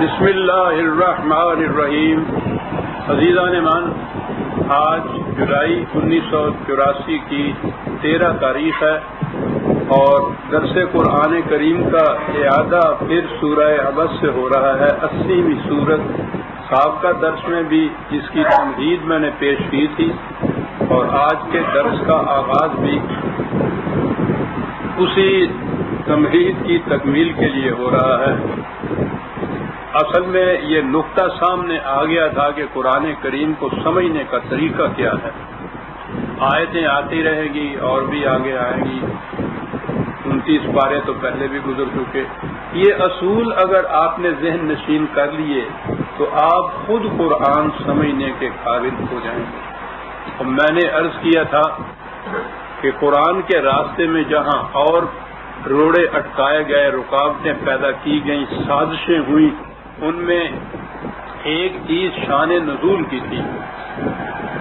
بسم اللہ الرحمن الرحیم. عزیزان من، آج جولائی 1984 کی 13 تاریخ ہے اور درس قرآن کریم کا اعادہ پھر سورہ عبس سے ہو رہا ہے. 80ویں سورت. سابقہ درس میں بھی اس کی تمہید میں نے پیش کی تھی اور آج کے درس کا آغاز بھی اسی تمہید کی تکمیل کے لیے ہو رہا ہے. اصل میں یہ نقطہ سامنے آ گیا تھا کہ قرآن کریم کو سمجھنے کا طریقہ کیا ہے. آیتیں آتی رہیں گی اور بھی آگے آئیں گی. 29 پارے تو پہلے بھی گزر چکے. یہ اصول اگر آپ نے ذہن نشین کر لیے تو آپ خود قرآن سمجھنے کے قابل ہو جائیں گے. اور میں نے عرض کیا تھا کہ قرآن کے راستے میں جہاں اور روڑے اٹکائے گئے، رکاوٹیں پیدا کی گئیں، سازشیں ہوئی، ان میں ایک چیز شان نزول کی تھی.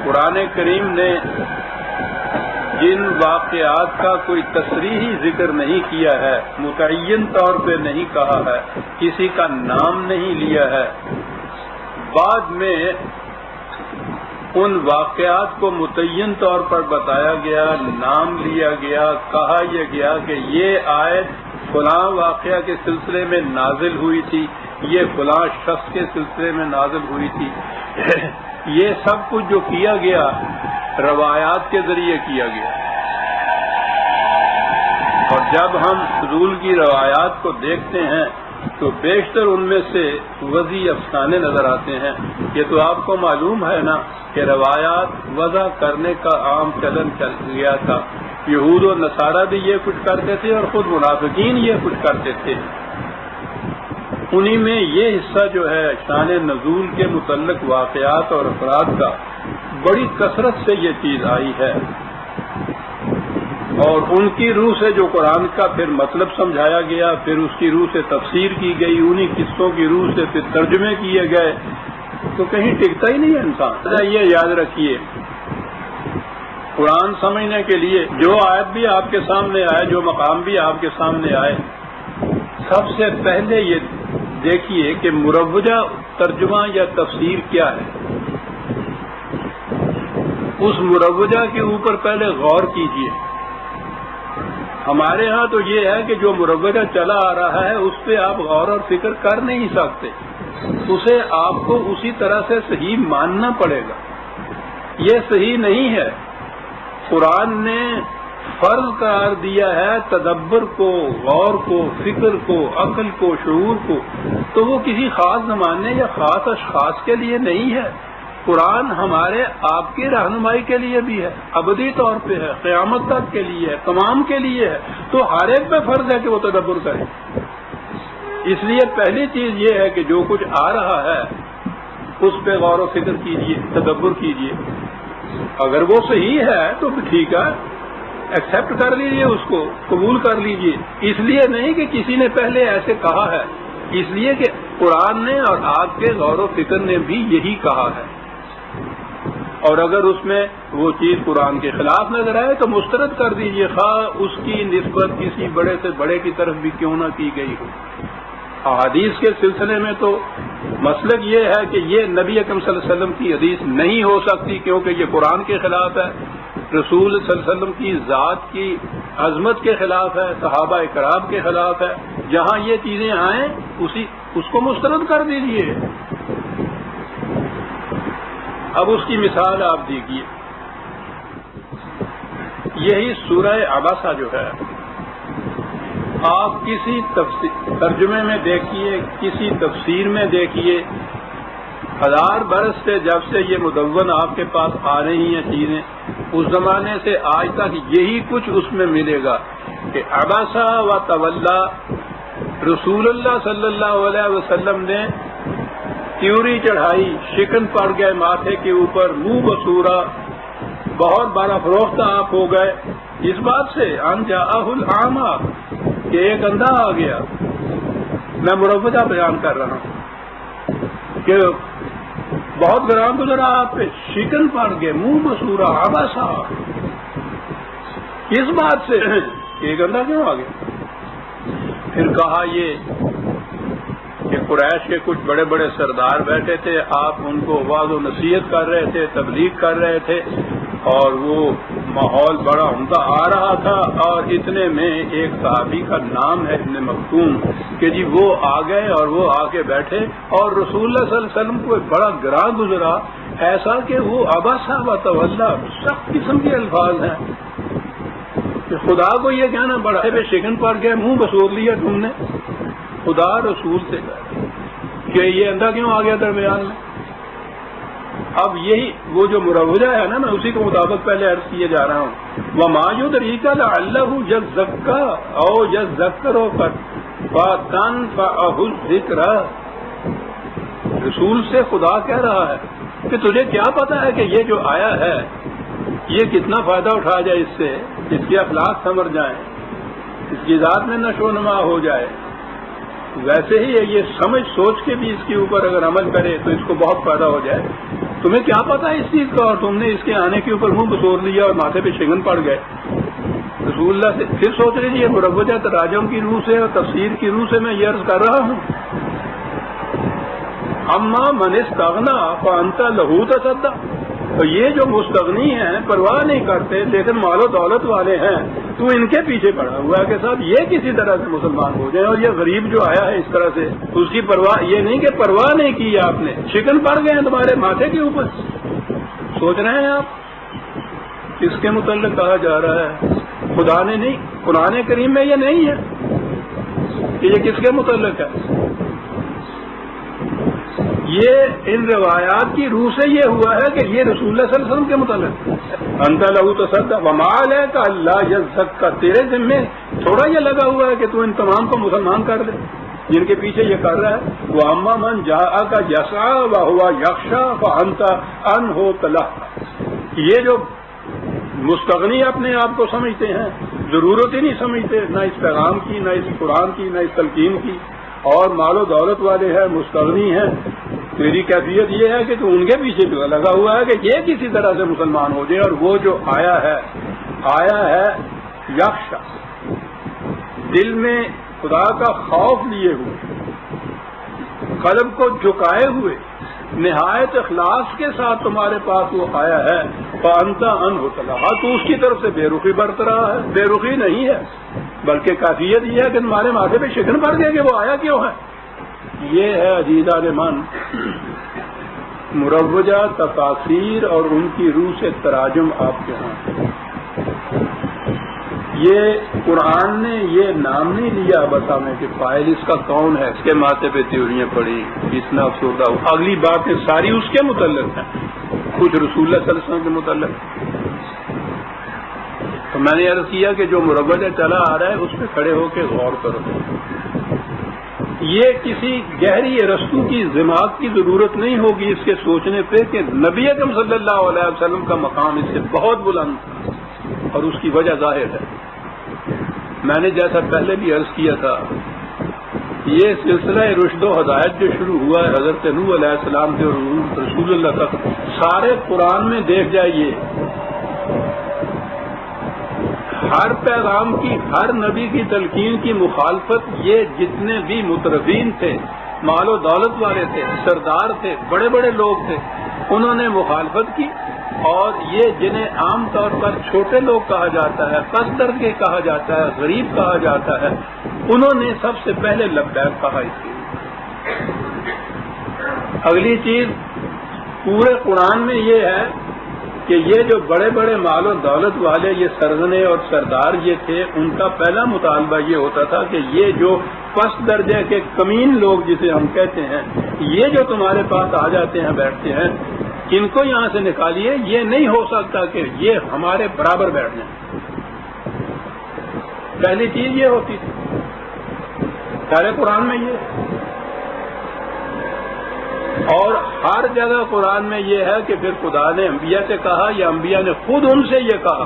قرآن کریم نے جن واقعات کا کوئی تصریحی ذکر نہیں کیا ہے، متعین طور پہ نہیں کہا ہے، کسی کا نام نہیں لیا ہے، بعد میں ان واقعات کو متعین طور پر بتایا گیا، نام لیا گیا، کہا یہ گیا کہ یہ آیت فلاں واقعہ کے سلسلے میں نازل ہوئی تھی، یہ فلاں شخص کے سلسلے میں نازل ہوئی تھی. یہ سب کچھ جو کیا گیا روایات کے ذریعے کیا گیا. اور جب ہم نزول کی روایات کو دیکھتے ہیں تو بیشتر ان میں سے وضعی افسانے نظر آتے ہیں. یہ تو آپ کو معلوم ہے نا کہ روایات وضع کرنے کا عام چلن چل گیا تھا. یہود و نصارہ بھی یہ کچھ کرتے تھے اور خود منافقین یہ کچھ کرتے تھے. انہی میں یہ حصہ جو ہے شان نزول کے متعلق واقعات اور افراد کا بڑی کثرت سے یہ چیز آئی ہے اور ان کی روح سے جو قرآن کا پھر مطلب سمجھایا گیا، پھر اس کی روح سے تفسیر کی گئی، انہی قصوں کی روح سے پھر ترجمے کیے گئے، تو کہیں ٹکتا ہی نہیں ہے انسان. یہ یاد رکھیے، قرآن سمجھنے کے لیے جو آیت بھی آپ کے سامنے آئے، جو مقام بھی آپ کے سامنے آئے، سب سے پہلے یہ دیکھیے کہ مروجہ ترجمہ یا تفسیر کیا ہے. اس مروجہ کے اوپر پہلے غور کیجیے. ہمارے ہاں تو یہ ہے کہ جو مروجہ چلا آ رہا ہے اس پہ آپ غور اور فکر کر نہیں سکتے، اسے آپ کو اسی طرح سے صحیح ماننا پڑے گا. یہ صحیح نہیں ہے. قرآن نے فرض قرار دیا ہے تدبر کو، غور کو، فکر کو، عقل کو، شعور کو، تو وہ کسی خاص زمانے یا خاص اشخاص کے لیے نہیں ہے. قرآن ہمارے آپ کی رہنمائی کے لیے بھی ہے، ابدی طور پہ ہے، قیامت تک کے لیے ہے، تمام کے لیے ہے. تو ہر ایک پہ فرض ہے کہ وہ تدبر کرے. اس لیے پہلی چیز یہ ہے کہ جو کچھ آ رہا ہے اس پہ غور و فکر کیجیے، تدبر کیجیے. اگر وہ صحیح ہے تو ٹھیک ہے، ایکسپٹ کر لیجیے، اس کو قبول کر لیجیے. اس لیے نہیں کہ کسی نے پہلے ایسے کہا ہے، اس لیے کہ قرآن نے اور آپ کے غور و فکر نے بھی یہی کہا ہے. اور اگر اس میں وہ چیز قرآن کے خلاف نظر آئے تو مسترد کر دیجیے، خواہ اس کی نسبت کسی بڑے سے بڑے کی طرف بھی کیوں نہ کی گئی ہو. احادیث کے سلسلے میں تو مسلک یہ ہے کہ یہ نبی اکرم صلی اللہ علیہ وسلم کی حدیث نہیں ہو سکتی کیونکہ یہ قرآن کے خلاف ہے، رسول صلی اللہ علیہ وسلم کی ذات کی عظمت کے خلاف ہے، صحابہ کرام کے خلاف ہے. جہاں یہ چیزیں آئیں اس کو مسترد کر دیجیے. اب اس کی مثال آپ دیکھیے. یہی سورہ عبسہ جو ہے، آپ کسی ترجمے میں دیکھیے، کسی تفسیر میں دیکھیے، 1000 برس سے جب سے یہ مدون آپ کے پاس آ رہی ہیں چیزیں، اس زمانے سے آج تک یہی کچھ اس میں ملے گا کہ عبسہ و تولا. رسول اللہ صلی اللہ علیہ وسلم نے تیوری چڑھائی، شکن پڑ گئے ماتھے کے اوپر، منہ بسورا، بہت بڑا فروختہ آپ ہو گئے اس بات سے ان جاءہ الاعمی کہ ایک اندھا آ گیا. میں مروجہ بیان کر رہا ہوں کہ بہت گرام گزرا آپ پہ، شکن پڑ گئے، منہ بسورا، عبسہ. اس بات سے ایک اندھا کیوں آ گیا؟ پھر کہا یہ کہ قریش کے کچھ بڑے بڑے سردار بیٹھے تھے، آپ ان کو واضح و نصیحت کر رہے تھے، تبلیغ کر رہے تھے، اور وہ ماحول بڑا عمدہ آ رہا تھا، اور اتنے میں ایک صحابی کا نام ہے ابن مکتوم کہ جی وہ آ گئے اور وہ آ کے بیٹھے، اور رسول اللہ صلی اللہ علیہ وسلم کو ایک بڑا گراں گزرا، ایسا کہ وہ عبس و تولی، سخت قسم کے الفاظ ہیں کہ خدا کو یہ کہنا بڑا ہے شکن پڑ گیا، منہ بسور لیا تم نے، خدا رسول سے کہ یہ اندھا کیوں آ گیا درمیان میں۔ اب یہی وہ جو مروجہ ہے نا، میں اسی کے مطابق پہلے عرض کیے جا رہا ہوں، وَمَا يُدْرِيكَ لَعَلَّهُ يَزَّكَّىٰ أَوْ يَذَّكَّرُ فَتَنفَعَهُ الذِّكْرَىٰ۔ رسول سے خدا کہہ رہا ہے کہ تجھے کیا پتا ہے کہ یہ جو آیا ہے یہ کتنا فائدہ اٹھا جائے، اس سے اس کے اخلاق سمر جائیں، اس کی ذات میں نشو و نما ہو جائے۔ ویسے ہی ہے، یہ سمجھ سوچ کے بھی اس کے اوپر اگر عمل کرے تو اس کو بہت فائدہ ہو جائے۔ تمہیں کیا پتا ہے اس چیز کا، اور تم نے اس کے آنے کے اوپر منہ بسور لیا اور ماتھے پہ شگن پڑ گئے۔ رسول اللہ سے پھر سوچ لیجیے، مروجہ تراجم کی روح سے اور تفسیر کی روح سے میں یہ عرض کر رہا ہوں، اما من استغنا فانت لہو تصدع۔ تو یہ جو مستغنی ہیں، پرواہ نہیں کرتے لیکن مال و دولت والے ہیں، تو ان کے پیچھے پڑا ہوا ہے کہ صاحب یہ کسی طرح سے مسلمان ہو جائیں، اور یہ غریب جو آیا ہے اس طرح سے اس کی پرواہ، یہ نہیں کہ پرواہ نہیں کی آپ نے، شکن پڑ گئے ہیں تمہارے ماتھے کے اوپر۔ سوچ رہے ہیں آپ کس کے متعلق کہا جا رہا ہے؟ خدا نے نہیں، قرآن کریم میں یہ نہیں ہے کہ یہ کس کے متعلق ہے۔ یہ ان روایات کی روح سے یہ ہوا ہے کہ یہ رسول اللہ صلی اللہ علیہ وسلم کے متعلق، انت لہو تصدع وما علیک الا یزکا، تیرے ذمے تھوڑا یہ لگا ہوا ہے کہ تو ان تمام کو مسلمان کر دے جن کے پیچھے یہ کر رہا ہے۔ واما من جاءک یسعی وهو یخشی فانت عنہ تلہی۔ یہ جو مستغنی اپنے آپ کو سمجھتے ہیں، ضرورت ہی نہیں سمجھتے نہ اس پیغام کی، نہ اس قرآن کی، نہ اس تلقین کی، اور مال و دولت والے ہیں، مستغنی ہیں، تیری کیفیت یہ ہے کہ تو ان کے پیچھے لگا ہوا ہے کہ یہ کسی طرح سے مسلمان ہو جائے۔ اور وہ جو آیا ہے یخشا، دل میں خدا کا خوف لیے ہوئے، قلب کو جھکائے ہوئے، نہایت اخلاص کے ساتھ تمہارے پاس وہ آیا ہے، فانت عنہ تلہی، تو اس کی طرف سے بے رخی برت رہا ہے۔ بے رخی نہیں ہے، بلکہ کیفیت یہ ہے کہ تمہارے ماتھے پہ شکن پڑ گیا کہ وہ آیا کیوں ہے۔ یہ ہے عزیزان من مروجہ تفاسیر اور ان کی روح سے تراجم آپ کے ہاں۔ یہ قرآن نے یہ نام نہیں لیا بتا میں کہ فاعل اس کا کون ہے، اس کے ماتھے پہ تیوریاں پڑی، اتنا افسردہ ہو، اگلی باتیں ساری اس کے متعلق ہیں، کچھ رسول اللہ صلی اللہ علیہ وسلم کے متعلق۔ تو میں نے عرض کیا کہ جو مروجہ چلا آ رہا ہے اس پہ کھڑے ہو کے غور کرو۔ یہ کسی گہری رستو کی دماغ کی ضرورت نہیں ہوگی اس کے سوچنے پہ کہ نبی اکرم صلی اللہ علیہ وسلم کا مقام اس سے بہت بلند تھا، اور اس کی وجہ ظاہر ہے۔ میں نے جیسا پہلے بھی عرض کیا تھا، یہ سلسلہ رشد و ہدایت جو شروع ہوا ہے حضرت نوح علیہ السلام سے رسول اللہ تک، سارے قرآن میں دیکھ جائیے، ہر پیغام کی، ہر نبی کی تلقین کی مخالفت یہ جتنے بھی مترفین تھے، مال و دولت والے تھے، سردار تھے، بڑے بڑے لوگ تھے، انہوں نے مخالفت کی، اور یہ جنہیں عام طور پر چھوٹے لوگ کہا جاتا ہے، پس درجے کہا جاتا ہے، غریب کہا جاتا ہے، انہوں نے سب سے پہلے لبیک کہا اس کی۔ اگلی چیز پورے قرآن میں یہ ہے کہ یہ جو بڑے بڑے مال و دولت والے یہ سرزنے اور سردار یہ تھے، ان کا پہلا مطالبہ یہ ہوتا تھا کہ یہ جو پس درجے کے کمین لوگ جسے ہم کہتے ہیں، یہ جو تمہارے پاس آ جاتے ہیں، بیٹھتے ہیں، ان کو یہاں سے نکالیے، یہ نہیں ہو سکتا کہ یہ ہمارے برابر بیٹھ جائیں۔ پہلی چیز یہ ہوتی تھی، سارے قرآن میں یہ، اور ہر جگہ قرآن میں یہ ہے کہ پھر خدا نے انبیاء سے کہا یا انبیاء نے خود ان سے یہ کہا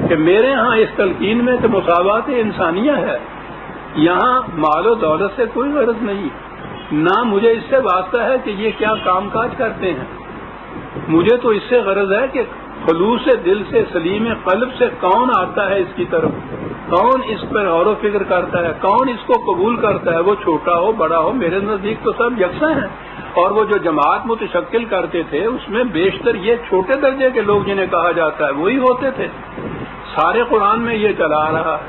کہ میرے ہاں اس تلقین میں تو مساوات انسانیہ ہے، یہاں مال و دولت سے کوئی غرض نہیں، نہ مجھے اس سے واسطہ ہے کہ یہ کیا کام کاج کرتے ہیں، مجھے تو اس سے غرض ہے کہ خلوص دل سے، سلیم قلب سے کون آتا ہے اس کی طرف، کون اس پر غور و فکر کرتا ہے؟ کون اس کو قبول کرتا ہے؟ وہ چھوٹا ہو بڑا ہو، میرے نزدیک تو سب یکساں ہیں. اور وہ جو جماعت متشکل کرتے تھے اس میں بیشتر یہ چھوٹے درجے کے لوگ جنہیں کہا جاتا ہے وہی ہوتے تھے. سارے قرآن میں یہ چلا آ رہا ہے.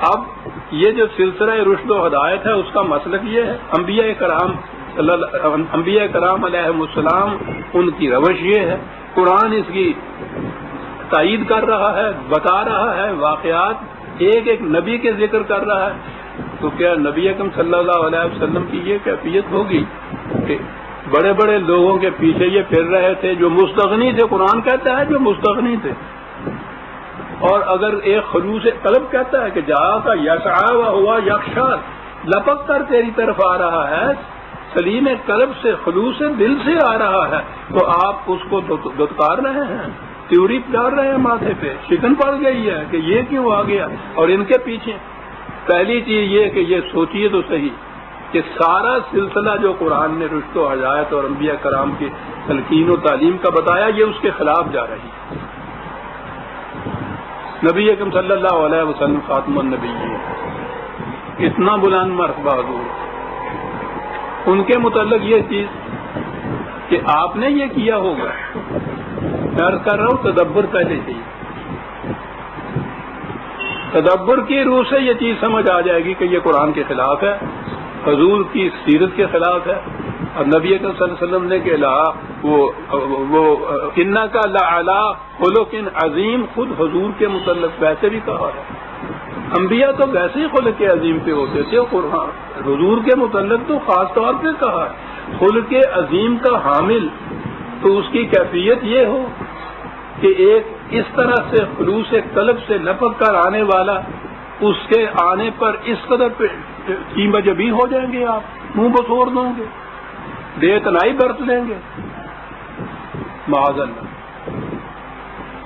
اب یہ جو سلسلہ رشد و ہدایت ہے اس کا مسلک یہ ہے. انبیاء کرام علیہ السلام ان کی روش یہ ہے. قرآن اس کی تائید کر رہا ہے، بتا رہا ہے، واقعات ایک ایک نبی کے ذکر کر رہا ہے. تو کیا نبی اکرم صلی اللہ علیہ وسلم کی یہ کیفیت ہوگی کہ بڑے بڑے لوگوں کے پیچھے یہ پھر رہے تھے جو مستغنی تھے؟ قرآن کہتا ہے جو مستغنی تھے. اور اگر ایک خلوص قلب کہتا ہے کہ جا کا یسعا و ہوا یخشا، لپک کر تیری طرف آ رہا ہے، سلیم قلب سے خلوص دل سے آ رہا ہے، تو آپ اس کو دتکار رہے ہیں، تیوری ڈال رہے ہیں ماتھے پہ. شکن پڑ گئی ہے کہ یہ کیوں آ گیا اور ان کے پیچھے. پہلی چیز یہ کہ یہ سوچیے تو صحیح کہ سارا سلسلہ جو قرآن نے رشد و ہدایت اور انبیاء کرام کی تلقین و تعلیم کا بتایا یہ اس کے خلاف جا رہی ہے. نبی اکرم صلی اللہ علیہ وسلم خاتم النبی اتنا بلند مرتبہ حضور، ان کے متعلق یہ چیز کہ آپ نے یہ کیا ہوگا. میں عرض کر رہا ہوں تدبر پہلے چاہیے. تدبر کی روح سے یہ چیز سمجھ آ جائے گی کہ یہ قرآن کے خلاف ہے، حضور کی سیرت کے خلاف ہے. اور نبی اکرم صلی اللہ علیہ وسلم نے کہ وہ انا کا لعلی خلق عظیم خود حضور کے متعلق ویسے بھی کہا ہے. انبیاء تو ویسے ہی خلق عظیم پہ ہوتے تھے، قرآن حضور کے متعلق تو خاص طور پہ کہا ہے خلق عظیم کا حامل. تو اس کی کیفیت یہ ہو کہ ایک اس طرح سے خلوص قلب سے لپک کر آنے والا، اس کے آنے پر اس قدر قیمت جبی ہو جائیں گے، آپ منہ بسور دیں گے، بے اتنائی برت لیں گے معاذ اللہ.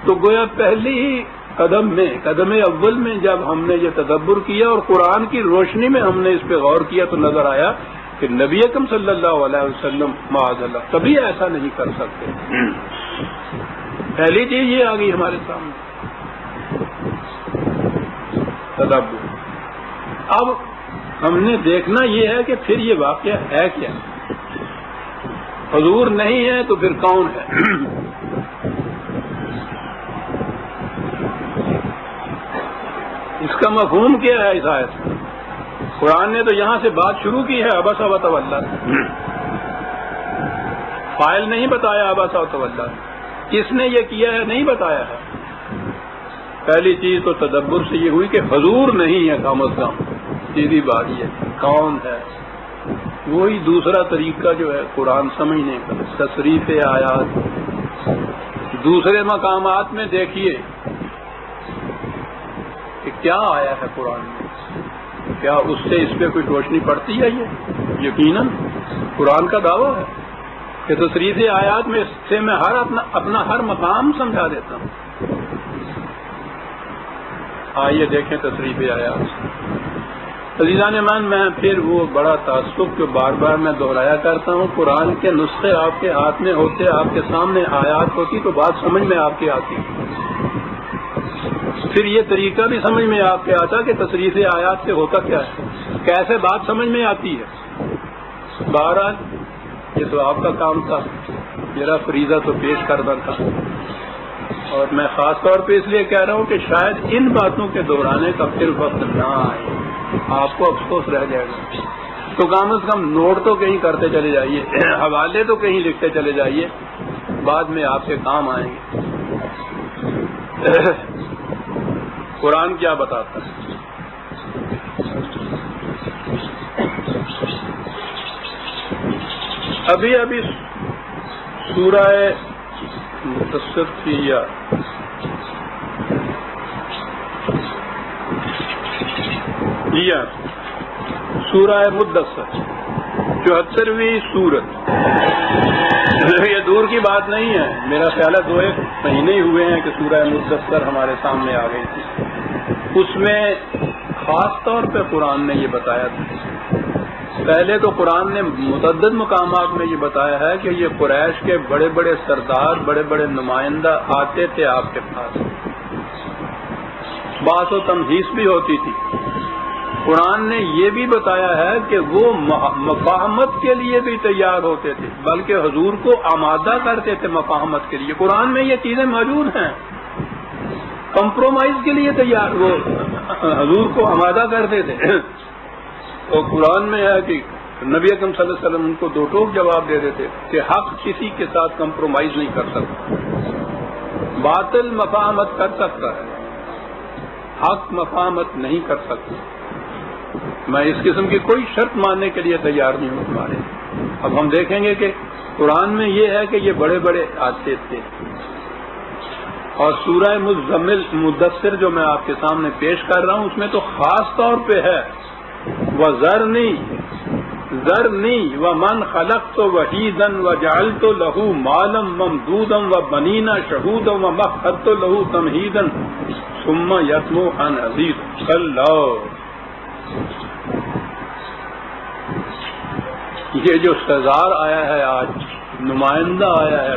تو گویا پہلی ہی قدم اول میں جب ہم نے یہ تدبر کیا اور قرآن کی روشنی میں ہم نے اس پہ غور کیا تو نظر آیا کہ نبی اکرم صلی اللہ علیہ وسلم معاذ اللہ کبھی ایسا نہیں کر سکتے. پہلی چیز یہ آ گئی ہمارے سامنے تدبر. اب ہم نے دیکھنا یہ ہے کہ پھر یہ واقعہ ہے کیا. حضور نہیں ہے تو پھر کون ہے؟ اس کا مفہوم کیا ہے اس آیت میں؟ قرآن نے تو یہاں سے بات شروع کی ہے عبس و تولی. فاعل نہیں بتایا عبس و تولی، کس نے یہ کیا ہے نہیں بتایا ہے. پہلی چیز تو تدبر سے یہ ہوئی کہ حضور نہیں ہے کم از کم. سیدھی بات یہ کون ہے؟ وہی دوسرا طریقہ جو ہے قرآن سمجھنے کا، تصریف آیات. دوسرے مقامات میں دیکھیے کہ کیا آیا ہے قرآن میں، کیا اس سے اس پہ کوئی روشنی پڑتی ہے؟ یہ یقیناً قرآن کا دعویٰ ہے کہ تصریف آیات میں سے میں اپنا ہر مقام سمجھا دیتا ہوں. آئیے دیکھیں تصریف آیات. عزیزان من، میں پھر وہ بڑا تعصب جو بار بار میں دہرایا کرتا ہوں، قرآن کے نسخے آپ کے ہاتھ میں ہوتے، آپ کے سامنے آیات ہوتی تو بات سمجھ میں آپ کی آتی. پھر یہ طریقہ بھی سمجھ میں آپ کے آتا کہ تصریف آیات سے ہوتا کیا ہے، کیسے بات سمجھ میں آتی ہے. بہرحال یہ تو آپ کا کام تھا، میرا فریضہ تو پیش کرنا تھا. اور میں خاص طور پہ اس لیے کہہ رہا ہوں کہ شاید ان باتوں کے دہرانے کا پھر وقت نہ آئے، آپ کو افسوس رہ جائے گا. تو کم از کم نوٹ تو کہیں کرتے چلے جائیے، حوالے تو کہیں لکھتے چلے جائیے، بعد میں آپ کے کام آئیں گے. قرآن کیا بتاتا ہے؟ ابھی سورہ متصفیہ سورہ مدثر 74ویں سورت. یہ دور کی بات نہیں ہے، میرا خیال ہے 2-1 مہینے ہی ہوئے ہیں کہ سورہ مدثر ہمارے سامنے آ گئی تھی. اس میں خاص طور پہ قرآن نے یہ بتایا تھا. پہلے تو قرآن نے متعدد مقامات میں یہ بتایا ہے کہ یہ قریش کے بڑے بڑے سردار، بڑے بڑے نمائندہ آتے تھے آپ کے پاس بحث و تمحیص بھی ہوتی تھی. قرآن نے یہ بھی بتایا ہے کہ وہ مفاہمت کے لیے بھی تیار ہوتے تھے، بلکہ حضور کو آمادہ کرتے تھے مفاہمت کے لیے. قرآن میں یہ چیزیں موجود ہیں. کمپرومائز کے لیے تیار، وہ حضور کو آمادہ کرتے تھے. تو قرآن میں ہے کہ نبی اکرم صلی اللہ علیہ وسلم ان کو دو ٹوک جواب دے دیتے کہ حق کسی کے ساتھ کمپرومائز نہیں کر سکتا، باطل مفاہمت کر سکتا ہے، حق مفاہمت نہیں کر سکتا. میں اس قسم کی کوئی شرط ماننے کے لیے تیار نہیں ہوں تمہارے. اب ہم دیکھیں گے کہ قرآن میں یہ ہے کہ یہ بڑے بڑے حادثے تھے. اور سورہ مدثر جو میں آپ کے سامنے پیش کر رہا ہوں، اس میں تو خاص طور پہ ہے وَذَرْنِي وَمَنْ خَلَقْتُ وَحِيدًا وَجَعَلْتُ لَهُ مَالًا مَمْدُودًا وَبَنِينَ شَهُودًا وَمَهَّدتُّ لَهُ تَمْهِيدًا ثُمَّ يَطْمَعُ أَنْ أَزِيدَ. یہ جو سزار آیا ہے آج، نمائندہ آیا ہے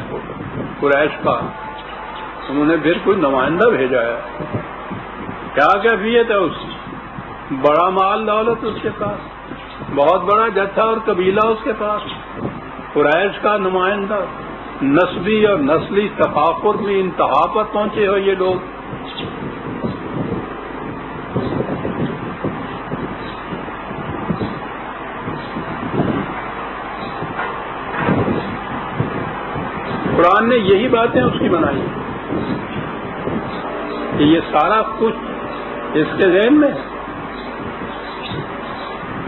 قریش کا، انہوں نے پھر کوئی نمائندہ بھیجا ہے. کیا کیفیت ہے اس کی؟ بڑا مال دولت اس کے پاس، بہت بڑا جتھا اور قبیلہ اس کے پاس. قریش کا نمائندہ، نسبی اور نسلی تفاخر میں انتہا پر پہنچے ہو یہ لوگ. قرآن نے یہی باتیں اس کی بنائی کہ یہ سارا کچھ اس کے ذہن میں ہے.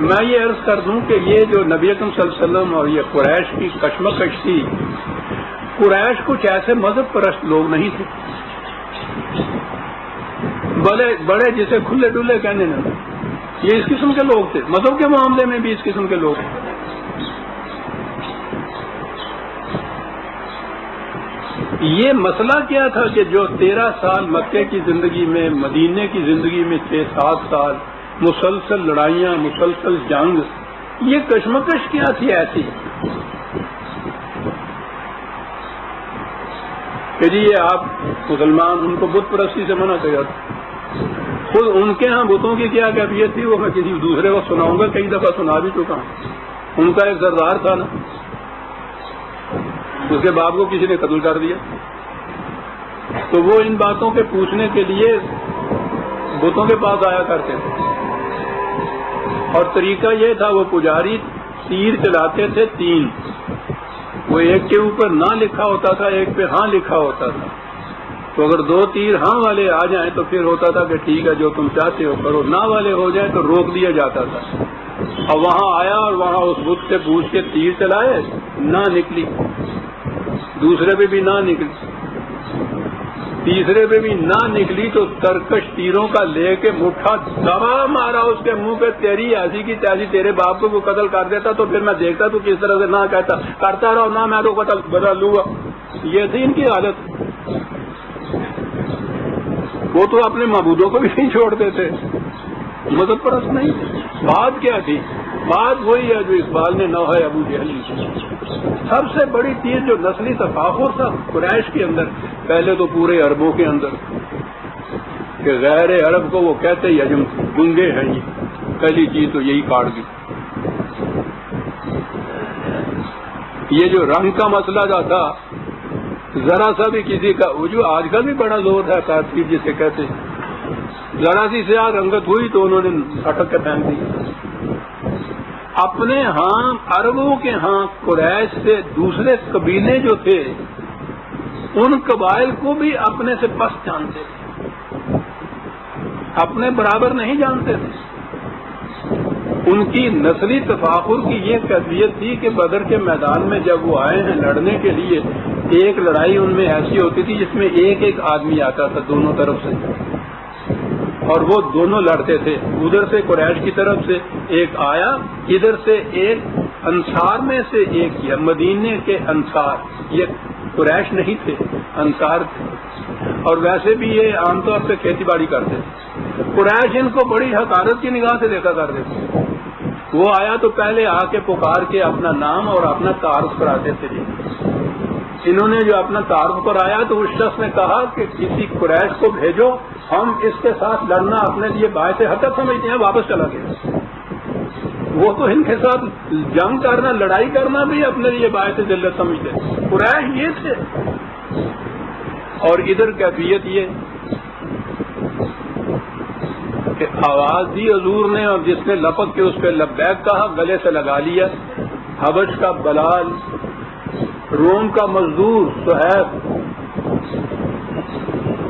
میں یہ عرض کر دوں کہ یہ جو نبی اکرم صلی اللہ علیہ وسلم اور یہ قریش کی کشمکش تھی، قریش کچھ ایسے مذہب پرست لوگ نہیں تھے بڑے جسے کھلے ڈلے کہنے نہ، یہ اس قسم کے لوگ تھے. مذہب کے معاملے میں بھی اس قسم کے لوگ تھے. یہ مسئلہ کیا تھا کہ جو 13 سال مکے کی زندگی میں، مدینے کی زندگی میں 6-7 سال مسلسل لڑائیاں، مسلسل جنگ، یہ کشمکش کیا تھی ایسی کہ جی یہ آپ مسلمان ان کو بت پرستی سے منع کر جاتے. خود ان کے ہاں بتوں کی کیا کیفیت تھی وہ میں کسی دوسرے کو سناؤں گا، کئی دفعہ سنا بھی چکا ہوں. ان کا ایک سردار تھا نا، اس کے باپ کو کسی نے قتل کر دیا، تو وہ ان باتوں کے پوچھنے کے لیے بتوں کے پاس آیا کرتے تھے. اور طریقہ یہ تھا، وہ پجاری تیر چلاتے تھے 3، وہ ایک کے اوپر نہ لکھا ہوتا تھا، ایک پہ ہاں لکھا ہوتا تھا. تو اگر 2 تیر ہاں والے آ جائیں تو پھر ہوتا تھا کہ ٹھیک ہے جو تم چاہتے ہو کرو، نہ والے ہو جائیں تو روک دیا جاتا تھا. اور وہاں آیا اور وہاں اس بت سے پوچھ کے تیر چلائے، نہ نکلی، دوسرے پہ بھی نہ نکلی، تیسرے پہ بھی نہ نکلی، تو ترکش تیروں کا لے کے مٹھا دبا مارا اس کے منہ پہ. تیری ایسی کی تیسی، تیرے باپ کو وہ قتل کر دیتا تو پھر میں دیکھتا تو کس طرح سے نہ کہتا، کرتا رہو نہ میں تو قتل بدل لوں گا. یہ تھی ان کی حالت. وہ تو اپنے معبودوں کو بھی نہیں چھوڑتے تھے، مذہب پرست نہیں. بات کیا تھی؟ بات وہی ہے جو اقبال نے نوحہ ابو جہل کی. سب سے بڑی چیز جو نسلی تفاخر تھا قریش کے اندر، پہلے تو پورے عربوں کے اندر، کہ غیر عرب کو وہ کہتے ہی عجم گنگے ہیں. یہ پہلی چیز تو یہی کاٹ دی. یہ جو رنگ کا مسئلہ تھا، ذرا سا بھی کسی کا، وہ جو آج کل بھی بڑا زور ہے تاثیر جسے کہتے ہیں، ذرا سی سیاہ رنگت ہوئی تو انہوں نے اٹک کے پھینک دی. اپنے ہاں عربوں کے ہاں قریش سے دوسرے قبیلے جو تھے، ان قبائل کو بھی اپنے سے پست جانتے تھے، اپنے برابر نہیں جانتے تھے. ان کی نسلی تفاخر کی یہ کیفیت تھی کہ بدر کے میدان میں جب وہ آئے ہیں لڑنے کے لیے، ایک لڑائی ان میں ایسی ہوتی تھی جس میں ایک ایک آدمی آتا تھا دونوں طرف سے، اور وہ دونوں لڑتے تھے. ادھر سے قریش کی طرف سے ایک آیا، ادھر سے ایک، انصار میں سے ایک کیا. مدینے کے انصار، یہ قریش نہیں تھے، انصار تھے. اور ویسے بھی یہ عام طور سے کھیتی باڑی کرتے تھے. قریش ان کو بڑی حقارت کی نگاہ سے دیکھا کرتے تھے. وہ آیا تو پہلے آ کے پکار کے اپنا نام اور اپنا تعارف کراتے تھے انہوں نے جو اپنا تعارف کرایا تو اس شخص نے کہا کہ کسی قریش کو بھیجو، ہم اس کے ساتھ لڑنا اپنے لیے باعث حتف سمجھتے ہیں، واپس چلا گیا۔ وہ تو ان کے ساتھ جنگ کرنا، لڑائی کرنا بھی اپنے لیے باعث ذلت سمجھتے ہیں، قریش یہ تھے۔ اور ادھر کیفیت یہ کہ آواز دی حضور نے، اور جس نے لپک کے اس پہ لبیک کہا گلے سے لگا لیا۔ حبش کا بلال، روم کا مزدور صہیب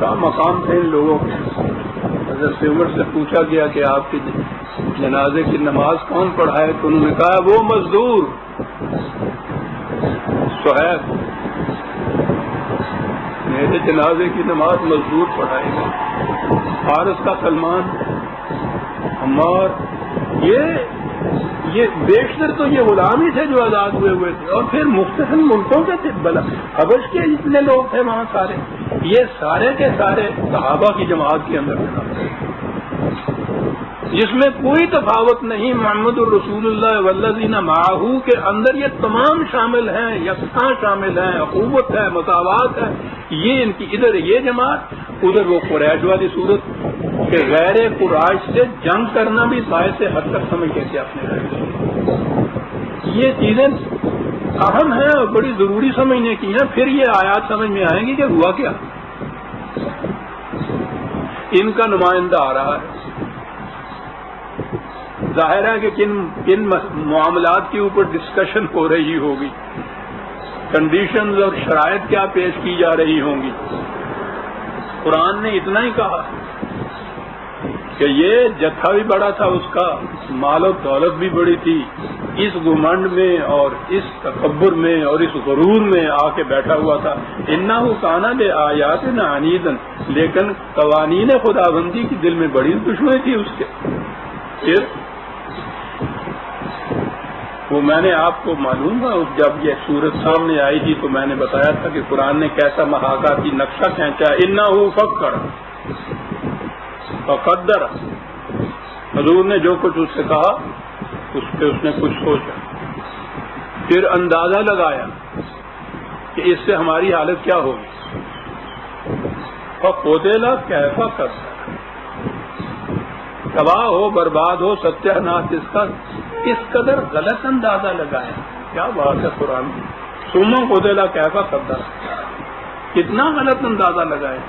کا مقام تھے ان لوگوں کے۔ حضرت عمر سے پوچھا گیا کہ آپ کے جنازے کی نماز کون پڑھائے، تو انہوں نے کہا وہ مزدور صہیب، میرے جنازے کی نماز مزدور پڑھائے گا۔ فارس کا سلمان، عمار، یہ بیشتر تو یہ غلام ہی تھے جو آزاد ہوئے تھے، اور پھر مختلف ملکوں کے تھے، حبش کے جتنے لوگ تھے وہاں سارے، یہ سارے کے سارے صحابہ کی جماعت کے اندر تھے، جس میں کوئی تفاوت نہیں۔ محمد الرسول اللہ والذین معہ کے اندر یہ تمام شامل ہیں، یکساں شامل ہیں، اخوت ہے، مساوات ہے۔ یہ ان کی ادھر یہ جماعت، ادھر وہ قریش والی صورت کہ غیر قریش سے جنگ کرنا بھی باعث حد تک سمجھتے تھے اپنے غیر۔ یہ چیزیں اہم ہیں اور بڑی ضروری سمجھنے کی ہیں، پھر یہ آیات سمجھ میں آئیں گی کہ ہوا کیا۔ ان کا نمائندہ آ رہا ہے، ظاہر ہے کہ کن معاملات کے اوپر ڈسکشن ہو رہی ہوگی، کنڈیشنز اور شرائط کیا پیش کی جا رہی ہوں گی۔ قرآن نے اتنا ہی کہا کہ یہ جتھا بھی بڑا تھا، اس کا مال و دولت بھی بڑی تھی، اس گھمنڈ میں اور اس تکبر میں اور اس غرور میں آ کے بیٹھا ہوا تھا۔ انہ کان بآیاتنا عنیدا، لیکن قوانین خدا بندی کی دل میں بڑی دشمنی تھی اس کے۔ پھر وہ میں نے آپ کو معلوم ہے، جب یہ صورت سامنے آئی تھی تو میں نے بتایا تھا کہ قرآن نے کیسا محاکاتی نقشہ کھینچا۔ انہ فکر فقدر، حضور نے جو کچھ اس سے کہا اس پہ اس نے کچھ سوچا، پھر اندازہ لگایا کہ اس سے ہماری حالت کیا ہوگی۔ فقتل کیف قدر، تباہ ہو، برباد ہو، ستیہ ناش، اس کا اس قدر غلط اندازہ لگایا۔ کیا بات ہے قرآن کی۔ ثم قتل کیف قدر، کتنا غلط اندازہ لگایا۔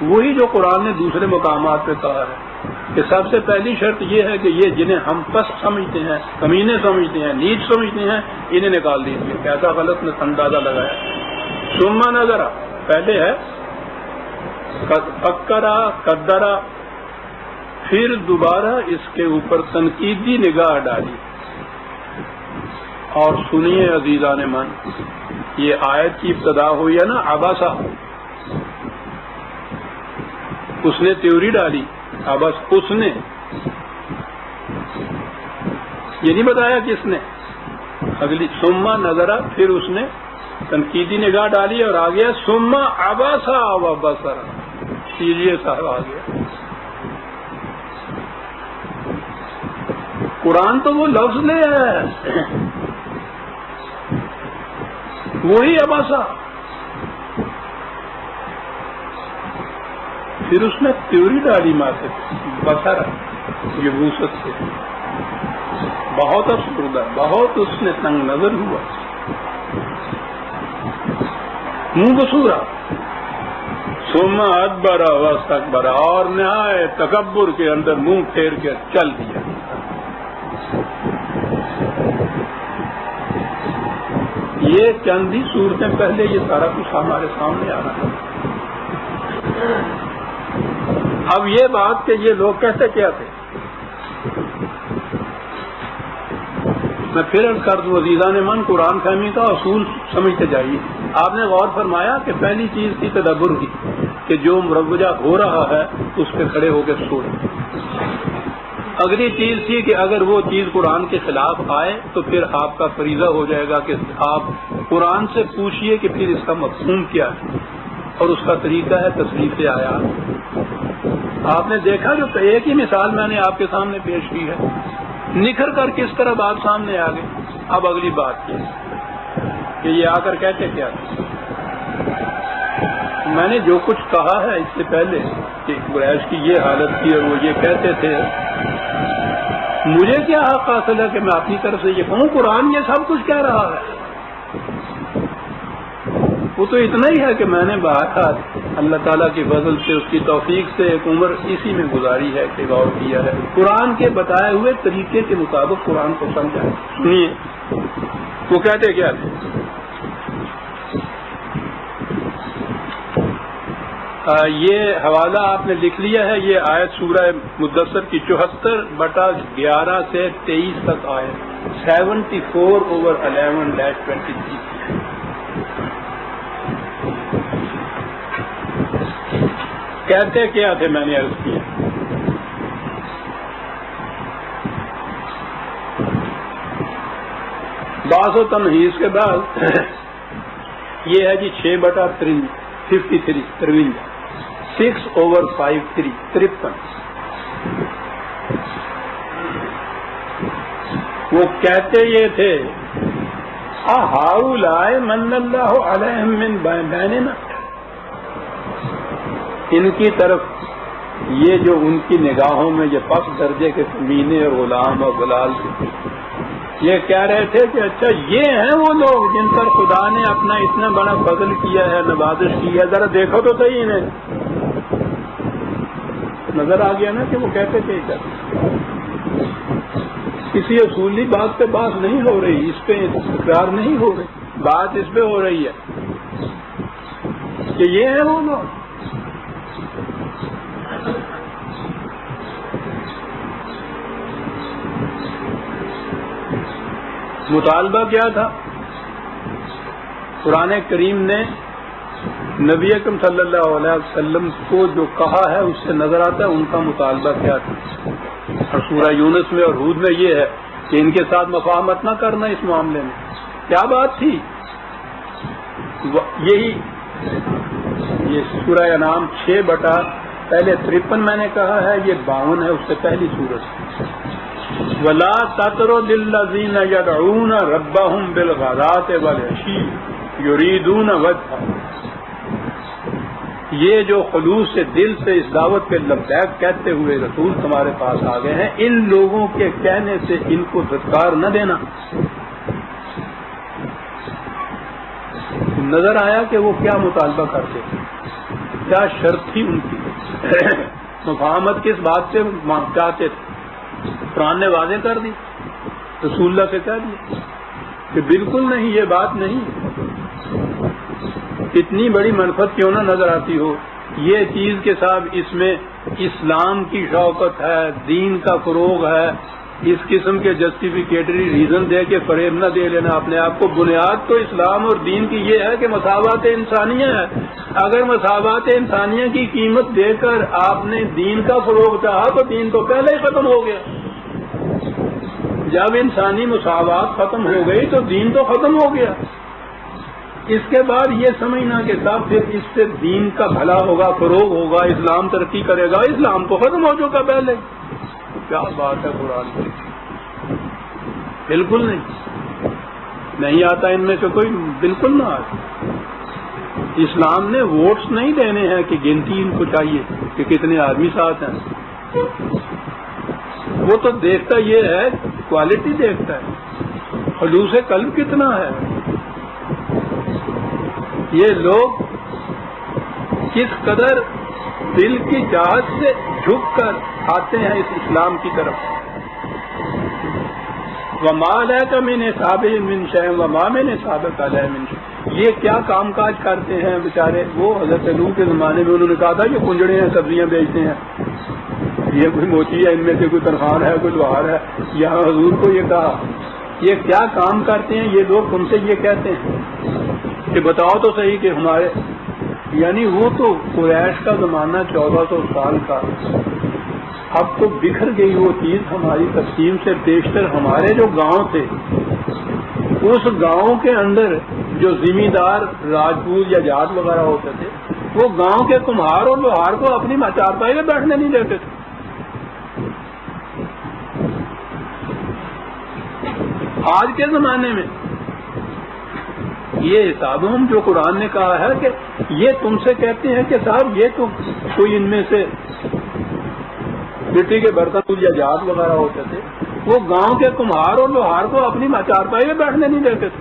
وہی جو قرآن نے دوسرے مقامات پہ کہا ہے کہ سب سے پہلی شرط یہ ہے کہ یہ جنہیں ہم پست سمجھتے ہیں، کمینے سمجھتے ہیں، نیچ سمجھتے ہیں، انہیں نکال دیجیے۔ کیسا غلط اندازہ لگایا۔ ثم نظر، پہلے ہے فکرا قدرا، پھر دوبارہ اس کے اوپر تنقیدی نگاہ ڈالی۔ اور سنیے عزیزان من، یہ آیت کی ابتدا ہوئی ہے نا عباسہ، اس نے تیوری ڈالی، عبس اس نے، یہ نہیں بتایا کس نے۔ اگلی ثم نظرا، پھر اس نے تنقیدی نگاہ ڈالی اور آ گیا ثم عبسا وبصر، سیریس صاحب آ گیا۔ قرآن تو وہ لفظ لے آیا ہے، وہی عبسا، پھر اس نے تیوری ڈالی ماتے بصر، یہ وسعت سے بہت افسردہ، بہت اس نے تنگ نظر ہوا، منہ بسورا، ثم ادبر واستکبر، اور نہایت تکبر کے اندر منہ پھیر کے چل دیا۔ یہ چند ہی صورتیں پہلے یہ سارا کچھ ہمارے سامنے آ رہا ہے۔ اب یہ بات کہ یہ لوگ کہتے کیا تھے، میں پھر عرض کر دوں عزیزان من، قرآن فہمی کا اصول سمجھتے جائیے۔ آپ نے غور فرمایا کہ پہلی چیز تھی تدبر کی، کہ جو مروجہ ہو رہا ہے اس پہ کھڑے ہو کے سوچیں۔ اگلی چیز تھی کہ اگر وہ چیز قرآن کے خلاف آئے تو پھر آپ کا فریضہ ہو جائے گا کہ آپ قرآن سے پوچھئے کہ پھر اس کا مفہوم کیا ہے، اور اس کا طریقہ ہے تصریف آیات۔ آپ نے دیکھا جو ایک ہی مثال میں نے آپ کے سامنے پیش کی ہے، نکھر کر کس طرح بات سامنے آ گئی۔ اب اگلی بات یہ کہ یہ آ کر کہتے کیا تھے، میں نے جو کچھ کہا ہے اس سے پہلے کہ قریش کی یہ حالت تھی اور وہ یہ کہتے تھے، مجھے کیا حق حاصل ہے کہ میں اپنی طرف سے یہ کہوں؟ قرآن یہ سب کچھ کہہ رہا ہے۔ وہ تو اتنا ہی ہے کہ میں نے بہرحال اللہ تعالیٰ کے فضل سے، اس کی توفیق سے ایک عمر اسی میں گزاری ہے کہ غور کیا ہے، قرآن کے بتائے ہوئے طریقے کے مطابق قرآن کو سمجھا ہے۔ سنیے وہ کہتے کیا تھے۔ یہ حوالہ آپ نے لکھ لیا ہے، یہ آیت سورہ مدثر کی 74/11 سے 23 تک آیت 74/11-23۔ کہتے کیا تھے؟ میں نے عرض کیا بعض و تمہیز کے بعد یہ ہے جی 6/53 6/53 53۔ وہ کہتے یہ تھے ہؤلاء من اللہ علیہم من بیننا، ان کی طرف یہ جو ان کی نگاہوں میں یہ پس درجے کے کمینے اور غلام اور غلال یہ کہہ رہے تھے کہ اچھا یہ ہیں وہ لوگ جن پر خدا نے اپنا اتنا بڑا فضل کیا ہے، نوازش کی ہے، ذرا دیکھو تو صحیح انہیں۔ نظر آ گیا نا کہ وہ کہتے تھے کسی اصولی بات پہ بات نہیں ہو رہی، اس پہ تکرار نہیں ہو رہی، بات اس پہ ہو رہی ہے کہ یہ ہیں وہ لوگ۔ مطالبہ کیا تھا؟ قرآن کریم نے نبی اکرم صلی اللہ علیہ وسلم کو جو کہا ہے اس سے نظر آتا ہے ان کا مطالبہ کیا تھا۔ اور سورہ یونس میں اور ہود میں یہ ہے کہ ان کے ساتھ مفاہمت نہ کرنا اس معاملے میں۔ کیا بات تھی؟ یہی یہ سورہ انعام 6/53 میں نے کہا ہے، یہ 52 ہے، اس سے پہلی سورت۔ وَلَا تَطْرُدِ الَّذِينَ يَدْعُونَ رَبَّهُمْ بِالْغَدَاةِ وَالْعَشِيِّ يُرِيدُونَ وَجْهَهُ۔ یہ جو خلوص سے دل سے اس دعوت پہ لبیک کہتے ہوئے رسول تمہارے پاس آ گئے ہیں، ان لوگوں کے کہنے سے ان کو دھتکار نہ دینا۔ نظر آیا کہ وہ کیا مطالبہ کرتے تھے، کیا شرط تھی ان کی، مفاہمت کس بات سے چاہتے تھے۔ قرآن نے واضح کر دی، رسول اللہ سے کہہ دیا کہ بالکل نہیں، یہ بات نہیں، کتنی بڑی منفعت کیوں نہ نظر آتی ہو، یہ چیز کے ساتھ اس میں اسلام کی شوقت ہے، دین کا فروغ ہے، اس قسم کے جسٹیفیکیٹری ریزن دے کے فریب نہ دے لینا اپنے آپ کو۔ بنیاد تو اسلام اور دین کی یہ ہے کہ مساوات انسانیہ ہے۔ اگر مساوات انسانیہ کی قیمت دے کر آپ نے دین کا فروغ چاہا تو دین تو پہلے ہی ختم ہو گیا۔ جب انسانی مساوات ختم ہو گئی تو دین تو ختم ہو گیا۔ اس کے بعد یہ سمجھنا کہ تب پھر اس سے دین کا بھلا ہوگا، فروغ ہوگا، اسلام ترقی کرے گا، اسلام تو ختم ہو چکا پہلے۔ کیا بات ہے قرآن کی، بالکل نہیں آتا ان میں سے کوئی، بالکل نہ آتا۔ اسلام نے ووٹس نہیں دینے ہیں کہ گنتی ان کو چاہیے کہ کتنے آدمی ساتھ ہیں، وہ تو دیکھتا یہ ہے، کوالٹی دیکھتا ہے، خلوص قلب کتنا ہے، یہ لوگ کس قدر دل کی چاہت سے جھک کر آتے ہیں اس اسلام کی طرف۔ وَمَا لَكَ مِنْ حِسَابِهِمْ مِنْ شَيْءٍ وَمَا مِنْ حِسَابِكَ عَلَيْهِمْ مِنْ شَيْءٍ۔ یہ کیا کام کاج کرتے ہیں بیچارے، وہ حضرت نوح کے زمانے میں انہوں نے کہا تھا یہ کنجڑے ہیں، سبزیاں بیچتے ہیں، یہ کوئی موچی ہے، ان میں سے کوئی ترخان ہے، کوئی لوہار ہے۔ یہاں حضور کو یہ کہا یہ کیا کام کرتے ہیں یہ لوگ، تم سے یہ کہتے ہیں کہ بتاؤ تو صحیح کہ ہمارے، یعنی وہ تو قریش کا زمانہ 1400 سال کا، اب تو بکھر گئی وہ چیز ہماری تقسیم سے، بیشتر ہمارے جو گاؤں تھے اس گاؤں کے اندر جو ذمہ دار راجپوت یا جات وغیرہ ہوتے تھے وہ گاؤں کے کمہار اور لوہار کو اپنی چارپائی میں بیٹھنے نہیں دیتے تھے۔ آج کے زمانے میں یہ حسابہم جو قرآن نے کہا ہے کہ یہ تم سے کہتے ہیں کہ صاحب یہ تو کوئی ان میں سے مٹی کے برتن یا جات وغیرہ ہوتے تھے، وہ گاؤں کے کمہار اور لوہار کو اپنی چارپائی میں بیٹھنے نہیں دیتے تھے.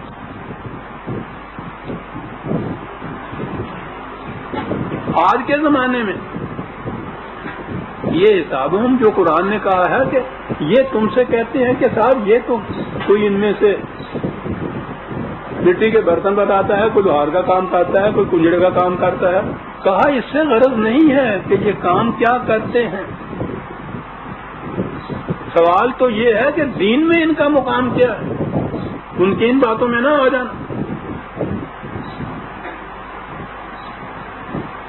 آج کے زمانے میں یہ حسابہم جو قرآن نے کہا ہے کہ یہ تم سے کہتے ہیں کہ صاحب یہ تو کوئی ان میں سے مٹی کے برتن بتاتا ہے، کوئی لوہار کا کام کرتا ہے، کوئی کنجڑے کا کام کرتا ہے. کہا اس سے غرض نہیں ہے کہ یہ کام کیا کرتے ہیں، سوال تو یہ ہے کہ دین میں ان کا مقام کیا ہے. ان کی ان باتوں میں نہ آ جانا.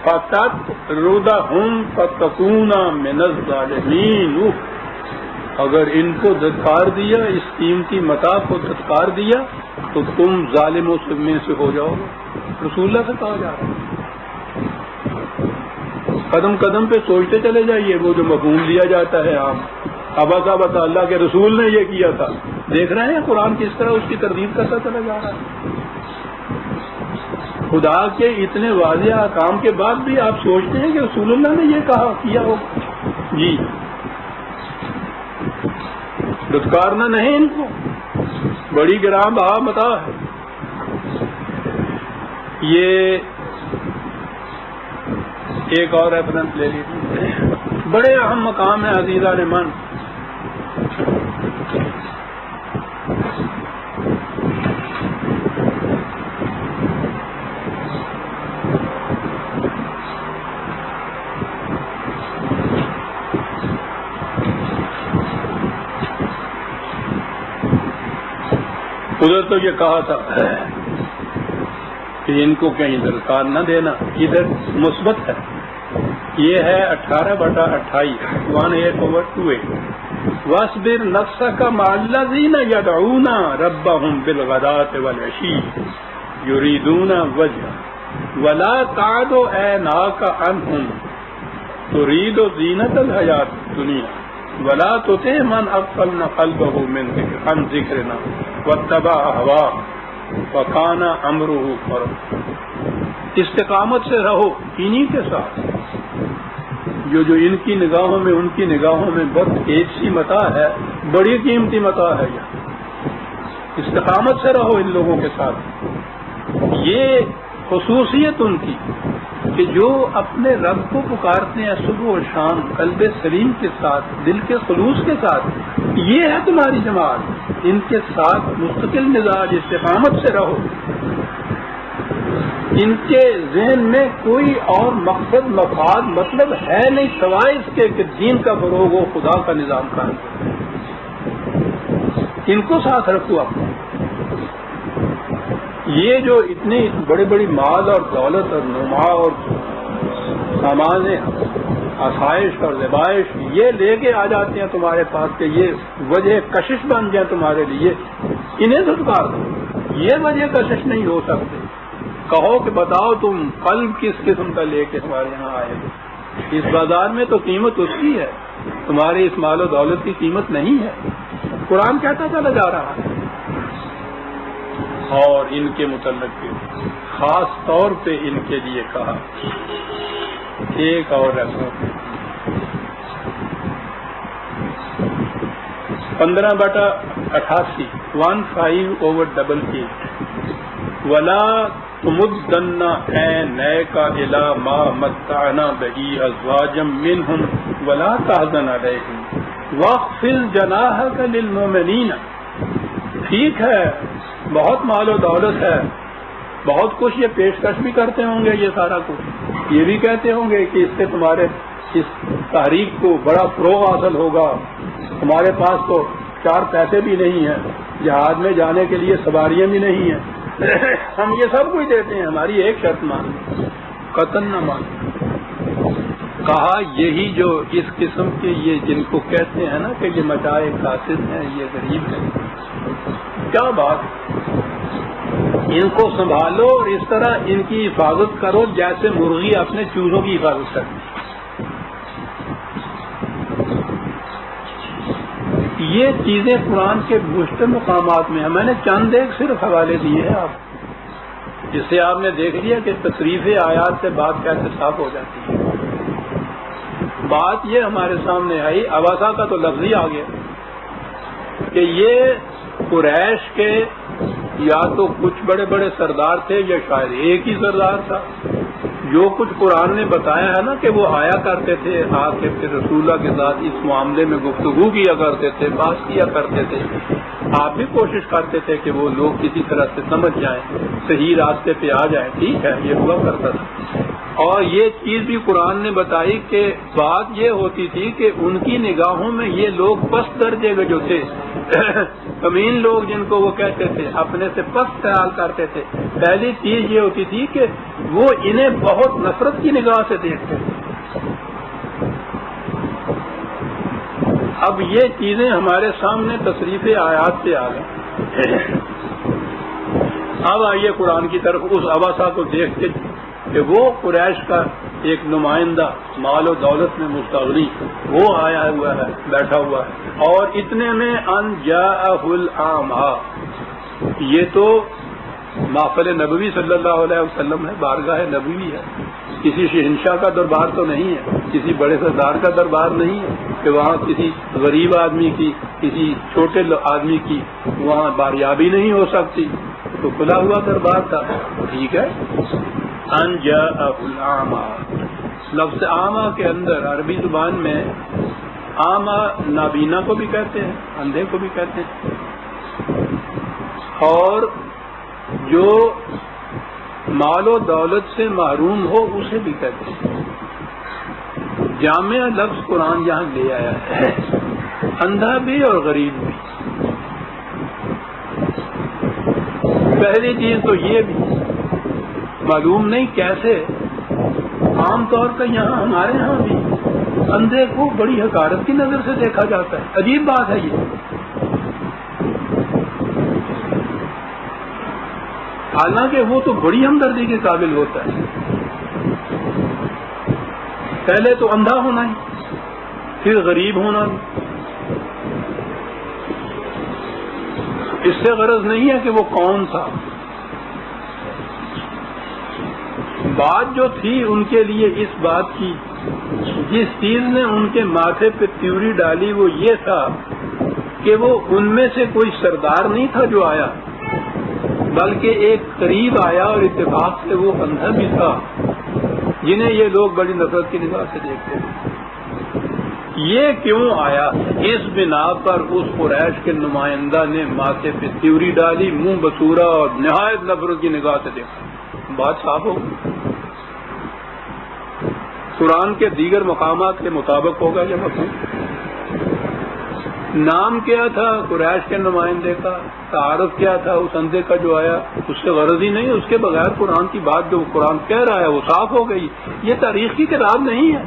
فَتَطْرُدَهُمْ فَتَكُونَ مِنَ الظَّالِمِينَ. اگر ان کو دھتکار دیا، اس قیمتی متاع کو دھتکار دیا تو تم ظالموں میں سے ہو جاؤ گے. رسول اللہ سے کہا جا رہا ہے. قدم قدم پہ سوچتے چلے جائیے. وہ جو مفہوم لیا جاتا ہے آپ ابا اللہ کے رسول نے یہ کیا تھا، دیکھ رہے ہیں قرآن کس طرح اس کی تردید کرتا چلا جا رہا ہے. خدا کے اتنے واضح احکام کے بعد بھی آپ سوچتے ہیں کہ رسول اللہ نے یہ کہا کیا ہو. جی دھتکارنا نہیں، ان کو بڑی گرام بہا متاع ہے. یہ ایک اور ریفرنس لے لیجیے، بڑے اہم مقام ہے عزیزان من. ادھر تو یہ کہا تھا کہ ان کو کہیں دھتکار نہ دینا، ادھر مثبت ہے. یہ ہے 18/28 18/28. وَاصْبِرْ نَفْسَكَ مَعَ الَّذِينَ يَدْعُونَ رَبَّهُمْ بِالْغَدَاةِ وَالْعَشِيِّ يُرِيدُونَ وَجْهَهُ وَلَا تَعْدُ عَيْنَاكَ عَنْهُمْ تُرِيدُ زِينَةَ الْحَيَاةِ الدُّنْيَا وَلَا تُطِعْ مَنْ أَغْفَلْنَا قَلْبَهُ عَنْ ذِكْرِنَا وَاتَّبَعَ هَوَاهُ وَكَانَ أَمْرُهُ فُرُطًا. استقامت سے رہو انہی کے ساتھ جو ان کی نگاہوں میں ان کی نگاہوں میں بہت ایک سی متاع ہے، بڑی قیمتی متاع ہے. یہ استقامت سے رہو ان لوگوں کے ساتھ. یہ خصوصیت ان کی کہ جو اپنے رب کو پکارتے ہیں صبح و شام قلب سلیم کے ساتھ، دل کے خلوص کے ساتھ. یہ ہے تمہاری جماعت. ان کے ساتھ مستقل مزاج استقامت سے رہو. ان کے ذہن میں کوئی اور مقصد مفاد مطلب ہے نہیں سوائے اس کے کہ دین کا فروغ ہو، خدا کا نظام قائم ہو. ان کو ساتھ رکھو اپنا. یہ جو اتنی بڑی بڑی مال اور دولت اور نما اور سامان آسائش اور زبائش یہ لے کے آ جاتے ہیں تمہارے پاس کہ یہ وجہ کشش بن جائیں تمہارے لیے، انہیں دھتکار دو. یہ وجہ کشش نہیں ہو سکتے. کہو کہ بتاؤ تم قلب کس قسم کا لے کے ہمارے یہاں آئے ہو. اس بازار میں تو قیمت اس کی ہے، تمہاری اس مال و دولت کی قیمت نہیں ہے. قرآن کہتا چلا جا رہا ہے. اور ان کے متعلق خاص طور پہ ان کے لیے کہا ایک اور رسم 15/88 15/88 ولا تمدن عینیک الی ما متعنا به ازواجا منهم ولا تحزن علیہم واخفض جناحک للمؤمنین. ٹھیک ہے بہت مال و دولت ہے، بہت کچھ یہ پیشکش بھی کرتے ہوں گے، یہ سارا کچھ یہ بھی کہتے ہوں گے کہ اس سے تمہارے اس تحریک کو بڑا فروغ حاصل ہوگا. تمہارے پاس تو 4 پیسے بھی نہیں ہیں، جہاد میں جانے کے لیے سواریاں بھی نہیں ہیں، ہم یہ سب کچھ دیتے ہیں، ہماری ایک شرط مان قطن نہ مان. کہا یہی جو اس قسم کے یہ جن کو کہتے ہیں نا کہ یہ متاع قاصد ہیں، یہ غریب ہیں، کیا بات. ان کو سنبھالو اور اس طرح ان کی حفاظت کرو جیسے مرغی اپنے چوزوں کی حفاظت کرتی. یہ چیزیں قرآن کے مشتمل مقامات میں ہیں. میں نے چند ایک صرف حوالے دیے ہیں آپ. اس سے آپ نے دیکھ لیا کہ تصریف آیات سے بات کیسے صاف ہو جاتی ہے. بات یہ ہمارے سامنے آئی، اباسا کا تو لفظ ہی آ گیا کہ یہ قریش کے یا تو کچھ بڑے بڑے سردار تھے یا شاید ایک ہی سردار تھا. جو کچھ قرآن نے بتایا ہے نا کہ وہ آیا کرتے تھے، آ کے پھر رسول اللہ کے ساتھ اس معاملے میں گفتگو کیا کرتے تھے، بات کیا کرتے تھے. آپ بھی کوشش کرتے تھے کہ وہ لوگ کسی طرح سے سمجھ جائیں، صحیح راستے پہ آ جائیں. ٹھیک ہے، یہ ہوا کرتا تھا. اور یہ چیز بھی قرآن نے بتائی کہ بات یہ ہوتی تھی کہ ان کی نگاہوں میں یہ لوگ پست درجے کے جو تھے، کمین لوگ جن کو وہ کہتے تھے، اپنے سے پست خیال کرتے تھے. پہلی چیز یہ ہوتی تھی کہ وہ انہیں بہت نفرت کی نگاہ سے دیکھتے تھے. اب یہ چیزیں ہمارے سامنے تصریف آیات سے آ گئی. اب آئیے قرآن کی طرف. اس اباسا کو دیکھ کے کہ وہ قریش کا ایک نمائندہ مال و دولت میں مستغنی وہ آیا ہوا ہے، بیٹھا ہوا ہے. اور اتنے میں ان جاءہ الاعمیٰ، یہ تو محفل نبوی صلی اللہ علیہ وسلم ہے، بارگاہ نبوی ہے. کسی شہنشاہ کا دربار تو نہیں ہے، کسی بڑے سردار کا دربار نہیں ہے کہ وہاں کسی غریب آدمی کی، کسی چھوٹے آدمی کی وہاں باریابی نہیں ہو سکتی. تو کھلا ہوا دربار تھا. ٹھیک ہے. ان جاءہ الاعمیٰ، لفظ اعمیٰ کے اندر عربی زبان میں اعمیٰ نابینا کو بھی کہتے ہیں، اندھے کو بھی کہتے ہیں، اور جو مال و دولت سے محروم ہو اسے بھی کہتے ہیں. جامع لفظ قرآن یہاں لے آیا ہے، اندھا بھی اور غریب بھی. پہلی چیز تو یہ بھی معلوم نہیں کیسے عام طور پر یہاں ہمارے ہاں بھی اندھے کو بڑی حقارت کی نظر سے دیکھا جاتا ہے. عجیب بات ہے یہ. حالانکہ وہ تو بڑی ہمدردی کے قابل ہوتا ہے. پہلے تو اندھا ہونا ہی، پھر غریب ہونا بھی. اس سے غرض نہیں ہے کہ وہ کون تھا. بات جو تھی ان کے لیے اس بات کی، جس چیز نے ان کے ماتھے پہ تیوری ڈالی وہ یہ تھا کہ وہ ان میں سے کوئی سردار نہیں تھا جو آیا، بلکہ ایک قریب آیا اور اتفاق سے وہ اندھا بھی تھا، جنہیں یہ لوگ بڑی نفرت کی نگاہ سے دیکھتے تھے. یہ کیوں آیا؟ اس بنا پر اس قریش کے نمائندہ نے ماتھے پہ تیوری ڈالی، منہ بسورا اور نہایت نفرت کی نگاہ سے دیکھا. بات صاف ہو گئی. قرآن کے دیگر مقامات کے مطابق ہوگا یہ مفہوم. نام کیا تھا قریش کے نمائندے کا؟ تعارف کیا تھا اس اندھے کا جو آیا؟ اس سے غرض ہی نہیں. اس کے بغیر قرآن کی بات جو قرآن کہہ رہا ہے وہ صاف ہو گئی. یہ تاریخ کی کتاب نہیں ہے.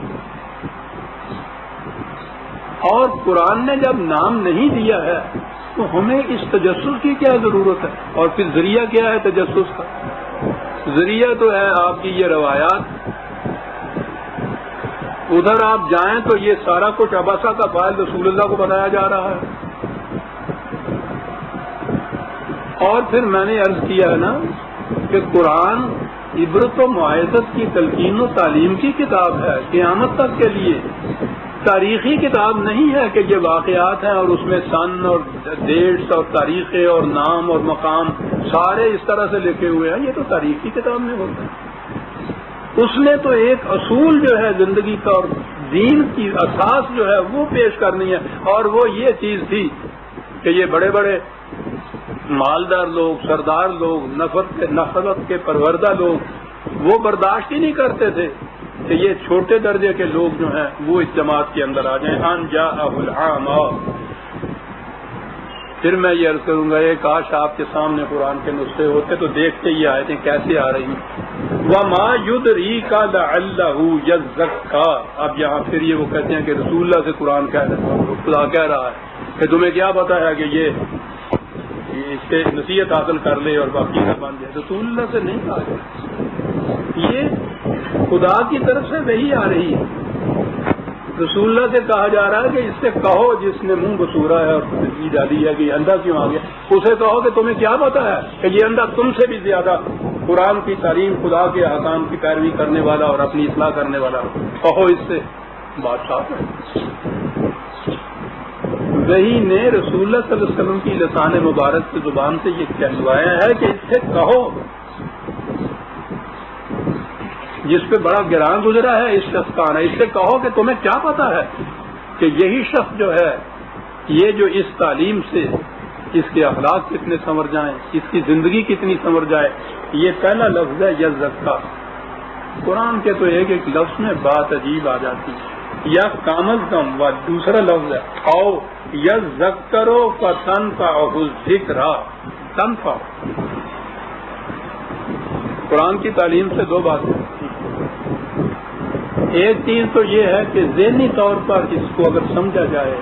اور قرآن نے جب نام نہیں دیا ہے تو ہمیں اس تجسس کی کیا ضرورت ہے؟ اور پھر ذریعہ کیا ہے تجسس کا؟ ذریعہ تو ہے آپ کی یہ روایات. ادھر آپ جائیں تو یہ سارا کچھ اباسا کا فائل رسول اللہ کو بتایا جا رہا ہے. اور پھر میں نے عرض کیا ہے نا کہ قرآن عبرت و معزت کی تلقین و تعلیم کی کتاب ہے قیامت تک کے لیے. تاریخی کتاب نہیں ہے کہ یہ واقعات ہیں اور اس میں سن اور ڈیٹس اور تاریخیں اور نام اور مقام سارے اس طرح سے لکھے ہوئے ہیں. یہ تو تاریخی کتاب میں ہوتا ہے. اس نے تو ایک اصول جو ہے زندگی کا اور دین کی اساس جو ہے وہ پیش کرنی ہے. اور وہ یہ چیز تھی کہ یہ بڑے بڑے مالدار لوگ، سردار لوگ، نفرت کے پروردہ لوگ وہ برداشت ہی نہیں کرتے تھے کہ یہ چھوٹے درجے کے لوگ جو ہیں وہ اس جماعت کے اندر آ جائیں. ان جاءہ الاعمیٰ. پھر میں یہ عرض کروں گا، یہ کاش آپ کے سامنے قرآن کے نسخے ہوتے تو دیکھتے ہی آئے تھے کیسے آ رہی ہیں. وَمَا يُدْرِيكَ لَعَلَّهُ يَزَّكَّىٰ. اب یہاں پھر یہ وہ کہتے ہیں کہ رسول اللہ سے قرآن کہہ رہا ہے کہ تمہیں کیا پتا ہے کہ یہ اس سے نصیحت حاصل کر لے اور باقی کا بن جائے. رسول اللہ سے نہیں کہا جائے. یہ خدا کی طرف سے وہی آ رہی ہے. رسول اللہ سے کہا جا رہا ہے کہ اس سے کہو جس نے منہ بسورا ہے اور تجویز ڈالی ہے کہ یہ اندھا کیوں آ گیا، اسے کہو کہ تمہیں کیا پتا ہے کہ یہ اندھا تم سے بھی زیادہ قرآن کی تعلیم، خدا کے احکام کی پیروی کرنے والا اور اپنی اصلاح کرنے والا، کہو اس سے بادشاہ ہے۔ وہی نے رسول اللہ صلی اللہ علیہ وسلم کی لسان مبارک کی زبان سے یہ کہلوایا ہے کہ اس سے کہو، جس پہ بڑا گراں گزرا ہے اس شخص کا آنا، اس سے کہو کہ تمہیں کیا پتا ہے کہ یہی شخص جو ہے، یہ جو اس تعلیم سے اس کے اخلاق کتنے سنور جائیں، اس کی زندگی کتنی سنور جائے۔ یہ پہلا لفظ ہے یزکا۔ قرآن کے تو ایک ایک لفظ میں بات عجیب آ جاتی ہے۔ یا کام از کم و دوسرا لفظ ہے او یذکرو فتنفعہ الذکریٰ، تنفع۔ قرآن کی تعلیم سے دو باتیں، ایک چیز تو یہ ہے کہ ذہنی طور پر اس کو اگر سمجھا جائے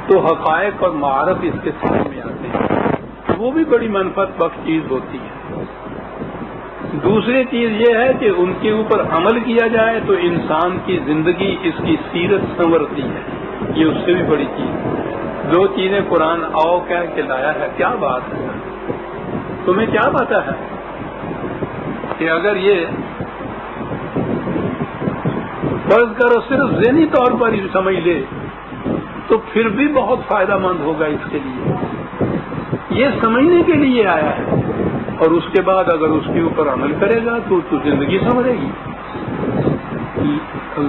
تو حقائق اور معارف اس کے سامنے میں آتے ہیں، وہ بھی بڑی منفعت بخش چیز ہوتی ہے۔ دوسری چیز یہ ہے کہ ان کے اوپر عمل کیا جائے تو انسان کی زندگی، اس کی سیرت سنورتی ہے، یہ اس سے بھی بڑی چیز۔ دو چیزیں قرآن آؤ کہہ کے لایا ہے، کیا بات ہے؟ تمہیں کیا پتا ہے کہ اگر یہ فرض کرو صرف ذہنی طور پر ہی سمجھ لے تو پھر بھی بہت فائدہ مند ہوگا اس کے لیے، یہ سمجھنے کے لیے آیا ہے، اور اس کے بعد اگر اس کے اوپر عمل کرے گا تو زندگی سنورے گی۔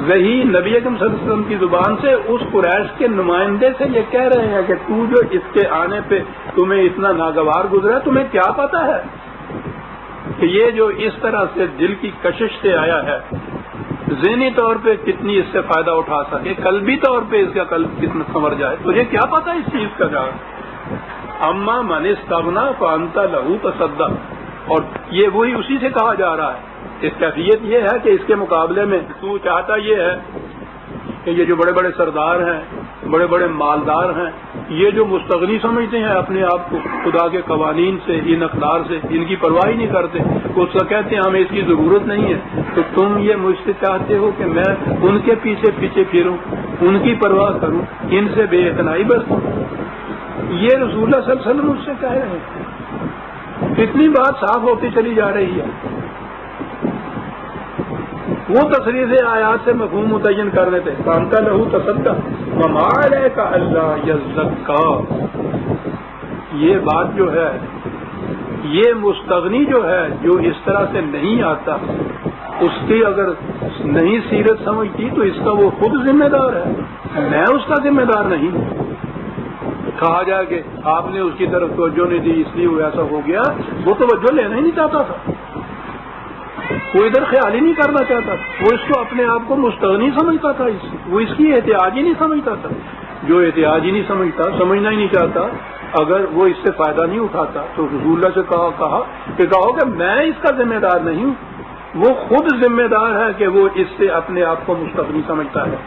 وہی نبی اکرم صلی اللہ علیہ وسلم کی زبان سے اس قریش کے نمائندے سے یہ کہہ رہے ہیں کہ تو جو اس کے آنے پہ تمہیں اتنا ناگوار گزرا ہے، تمہیں کیا پتا ہے کہ یہ جو اس طرح سے دل کی کشش سے آیا ہے، ذہنی طور پہ کتنی اس سے فائدہ اٹھا سکے، قلبی طور پہ اس کا قلب کتنا سنور جائے، تجھے کیا پتا اس چیز کا جا۔ اما من استغنا فانت لہ تصدق، اور یہ وہی اسی سے کہا جا رہا ہے۔ اس کیفیت یہ ہے کہ اس کے مقابلے میں تو چاہتا یہ ہے کہ یہ جو بڑے بڑے سردار ہیں، بڑے بڑے مالدار ہیں، یہ جو مستغنی سمجھتے ہیں اپنے آپ کو خدا کے قوانین سے، ان اقدار سے، ان کی پرواہ نہیں کرتے، اس کا کہتے ہیں ہمیں اس کی ضرورت نہیں ہے، تو تم یہ مجھ سے چاہتے ہو کہ میں ان کے پیچھے پھروں، ان کی پرواہ کروں، ان سے بے اعتنائی برتوں۔ یہ رسول اللہ صلی اللہ علیہ وسلم مجھ سے کہہ رہے ہیں، کتنی بات صاف ہوتی چلی جا رہی ہے۔ وہ تصریح آیات سے مفہوم متعین کر رہے تھے، فانتا لہو تصدق وما علیک الا یزکا۔ یہ بات جو ہے، یہ مستغنی جو ہے، جو اس طرح سے نہیں آتا، اس کی اگر نہیں سیرت سمجھتی تو اس کا وہ خود ذمہ دار ہے، میں اس کا ذمہ دار نہیں ہوں۔ کہا جائے کہ آپ نے اس کی طرف توجہ نہیں دی اس لیے وہ ایسا ہو گیا، وہ توجہ لینا ہی نہیں چاہتا تھا، وہ ادھر خیال ہی نہیں کرنا چاہتا تھا، وہ اس کو اپنے آپ کو مستغنی سمجھتا تھا، وہ اس کی احتیاج ہی نہیں سمجھتا تھا۔ جو احتیاج ہی نہیں سمجھتا، سمجھنا ہی نہیں چاہتا، اگر وہ اس سے فائدہ نہیں اٹھاتا تو رسول اللہ سے کہا کہ میں اس کا ذمہ دار نہیں ہوں، وہ خود ذمہ دار ہے کہ وہ اس سے اپنے آپ کو مستغنی سمجھتا ہے۔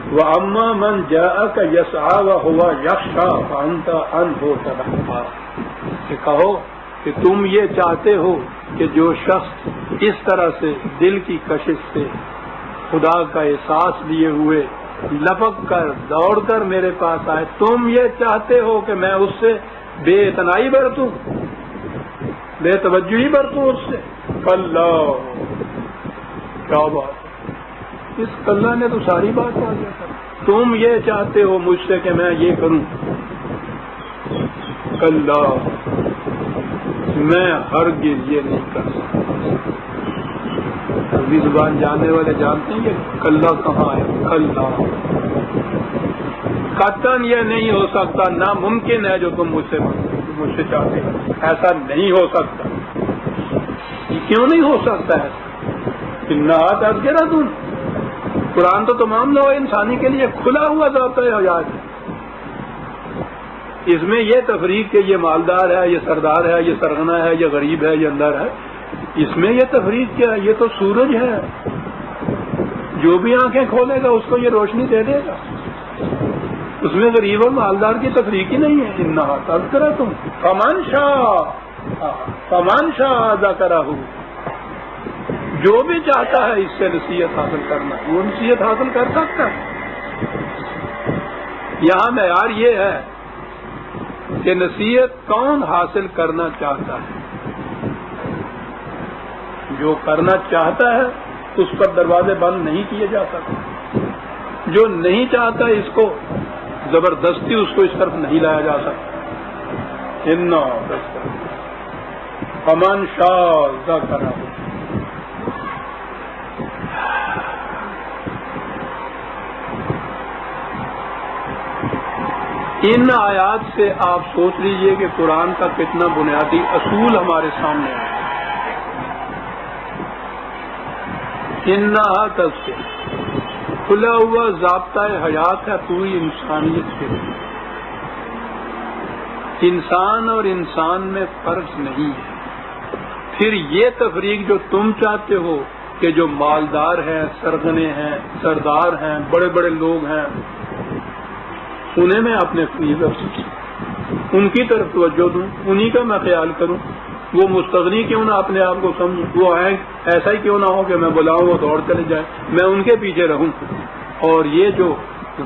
وَأَمَّا مَنْ جَاءَكَ يَسْعَىٰ وَهُوَ يَخْشَىٰ فَأَنْتَ عَنْهُ تَلَهَّىٰ، کہ کہو کہ تم یہ چاہتے ہو کہ جو شخص اس طرح سے دل کی کشش سے خدا کا احساس لیے ہوئے لپک کر دوڑ کر میرے پاس آئے، تم یہ چاہتے ہو کہ میں اس سے بے اعتنائی برتوں، بے توجہی برتوں اس سے؟ اللہ کیا بات، اس اللہ نے تو ساری بات کہا گیا۔ تم یہ چاہتے ہو مجھ سے کہ میں یہ کروں، اللہ میں ہرگز یہ نہیں کر سکتا۔ عربی زبان جاننے والے جانتے ہیں کہ کلّا کہاں ہے، کلّا قطعاً یہ نہیں ہو سکتا، ناممکن ہے جو تم مجھ سے چاہتے ہو، ایسا نہیں ہو سکتا۔ کیوں نہیں ہو سکتا ہے؟ انہا تذکرۃ، قرآن تو تمام نوع انسانی کے لیے کھلا ہوا ضابطہ حیات ہے۔ اس میں یہ تفریق کہ یہ مالدار ہے، یہ سردار ہے، یہ سرغنہ ہے، یہ غریب ہے، یہ اندر ہے، اس میں یہ تفریق کیا ہے؟ یہ تو سورج ہے، جو بھی آنکھیں کھولے گا اس کو یہ روشنی دے دے گا، اس میں غریب اور مالدار کی تفریق ہی نہیں ہے۔ انہا تذکرۃ فمن شاء ذکرہ، جو بھی چاہتا ہے اس سے نصیحت حاصل کرنا وہ نصیحت حاصل کر سکتا ہے۔ یہاں معیار یہ ہے کہ نصیحت کون حاصل کرنا چاہتا ہے، جو کرنا چاہتا ہے اس پر دروازے بند نہیں کیے جا سکتے، جو نہیں چاہتا اس کو زبردستی اس کو اس طرف نہیں لایا جا سکتا۔ فمن شاء ذکرہ، ان آیات سے آپ سوچ لیجئے کہ قرآن کا کتنا بنیادی اصول ہمارے سامنے ہے۔ انہا تک سے کھلا ہوا ضابطۂ حیات ہے پوری انسانیت کے لیے۔ انسان اور انسان میں فرق نہیں ہے۔ پھر یہ تفریق جو تم چاہتے ہو کہ جو مالدار ہیں، سرغنے ہیں، سردار ہیں، بڑے بڑے لوگ ہیں، انہیں میں اپنے قریب ان کی طرف توجہ دوں، انہی کا میں خیال کروں، وہ مستغنی کیوں نہ اپنے آپ کو سمجھ، وہ ایسا ہی کیوں نہ ہو کہ میں بلاؤں وہ دوڑ چلے جائے، میں ان کے پیچھے رہوں۔ اور یہ جو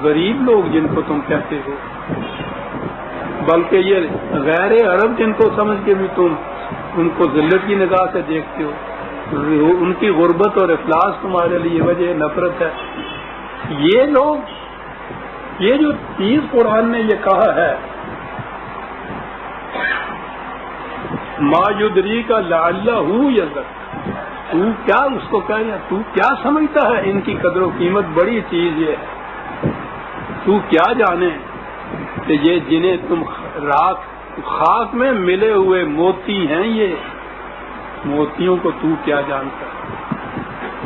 غریب لوگ جن کو تم کہتے ہو، بلکہ یہ غیر عرب جن کو سمجھ کے بھی تم ان کو ذلت کی نگاہ سے دیکھتے ہو، ان کی غربت اور افلاس تمہارے لیے وجہ نفرت ہے۔ یہ لوگ، یہ جو چیز قرآن نے یہ کہا ہے، ما یدریک لعلہ یزکا، تو کیا اس کو کہہ رہا، تو کیا سمجھتا ہے ان کی قدر و قیمت؟ بڑی چیز یہ ہے، تو کیا جانے کہ یہ جنہیں تم خاک میں ملے ہوئے موتی ہیں، یہ موتیوں کو تو کیا جانتا ہے؟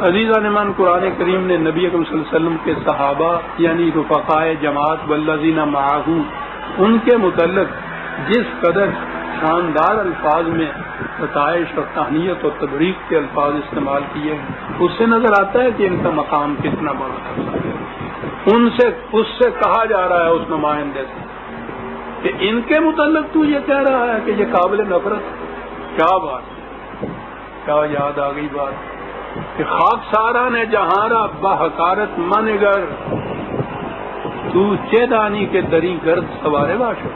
عزیزان من، قرآن کریم نے نبی اکرم صلی اللہ علیہ وسلم کے صحابہ یعنی رفقائے جماعت والذین معہ ان کے متعلق جس قدر شاندار الفاظ میں ستائش اور تہنیت اور تبریک کے الفاظ استعمال کیے ہیں، اس سے نظر آتا ہے کہ ان کا مقام کتنا بڑا ہے۔ اس سے کہا جا رہا ہے اس نمائندے سے کہ ان کے متعلق تو یہ کہہ رہا ہے کہ یہ قابل نفرت۔ کیا بات، کیا یاد آ گئی بات کہ خاک سارا نے جہاں بحقارت منگر، تو چیدانی کے دری گرد سوارے باشو۔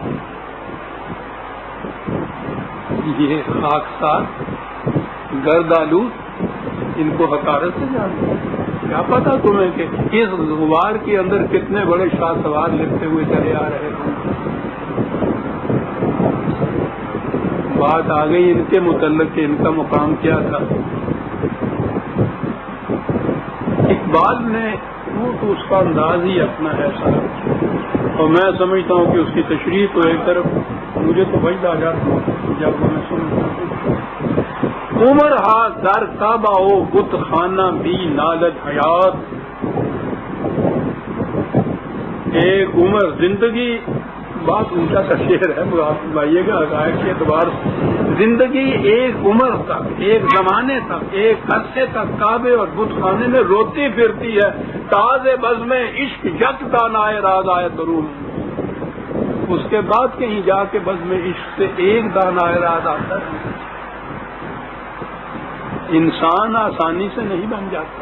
یہ خاک سار گرد آلود ان کو حقارت سے جانتے، کیا پتا تمہیں کہ اس غبار کے اندر کتنے بڑے شاہ سوار لکھتے ہوئے چلے آ رہے ہیں۔ بات آ گئی ان کے متعلق کہ ان کا مقام کیا تھا۔ اقبال نے وہ تو اس کا انداز ہی اپنا ہے سارا، اور میں سمجھتا ہوں کہ اس کی تشریح تو ایک طرف مجھے تو وجد آ جاتا ہوں جب میں سنتا ہوں، عمر ہا در کعبہ او بت خانہ بھی نالد حیات۔ ایک عمر زندگی، بات اونچا سا شعر ہے، آپ لائیے گا حقائق کے اعتبار سے، زندگی ایک عمر تک، ایک زمانے تک، ایک عرصے تک کعبے اور بت خانے میں روتی پھرتی ہے، تاز بز میں عشق یک دانائے راز آئے درون۔ اس کے بعد کہیں جا کے بز میں عشق سے ایک دانائے راز آتا ہے۔ انسان آسانی سے نہیں بن جاتا،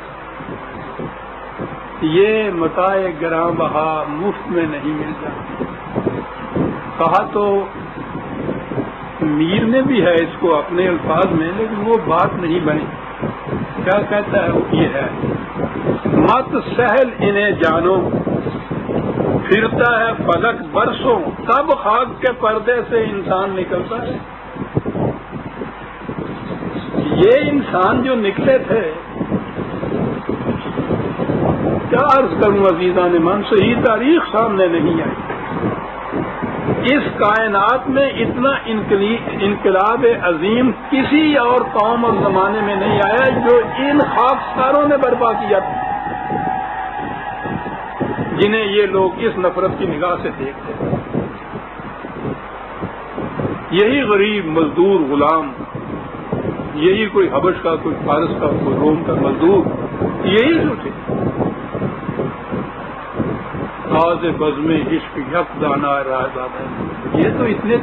یہ متاع گراں بہا مفت میں نہیں مل جاتا۔ کہا تو میر نے بھی ہے اس کو اپنے الفاظ میں، لیکن وہ بات نہیں بنی۔ کیا کہتا ہے وہ یہ ہے، مت سہل انہیں جانو، پھرتا ہے فلک برسوں، تب خاک کے پردے سے انسان نکلتا ہے۔ یہ انسان جو نکلے تھے، کیا عرض کروں عزیزان من، صحیح تاریخ سامنے نہیں آئی۔ اس کائنات میں اتنا انقلاب عظیم کسی اور قوم اور زمانے میں نہیں آیا جو ان خاکساروں نے برپا کیا تھا، جنہیں یہ لوگ اس نفرت کی نگاہ سے دیکھتے ہیں۔ یہی غریب مزدور غلام، یہی کوئی حبش کا، کوئی فارس کا، کوئی روم کا مزدور، یہی جو تھے۔ تاز بزم عشق یک دانا راز آتا ہے، یہ تو اتنے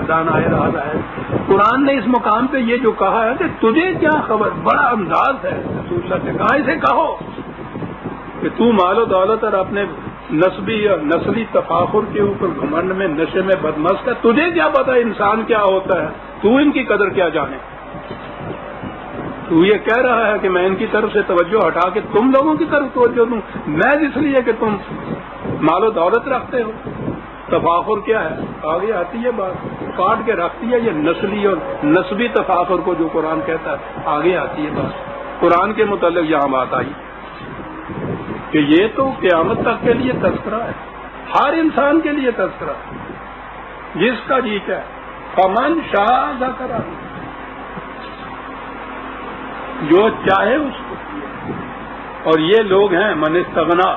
دانا راز ہے۔ قرآن نے اس مقام پہ یہ جو کہا ہے کہ تجھے کیا خبر، بڑا انداز ہے رسول اللہ سے کہا، اسے کہو کہ تو مال و دولت اور اپنے نسبی اور نسلی تفاخر کے اوپر گھمنڈ میں نشے میں بدمست ہے، تجھے کیا پتا انسان کیا ہوتا ہے، تو ان کی قدر کیا جانے۔ تو یہ کہہ رہا ہے کہ میں ان کی طرف سے توجہ ہٹا کے تم لوگوں کی طرف توجہ دوں، میں اس لیے کہ تم مال و دولت رکھتے ہو۔ تفاخر کیا ہے؟ آگے آتی ہے بات، کاٹ کے رکھتی ہے یہ نسلی اور نسبی تفاخر کو جو قرآن کہتا ہے، آگے آتی ہے بات۔ قرآن کے متعلق یہاں بات آئی کہ یہ تو قیامت تک کے لیے تذکرہ ہے، ہر انسان کے لیے تذکرہ ہے، جس کا جی ہے فمن شاء ذکر، جو چاہے اس کو۔ اور یہ لوگ ہیں من استغنا،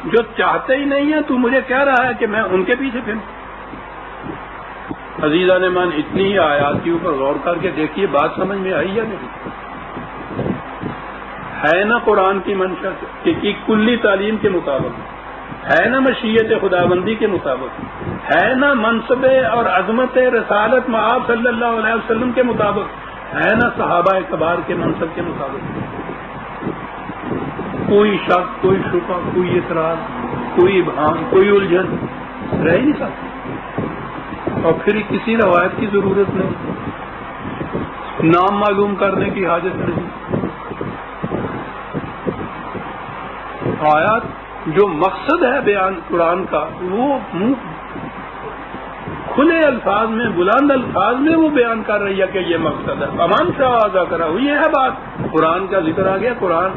جو چاہتے ہی نہیں ہیں، تو مجھے کہہ رہا ہے کہ میں ان کے پیچھے پھروں۔ عزیزان من، اتنی ہی آیات کے اوپر غور کر کے دیکھیے بات سمجھ میں آئی یا نہیں؟ ہے نا قرآن کی منشا کہ کلی تعلیم کے مطابق، ہے نا مشیت خداوندی کے مطابق، ہے نا منصب اور عظمت رسالت مآب صلی اللہ علیہ وسلم کے مطابق، ہے نا صحابہ کبار کے منصب کے مطابق۔ کوئی شک، کوئی شبہ، کوئی اعتراض، کوئی ابہام، کوئی الجھن رہ ہی نہیں سکتی، اور پھر کسی روایت کی ضرورت نہیں، نام معلوم کرنے کی حاجت نہیں۔ آیات جو مقصد ہے بیان قرآن کا، وہ کھلے الفاظ میں، بلند الفاظ میں وہ بیان کر رہی ہے کہ یہ مقصد ہے۔ امان شاہ ذکر، یہ ہے بات، قرآن کا ذکر آ گیا۔ قرآن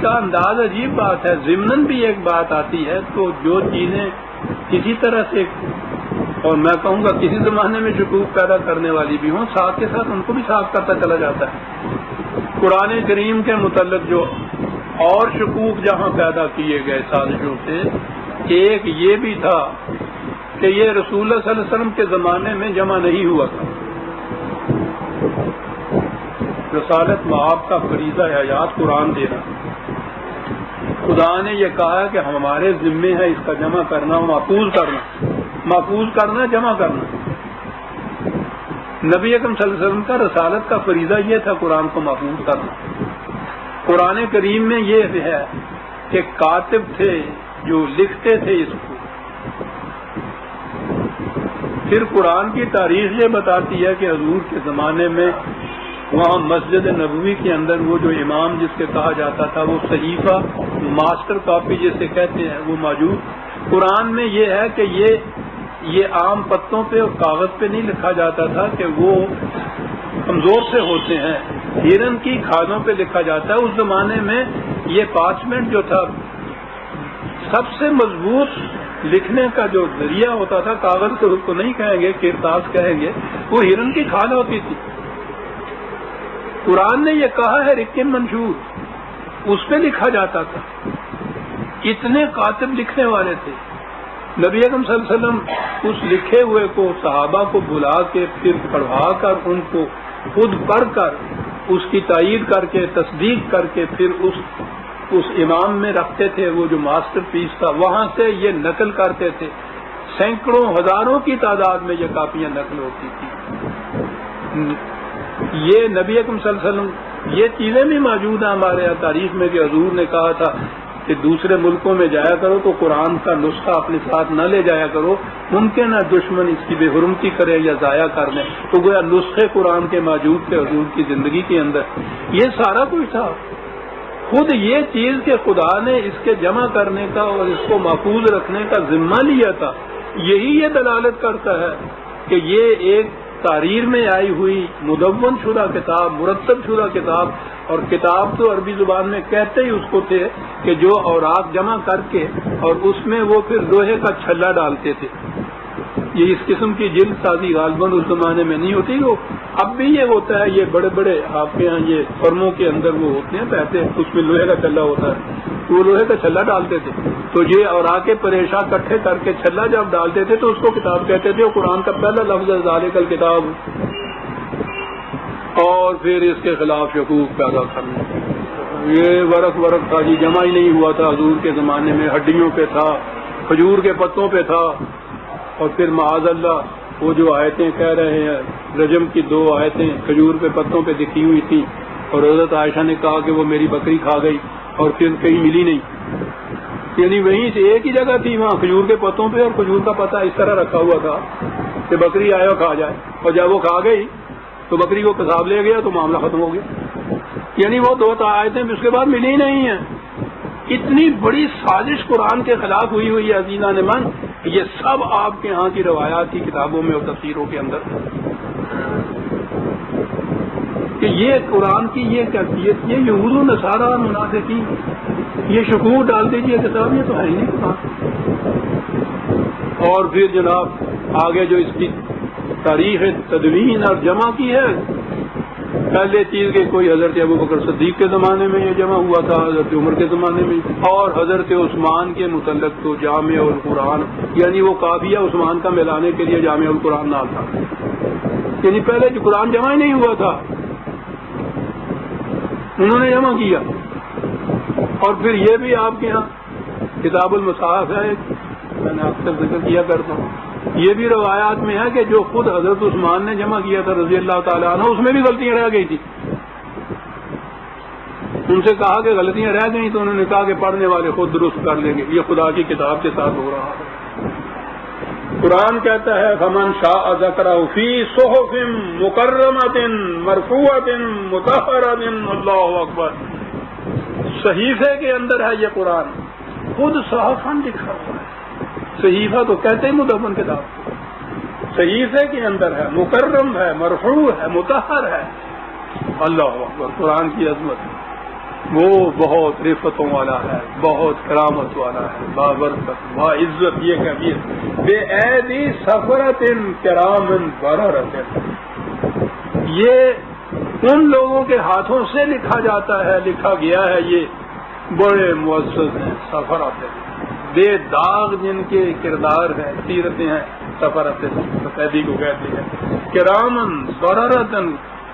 کا انداز عجیب بات ہے، ضمناً بھی ایک بات آتی ہے تو جو چیزیں کسی طرح سے، اور میں کہوں گا کسی زمانے میں شکوک پیدا کرنے والی بھی ہوں، ساتھ کے ساتھ ان کو بھی صاف کرتا چلا جاتا ہے۔ قرآن کریم کے متعلق جو اور شکوک جہاں پیدا کیے گئے سازشوں سے، ایک یہ بھی تھا کہ یہ رسول اللہ صلی اللہ علیہ وسلم کے زمانے میں جمع نہیں ہوا تھا۔ رسالت مآب کا فریضہ حیات قرآن دینا، خدا نے یہ کہا کہ ہمارے ذمے ہے اس کا جمع کرنا، محفوظ کرنا، جمع کرنا۔ نبی اکرم صلی اللہ علیہ وسلم کا رسالت کا فریضہ یہ تھا قرآن کو محفوظ کرنا۔ قرآن کریم میں یہ ہے کہ کاتب تھے جو لکھتے تھے اس کو۔ پھر قرآن کی تاریخ یہ بتاتی ہے کہ حضور کے زمانے میں وہاں مسجد نبوی کے اندر وہ جو امام جس کے کہا جاتا تھا، وہ صحیفہ، ماسٹر کاپی جسے کہتے ہیں، وہ موجود۔ قرآن میں یہ ہے کہ یہ عام پتوں پہ اور کاغذ پہ نہیں لکھا جاتا تھا کہ وہ کمزور سے ہوتے ہیں، ہرن کی کھالوں پہ لکھا جاتا ہے۔ اس زمانے میں یہ پارچمنٹ جو تھا، سب سے مضبوط لکھنے کا جو ذریعہ ہوتا تھا، کاغذ کو نہیں کہیں گے، کرتاس کہیں گے، وہ ہرن کی کھال ہوتی تھی۔ قرآن نے یہ کہا ہے رکن منشور، اس پہ لکھا جاتا تھا۔ اتنے کاتب لکھنے والے تھے۔ نبی اکرم صلی اللہ علیہ وسلم اس لکھے ہوئے کو صحابہ کو بلا کے پھر پڑھا کر، ان کو خود پڑھ کر اس کی تائید کر کے، تصدیق کر کے، پھر اس امام میں رکھتے تھے، وہ جو ماسٹر پیس تھا، وہاں سے یہ نقل کرتے تھے۔ سینکڑوں ہزاروں کی تعداد میں یہ کاپیاں نقل ہوتی تھی۔ یہ نبی اکرم صلی اللہ علیہ وسلم، یہ چیزیں بھی موجود ہیں ہمارے یہاں تاریخ میں کہ حضور نے کہا تھا کہ دوسرے ملکوں میں جایا کرو تو قرآن کا نسخہ اپنے ساتھ نہ لے جایا کرو، ممکن ہے دشمن اس کی بے حرمتی کرے یا ضائع کر دیں، تو گویا نسخے قرآن کے موجود تھے حضور کی زندگی کے اندر۔ یہ سارا کچھ تھا۔ خود یہ چیز کہ خدا نے اس کے جمع کرنے کا اور اس کو محفوظ رکھنے کا ذمہ لیا تھا، یہی یہ دلالت کرتا ہے کہ یہ ایک تحریر میں آئی ہوئی مدون شدہ کتاب، مرتب شدہ کتاب، اور کتاب تو عربی زبان میں کہتے ہی اس کو تھے کہ جو اوراق جمع کر کے اور اس میں وہ پھر لوہے کا چھلا ڈالتے تھے۔ یہ اس قسم کی جلد سازی غالباً اس زمانے میں نہیں ہوتی، وہ اب بھی یہ ہوتا ہے، یہ بڑے بڑے آپ کے یہاں یہ فرموں کے اندر وہ ہوتے ہیں پیسے، اس میں لوہے کا چھلا ہوتا ہے، وہ لوہے کا چھلا ڈالتے تھے۔ تو یہ اوراق پریشاں اکٹھے کر کے چھلا جب ڈالتے تھے تو اس کو کتاب کہتے تھے۔ قرآن کا پہلا لفظ ہے ذالک الکتاب، اور پھر اس کے خلاف شکوک پیدا کرنا۔ یہ ورق تھا جی، جمع ہی نہیں ہوا تھا حضور کے زمانے میں، ہڈیوں پہ تھا، کھجور کے پتوں پہ تھا۔ اور پھر معاذ اللہ وہ جو آیتیں کہہ رہے ہیں، رجم کی 2 آیتیں کھجور پہ پتوں پہ دکھی ہوئی تھی، اور حضرت عائشہ نے کہا کہ وہ میری بکری کھا گئی، اور پھر کہیں ملی نہیں، یعنی وہیں سے ایک ہی جگہ تھی، وہاں کھجور کے پتوں پہ، اور کھجور کا پتا اس طرح رکھا ہوا تھا کہ بکری آئے اور کھا جائے، اور جب وہ کھا گئی تو بکری کو قصاب لے گیا تو معاملہ ختم ہو گیا۔ یعنی وہ 2 آیتیں بھی اس کے بعد ملی نہیں ہیں. اتنی بڑی سازش قرآن کے خلاف ہوئی ہے عزیزان من. یہ سب آپ کے ہاں کی روایات کی کتابوں میں اور تفسیروں کے اندر کہ یہ قرآن کی یہ کیفیت، یہ یہود و نصارہ منافقین یہ شکوک ڈال دیجیے کہ صاحب یہ تو ہے ہی نہیں قرآن. اور پھر جناب آگے جو اس کی تاریخ تدوین اور جمع کی ہے، پہلے چیز کہ کوئی حضرت ابوبکر صدیق کے زمانے میں یہ جمع ہوا تھا، حضرت عمر کے زمانے میں، اور حضرت عثمان کے متعلق تو جامع القرآن یعنی وہ قافیہ عثمان کا ملانے کے لیے جامع القرآن نام تھا. یعنی پہلے جو قرآن جمع ہی نہیں ہوا تھا انہوں نے جمع کیا. اور پھر یہ بھی آپ کے ہاں کتاب المصاحف ہے، میں نے اکثر ذکر کیا کرتا ہوں، یہ بھی روایات میں ہے کہ جو خود حضرت عثمان نے جمع کیا تھا رضی اللہ تعالیٰ عنہ، اس میں بھی غلطیاں رہ گئی تھی. ان سے کہا کہ غلطیاں رہ گئی تو انہوں نے کہا کہ پڑھنے والے خود درست کر لیں گے. یہ خدا کی کتاب کے ساتھ ہو رہا ہے. قرآن کہتا ہے فمن شاء ذکرہ فی صحف مکرمۃ مرفوعۃ مطہرۃ. اللہ اکبر. صحیفے کے اندر ہے یہ قرآن، خود صحفن لکھا ہوا ہے. صحیفہ تو کہتے ہیں مدون کتاب، صحیفے کے اندر ہے، مکرم ہے، مرفوع ہے، مطہر ہے. اللہ اکبر. قرآن کی عظمت، وہ بہت رفتوں والا ہے، بہت کرامت والا ہے، بابرکت باعزت. یہ کبیر بے ایدی سفرۃ کرام بررۃ. یہ ان لوگوں کے ہاتھوں سے لکھا جاتا ہے، لکھا گیا ہے. یہ بڑے معزز ہیں. سفرۃ بے داغ جن کے کردار ہیں، سیرتیں ہیں. سفرۃ سفیدی کو کہتے ہیں. کرامن بررۃ،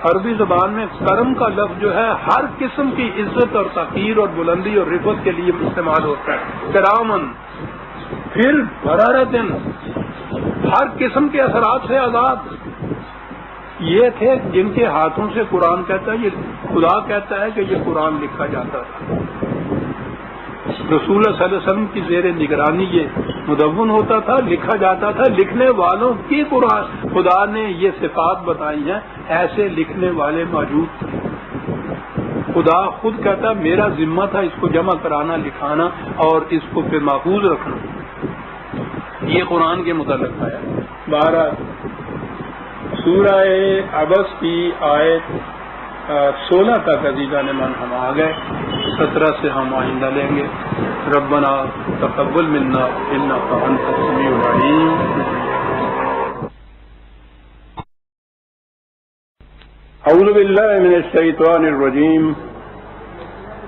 عربی زبان میں کرم کا لفظ جو ہے ہر قسم کی عزت اور تقریر اور بلندی اور رفعت کے لیے استعمال ہوتا ہے. کرامن. پھر بررۃ، ہر قسم کے اثرات سے آزاد. یہ تھے جن کے ہاتھوں سے قرآن کہتا ہے، یہ خدا کہتا ہے کہ یہ قرآن لکھا جاتا تھا. رسول اللہ صلی اللہ علیہ وسلم کی زیر نگرانی یہ مدون ہوتا تھا، لکھا جاتا تھا. لکھنے والوں کی قرآن خدا نے یہ صفات بتائی ہیں، ایسے لکھنے والے موجود تھے. خدا خود کہتا میرا ذمہ تھا اس کو جمع کرانا، لکھانا اور اس کو پھر محفوظ رکھنا. یہ قرآن کے متعلق ہے. 12 سورہ عبس کی آیت 16 تک عزیزان من ہم آ گئے. 17 سے ہم آئندہ لیں گے. ربنا تقبل منا انک انت السمیع العلیم. اعوذ باللہ من الشیطان الرجیم.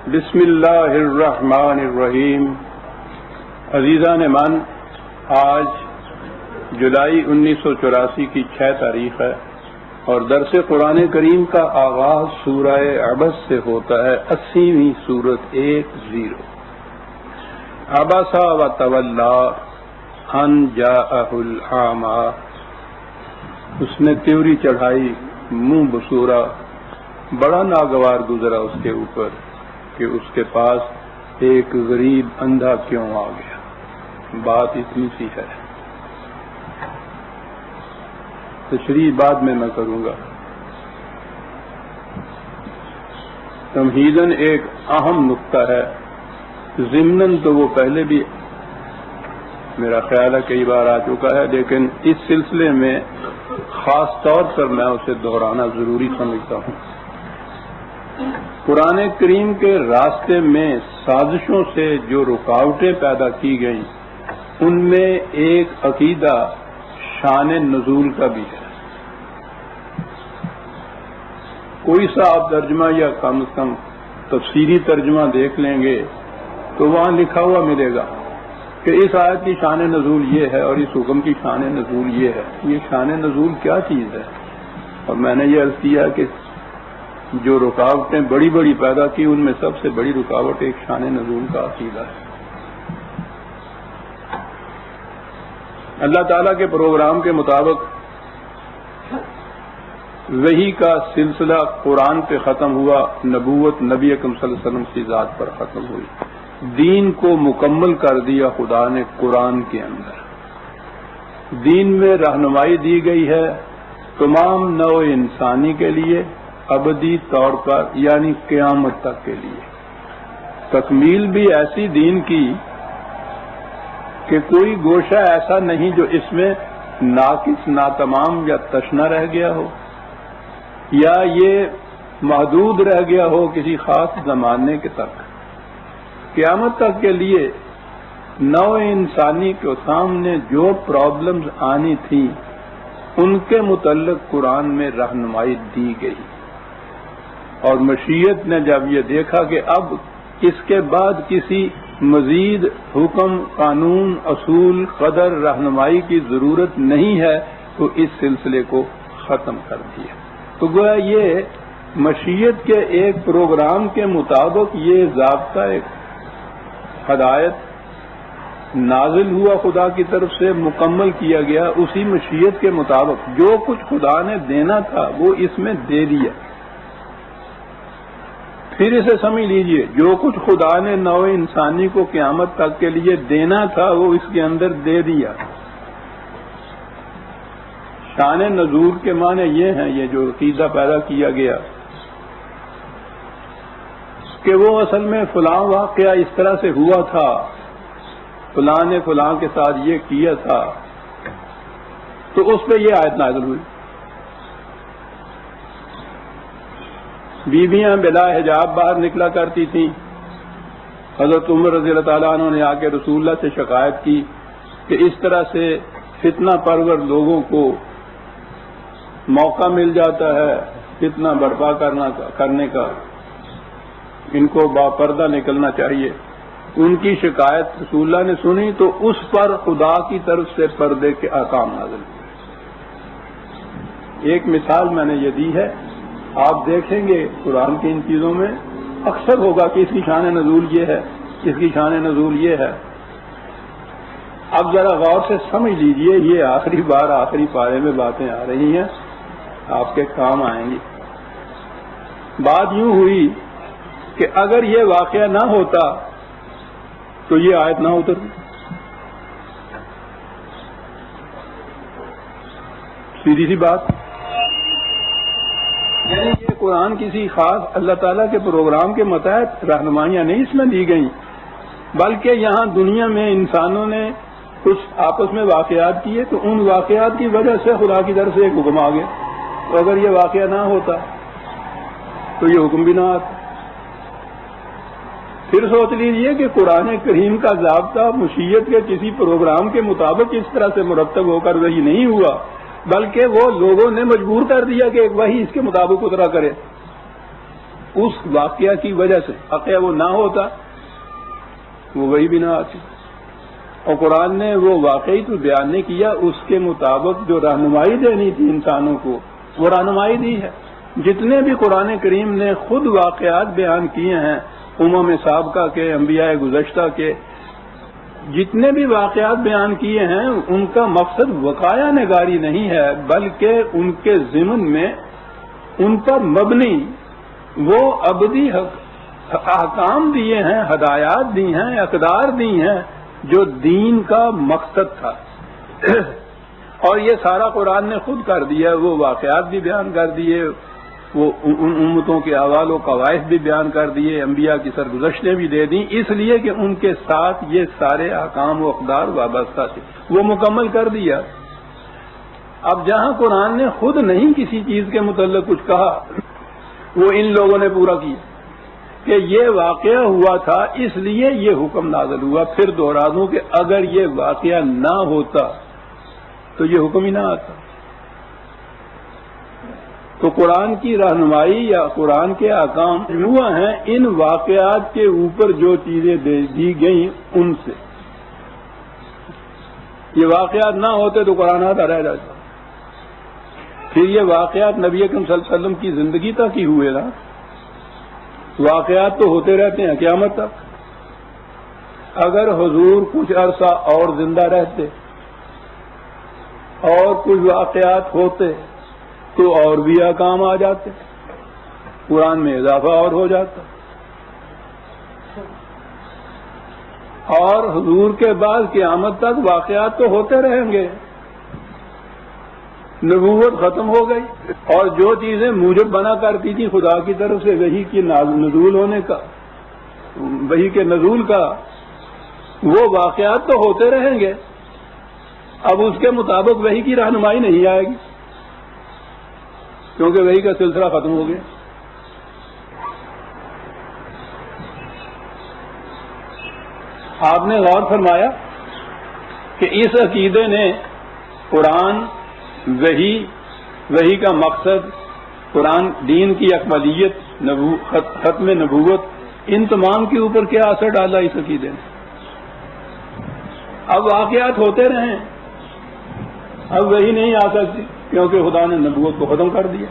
بسم اللہ الرحمن الرحیم. عزیزان من، آج جولائی 1984 کی 6 تاریخ ہے اور درس قرآن کریم کا آغاز سورہ عبس سے ہوتا ہے. 80ویں سورت 10. عبسا و تولا ان جاءہ الاعمی. اس نے تیوری چڑھائی، منہ بسورا، بڑا ناگوار گزرا اس کے اوپر کہ اس کے پاس ایک غریب اندھا کیوں آ گیا. بات اتنی سی ہے، تشریح بعد میں کروں گا. تمہیداً ایک اہم نقطہ ہے، ضمناً تو وہ پہلے بھی میرا خیال ہے کئی بار آ چکا ہے، لیکن اس سلسلے میں خاص طور پر میں اسے دہرانا ضروری سمجھتا ہوں. قرآن کریم کے راستے میں سازشوں سے جو رکاوٹیں پیدا کی گئیں ان میں ایک عقیدہ شان نزول کا بھی ہے. کوئی سا آپ ترجمہ یا کم از کم تفسیری ترجمہ دیکھ لیں گے تو وہاں لکھا ہوا ملے گا کہ اس آیت کی شان نزول یہ ہے اور اس حکم کی شان نزول یہ ہے. یہ شان نزول کیا چیز ہے؟ اور میں نے یہ عرض کیا کہ جو رکاوٹیں بڑی بڑی پیدا کی ان میں سب سے بڑی رکاوٹ ایک شان نزول کا عقیدہ ہے. اللہ تعالیٰ کے پروگرام کے مطابق وحی کا سلسلہ قرآن پہ ختم ہوا، نبوت نبی اکرم صلی اللہ علیہ وسلم کی ذات پر ختم ہوئی. دین کو مکمل کر دیا خدا نے قرآن کے اندر. دین میں رہنمائی دی گئی ہے تمام نوع انسانی کے لیے ابدی طور پر یعنی قیامت تک کے لیے. تکمیل بھی ایسی دین کی کہ کوئی گوشہ ایسا نہیں جو اس میں ناقص ناتمام یا تشنہ رہ گیا ہو یا یہ محدود رہ گیا ہو کسی خاص زمانے کے تک. قیامت تک کے لیے نوع انسانی کے سامنے جو پرابلمز آنی تھیں ان کے متعلق قرآن میں رہنمائی دی گئی. اور مشیت نے جب یہ دیکھا کہ اب اس کے بعد کسی مزید حکم، قانون، اصول، قدر، رہنمائی کی ضرورت نہیں ہے تو اس سلسلے کو ختم کر دیا. تو گویا یہ مشیت کے ایک پروگرام کے مطابق یہ ضابطہ ایک ہدایت نازل ہوا خدا کی طرف سے، مکمل کیا گیا اسی مشیت کے مطابق. جو کچھ خدا نے دینا تھا وہ اس میں دے دیا. پھر اسے سمجھ لیجئے، جو کچھ خدا نے نوع انسانی کو قیامت تک کے لیے دینا تھا وہ اس کے اندر دے دیا. شان نزول کے معنی یہ ہیں، یہ جو عقیدہ پیدا کیا گیا کہ وہ اصل میں فلاں واقعہ اس طرح سے ہوا تھا، فلاں نے فلاں کے ساتھ یہ کیا تھا، تو اس پہ یہ آیت نازل ہوئی. بیویاں بلا حجاب باہر نکلا کرتی تھیں. حضرت عمر رضی اللہ تعالیٰ عنہ نے آ کے رسول اللہ سے شکایت کی کہ اس طرح سے فتنہ پرور لوگوں کو موقع مل جاتا ہے فتنہ برپا کرنے کا، ان کو باپردہ نکلنا چاہیے. ان کی شکایت رسول اللہ نے سنی تو اس پر خدا کی طرف سے پردے کے احکام نازل ہوئے. ایک مثال میں نے یہ دی ہے، آپ دیکھیں گے قرآن کی ان چیزوں میں اکثر ہوگا کہ اس کی شان نزول یہ ہے، اس کی شان نزول یہ ہے. اب ذرا غور سے سمجھ لیجئے، یہ آخری بار آخری پارے میں باتیں آ رہی ہیں، آپ کے کام آئیں گی. بات یوں ہوئی کہ اگر یہ واقعہ نہ ہوتا تو یہ آیت نہ اترتی. سیدھی سی بات. یعنی یہ قرآن کسی خاص اللہ تعالیٰ کے پروگرام کے متحد رہنمائیاں نہیں اس میں دی گئیں، بلکہ یہاں دنیا میں انسانوں نے کچھ آپس میں واقعات کیے تو ان واقعات کی وجہ سے خدا کی طرف سے ایک حکم آ گیا. تو اگر یہ واقعہ نہ ہوتا تو یہ حکم بھی نہ آتا. پھر سوچ لیجئے کہ قرآن کریم کا ضابطہ مشیت کے کسی پروگرام کے مطابق اس طرح سے مرتب ہو کر وہی نہیں ہوا، بلکہ وہ لوگوں نے مجبور کر دیا کہ ایک وحی اس کے مطابق اترا کرے. اس واقعہ کی وجہ سے واقعہ وہ نہ ہوتا وہ وہی بھی نہ آتی. اور قرآن نے وہ واقعی تو بیان نہیں کیا، اس کے مطابق جو رہنمائی دینی تھی انسانوں کو وہ رہنمائی دی ہے. جتنے بھی قرآن کریم نے خود واقعات بیان کیے ہیں امم سابقہ کے، انبیاء گزشتہ کے، جتنے بھی واقعات بیان کیے ہیں ان کا مقصد وقایع نگاری نہیں ہے، بلکہ ان کے ضمن میں ان پر مبنی وہ ابدی احکام دیے ہیں، ہدایات دی ہیں، اقدار دی ہیں جو دین کا مقصد تھا. اور یہ سارا قرآن نے خود کر دیا. وہ واقعات بھی بیان کر دیے، وہ ان امتوں کے احوال و قواعد بھی بیان کر دیے، انبیاء کی سرگزشتیں بھی دے دیں، اس لیے کہ ان کے ساتھ یہ سارے احکام و اقدار وابستہ تھے، وہ مکمل کر دیا. اب جہاں قرآن نے خود نہیں کسی چیز کے متعلق کچھ کہا، وہ ان لوگوں نے پورا کیا کہ یہ واقعہ ہوا تھا اس لیے یہ حکم نازل ہوا. پھر دوہرا دوں کہ اگر یہ واقعہ نہ ہوتا تو یہ حکم ہی نہ آتا. تو قرآن کی رہنمائی یا قرآن کے احکام مجموعہ ہیں ان واقعات کے اوپر جو چیزیں دی گئیں ان سے. یہ واقعات نہ ہوتے تو قرآن آتا رہ جاتا. پھر یہ واقعات نبی اکرم صلی اللہ علیہ وسلم کی زندگی تک ہی ہوئے نا. واقعات تو ہوتے رہتے ہیں قیامت تک. اگر حضور کچھ عرصہ اور زندہ رہتے اور کچھ واقعات ہوتے تو اور بھی احکام آ جاتے، قرآن میں اضافہ اور ہو جاتا. اور حضور کے بعد قیامت تک واقعات تو ہوتے رہیں گے. نبوت ختم ہو گئی، اور جو چیزیں موجب بنا کرتی تھی خدا کی طرف سے وحی کے نزول ہونے کا، وحی کے نزول کا، وہ واقعات تو ہوتے رہیں گے، اب اس کے مطابق وحی کی رہنمائی نہیں آئے گی، کیونکہ وحی کا سلسلہ ختم ہو گیا۔ آپ نے غور فرمایا کہ اس عقیدے نے قرآن، وحی کا مقصد، قرآن دین کی اکمالیت، ختم نبوت، ان تمام کے اوپر کیا اثر ڈالا اس عقیدے نے؟ اب واقعات ہوتے رہیں، اب وحی نہیں آ سکتی کیونکہ خدا نے نبوت کو ختم کر دیا،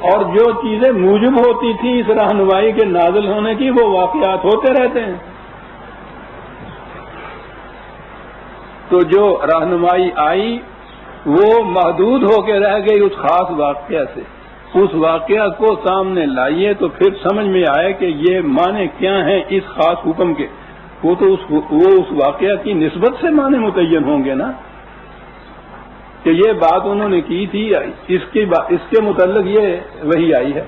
اور جو چیزیں موجب ہوتی تھیں اس رہنمائی کے نازل ہونے کی وہ واقعات ہوتے رہتے ہیں۔ تو جو رہنمائی آئی وہ محدود ہو کے رہ گئی اس خاص واقعہ سے، اس واقعہ کو سامنے لائیے تو پھر سمجھ میں آئے کہ یہ معنی کیا ہیں اس خاص حکم کے، وہ تو اس واقعہ کی نسبت سے معنی متعین ہوں گے نا، کہ یہ بات انہوں نے کی تھی، اس کے متعلق یہ وحی آئی ہے۔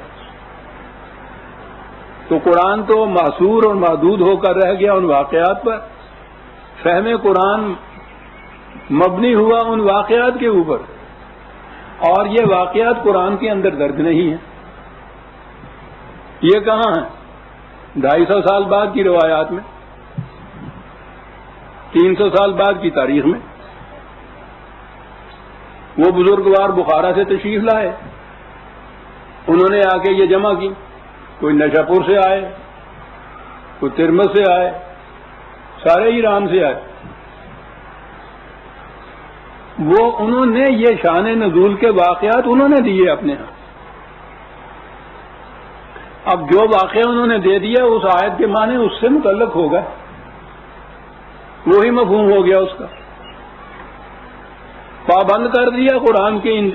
تو قرآن تو محصور اور محدود ہو کر رہ گیا ان واقعات پر، فہم قرآن مبنی ہوا ان واقعات کے اوپر، اور یہ واقعات قرآن کے اندر درج نہیں ہیں۔ یہ کہاں ہیں؟ 250 سال بعد کی روایات میں، 300 سال بعد کی تاریخ میں۔ وہ بزرگوار بخارا سے تشریف لائے، انہوں نے آ کے یہ جمع کی، کوئی نشا پور سے آئے، کوئی ترمذ سے آئے، سارے ایران سے آئے، وہ انہوں نے یہ شان نزول کے واقعات انہوں نے دیے اپنے ہاں۔ اب جو واقعہ انہوں نے دے دیا اس آیت کے معنی اس سے متعلق ہوگا، وہی مفہوم ہو گیا اس کا، پابند کر دیا قرآن کی ان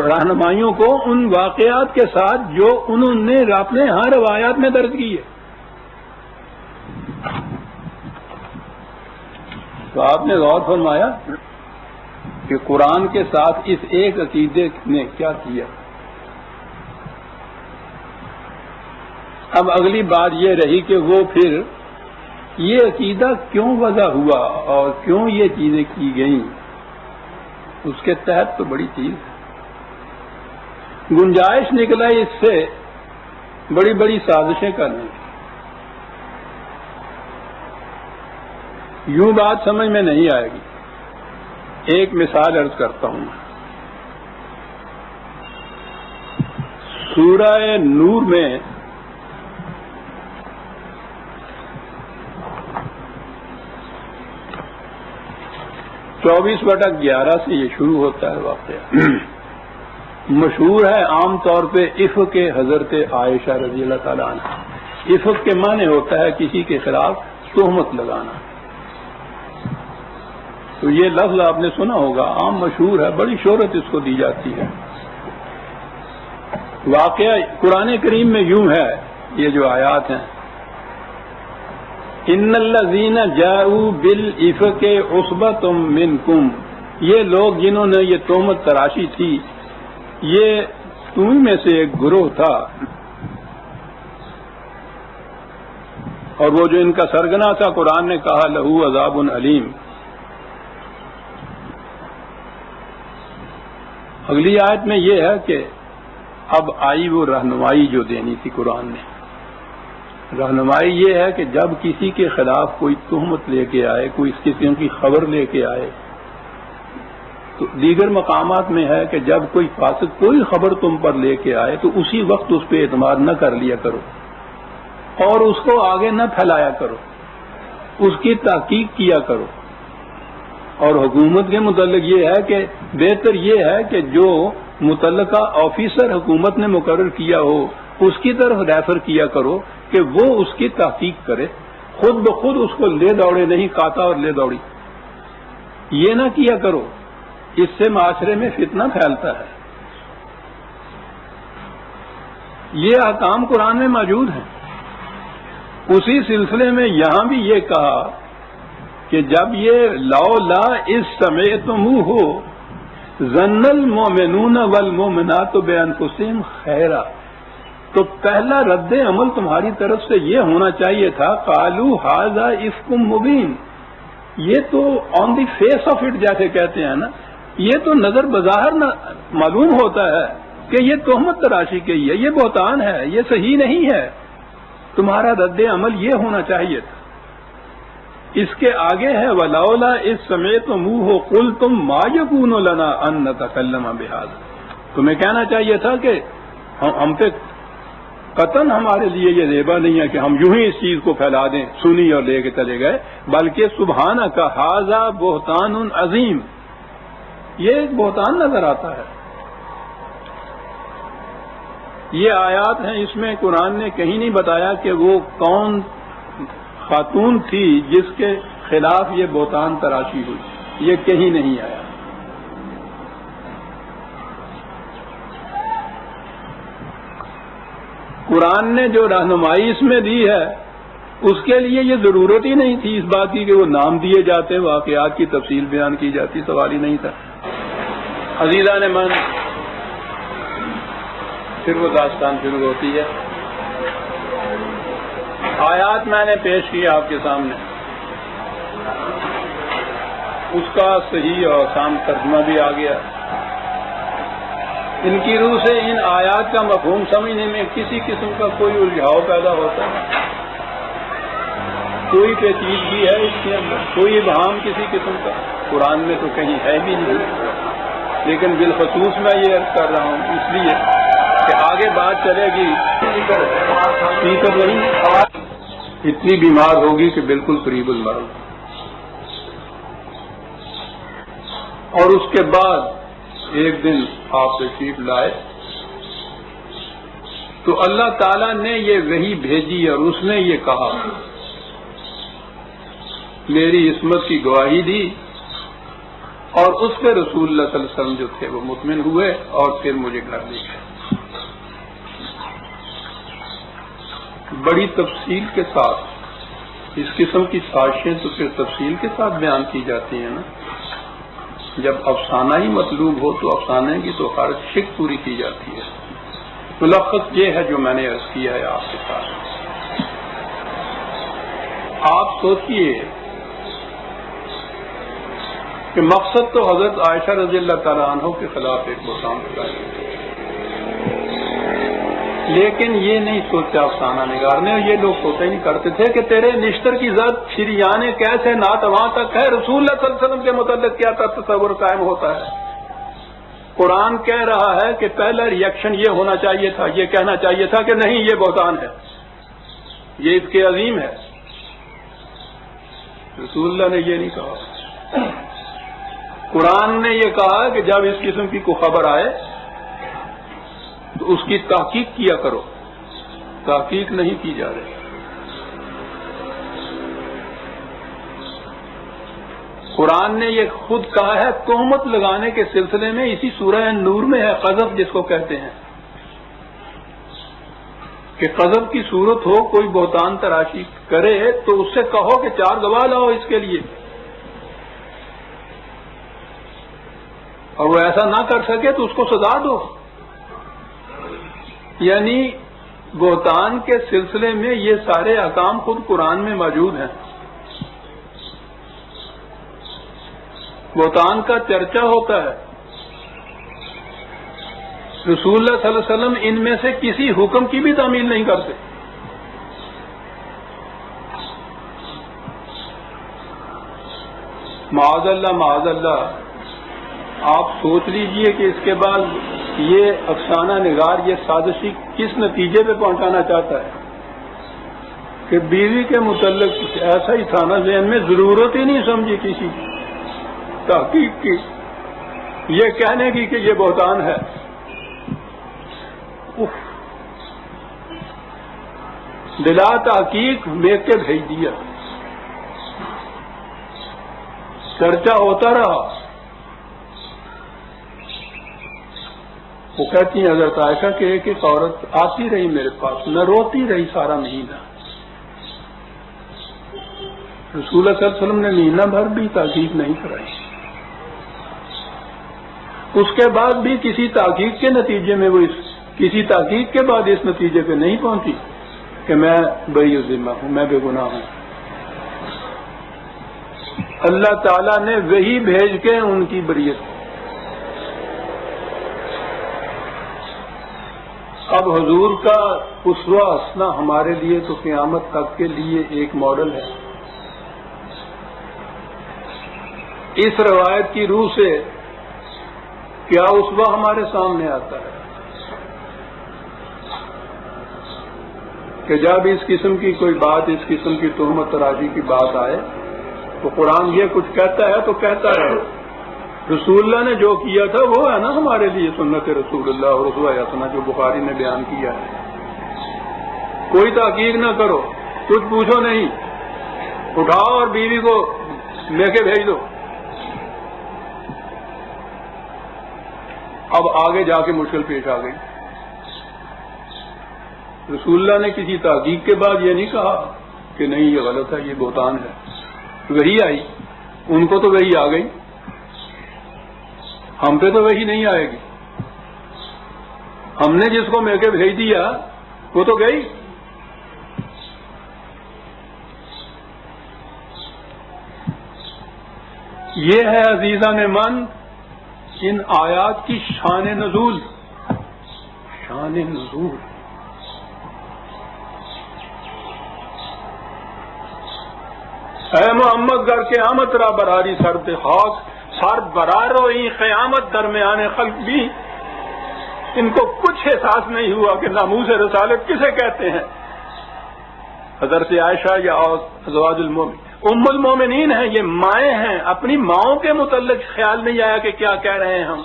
رہنمائیوں کو ان واقعات کے ساتھ جو انہوں نے اپنے ہاں روایات میں درج کی ہے۔ تو آپ نے غور فرمایا کہ قرآن کے ساتھ اس ایک عقیدے نے کیا کیا۔ اب اگلی بات یہ رہی کہ وہ پھر یہ عقیدہ کیوں وضع ہوا اور کیوں یہ چیزیں کی گئیں، اس کے تحت تو بڑی چیز گنجائش نکلا اس سے بڑی بڑی سازشیں کرنے کی۔ یوں بات سمجھ میں نہیں آئے گی، ایک مثال عرض کرتا ہوں۔ سورہ نور میں 24/11 سے یہ شروع ہوتا ہے واقعہ، مشہور ہے عام طور پہ عفق حضرت عائشہ رضی اللہ تعالیٰ عنہ۔ عفق کے معنی ہوتا ہے کسی کے خلاف تہمت لگانا، تو یہ لفظ آپ نے سنا ہوگا، عام مشہور ہے، بڑی شہرت اس کو دی جاتی ہے۔ واقعہ قرآن کریم میں یوں ہے، یہ جو آیات ہیں، ان الذین جاءوا بالعفق عصبۃ منکم، یہ لوگ جنہوں نے یہ تہمت تراشی تھی یہ تمہیں میں سے ایک گروہ تھا، اور وہ جو ان کا سرگنا تھا قرآن نے کہا لہو عذاب علیم۔ اگلی آیت میں یہ ہے کہ اب آئی وہ رہنمائی جو دینی تھی قرآن نے۔ رہنمائی یہ ہے کہ جب کسی کے خلاف کوئی تہمت لے کے آئے، کوئی اس قسم کی خبر لے کے آئے، تو دیگر مقامات میں ہے کہ جب کوئی فاسق کوئی خبر تم پر لے کے آئے تو اسی وقت اس پہ اعتماد نہ کر لیا کرو اور اس کو آگے نہ پھیلایا کرو، اس کی تحقیق کیا کرو۔ اور حکومت کے متعلق یہ ہے کہ بہتر یہ ہے کہ جو متعلقہ آفیسر حکومت نے مقرر کیا ہو اس کی طرف ریفر کیا کرو کہ وہ اس کی تحقیق کرے، خود بخود اس کو لے دوڑے نہیں، کاتا اور لے دوڑی یہ نہ کیا کرو، اس سے معاشرے میں فتنہ پھیلتا ہے۔ یہ احکام قرآن میں موجود ہیں۔ اسی سلسلے میں یہاں بھی یہ کہا کہ جب یہ لولا اس سمعتموہ ہو، ظن المؤمنون والمؤمنات بانفسہم خیرا، تو پہلا رد عمل تمہاری طرف سے یہ ہونا چاہیے تھا قالوا ھذا افک مبین، یہ تو آن دی فیس آف اٹ جیسے کہتے ہیں نا، یہ تو نظر بظاہر معلوم ہوتا ہے کہ یہ تہمت تراشی کی ہے، یہ بہتان ہے، یہ صحیح نہیں ہے، تمہارا رد عمل یہ ہونا چاہیے تھا۔ اس کے آگے ہے ولولا اذ سمعتموہ قلتم ما یکون لنا ان نتکلم بہذا، تمہیں کہنا چاہیے تھا کہ ہم پہ قطعاً ہمارے لیے یہ زیبا نہیں ہے کہ ہم یوں ہی اس چیز کو پھیلا دیں، سنی اور لے کے چلے گئے، بلکہ سبحانک ھذا بہتان عظیم، یہ ایک بہتان نظر آتا ہے۔ یہ آیات ہیں، اس میں قرآن نے کہیں نہیں بتایا کہ وہ کون خاتون تھی جس کے خلاف یہ بہتان تراشی ہوئی، یہ کہیں نہیں آیا۔ قرآن نے جو رہنمائی اس میں دی ہے اس کے لیے یہ ضرورت ہی نہیں تھی اس بات کی کہ وہ نام دیے جاتے، واقعات کی تفصیل بیان کی جاتی، سوال ہی نہیں تھا۔ عزیزان من، پھر وہ داستان شروع ہوتی ہے۔ آیات میں نے پیش کی آپ کے سامنے، اس کا صحیح اور آسان ترجمہ بھی آ گیا۔ ان کی روح سے ان آیات کا مفہوم سمجھنے میں کسی قسم کا کوئی الجھاؤ پیدا ہوتا ہے، کوئی پیچیدگی ہے اس کے اندر، کوئی ابہام کسی قسم کا قرآن میں تو کہیں ہے بھی نہیں، لیکن بالخصوص میں یہ عرض کر رہا ہوں اس لیے کہ آگے بات چلے گی، اسپیکر نہیں اتنی بیمار ہوگی کہ بالکل قریب المرض، اور اس کے بعد ایک دن آپ تشریف لائے تو اللہ تعالیٰ نے یہ وحی بھیجی اور اس نے یہ کہا، میری عصمت کی گواہی دی، اور اس پہ رسول اللہ صلی اللہ علیہ وسلم جو تھے وہ مطمئن ہوئے اور پھر مجھے گھر لے گئے۔ بڑی تفصیل کے ساتھ اس قسم کی سازشیں تو پھر تفصیل کے ساتھ بیان کی جاتی ہیں نا، جب افسانہ ہی مطلوب ہو تو افسانے کی تو ہر شک پوری کی جاتی ہے۔ ملخص یہ ہے جو میں نے عرض کیا ہے آپ کے ساتھ۔ آپ سوچئے کہ مقصد تو حضرت عائشہ رضی اللہ تعالیٰ عنہ کے خلاف ایک بہتان پھیلایا، لیکن یہ نہیں سوچا افسانہ نگار نے، اور یہ لوگ سوچا ہی نہیں کرتے تھے کہ تیرے نشتر کی ذات شریان کیسے ناتواں تک ہے، رسول اللہ صلی اللہ علیہ وسلم کے متعلق کیا تصور قائم ہوتا ہے۔ قرآن کہہ رہا ہے کہ پہلا ریئیکشن یہ ہونا چاہیے تھا، یہ کہنا چاہیے تھا کہ نہیں یہ بہتان ہے، یہ اس کے عظیم ہے۔ رسول اللہ نے یہ نہیں کہا، قرآن نے یہ کہا کہ جب اس قسم کی کوئی خبر آئے تو اس کی تحقیق کیا کرو، تحقیق نہیں کی جا رہی۔ قرآن نے یہ خود کہا ہے تہمت لگانے کے سلسلے میں، اسی سورہ نور میں ہے قذف جس کو کہتے ہیں، کہ قذف کی صورت ہو، کوئی بہتان تراشی کرے تو اس سے کہو کہ 4 گواہ لاؤ اس کے لیے، اور وہ ایسا نہ کر سکے تو اس کو سزا دو۔ یعنی بہتان کے سلسلے میں یہ سارے احکام خود قرآن میں موجود ہیں۔ بہتان کا چرچا ہوتا ہے، رسول اللہ صلی اللہ علیہ وسلم ان میں سے کسی حکم کی بھی تعمیل نہیں کرتے۔ معاذ اللہ معاذ اللہ، آپ سوچ لیجئے کہ اس کے بعد یہ افسانہ نگار یہ سازشی کس نتیجے پہ پہنچانا چاہتا ہے کہ بیوی کے متعلق ایسا ہی تھا نا ذہن میں، ضرورت ہی نہیں سمجھی کسی تحقیق کی، یہ کہنے کی کہ یہ بہتان ہے۔ بلا تحقیق دیکھ کے بھیج دیا، چرچا ہوتا رہا۔ وہ کہتی ہیں حضرت عائشہ کہ ایک ایک عورت آتی رہی میرے پاس، میں روتی رہی سارا مہینہ۔ رسول اللہ صلی اللہ علیہ وسلم نے مہینہ بھر بھی تحقیق نہیں کرائی۔ اس کے بعد بھی کسی تحقیق کے نتیجے میں وہ کسی تحقیق کے بعد اس نتیجے پہ نہیں پہنچی کہ میں بری ذمہ ہوں، میں بے گناہ ہوں۔ اللہ تعالیٰ نے وہی بھیج کے ان کی بریت کی۔ اب حضور کا اسوہ حسنہ ہمارے لیے تو قیامت تک کے لیے ایک ماڈل ہے۔ اس روایت کی روح سے کیا اسوہ ہمارے سامنے آتا ہے کہ جب اس قسم کی کوئی بات، اس قسم کی تہمت تراشی کی بات آئے تو قرآن یہ کچھ کہتا ہے تو کہتا ہے، رسول اللہ نے جو کیا تھا وہ ہے نا ہمارے لیے سنت رسول اللہ اور اسوہ حسنہ جو بخاری نے بیان کیا ہے۔ کوئی تحقیق نہ کرو، کچھ پوچھو نہیں، اٹھاؤ اور بیوی کو لے کے بھیج دو۔ اب آگے جا کے مشکل پیش آ گئی۔ رسول اللہ نے کسی تحقیق کے بعد یہ نہیں کہا کہ نہیں یہ غلط ہے، یہ بہتان ہے۔ وہی آئی، ان کو تو وہی آ گئی، ہم پہ تو وہی نہیں آئے گی۔ ہم نے جس کو مل کے بھیج دیا وہ تو گئی۔ یہ ہے عزیزان من ان آیات کی شان نزول۔ شان نزول اے محمد گر قیامت را براری سرد خاک، سر برارو ہی قیامت درمیان خلق بھی۔ ان کو کچھ احساس نہیں ہوا کہ ناموس رسالت کسے کہتے ہیں۔ حضرت عائشہ یا ازواج المومن ام المومنین ہیں، یہ مائیں ہیں، اپنی ماؤں کے متعلق خیال نہیں آیا کہ کیا کہہ رہے ہیں ہم۔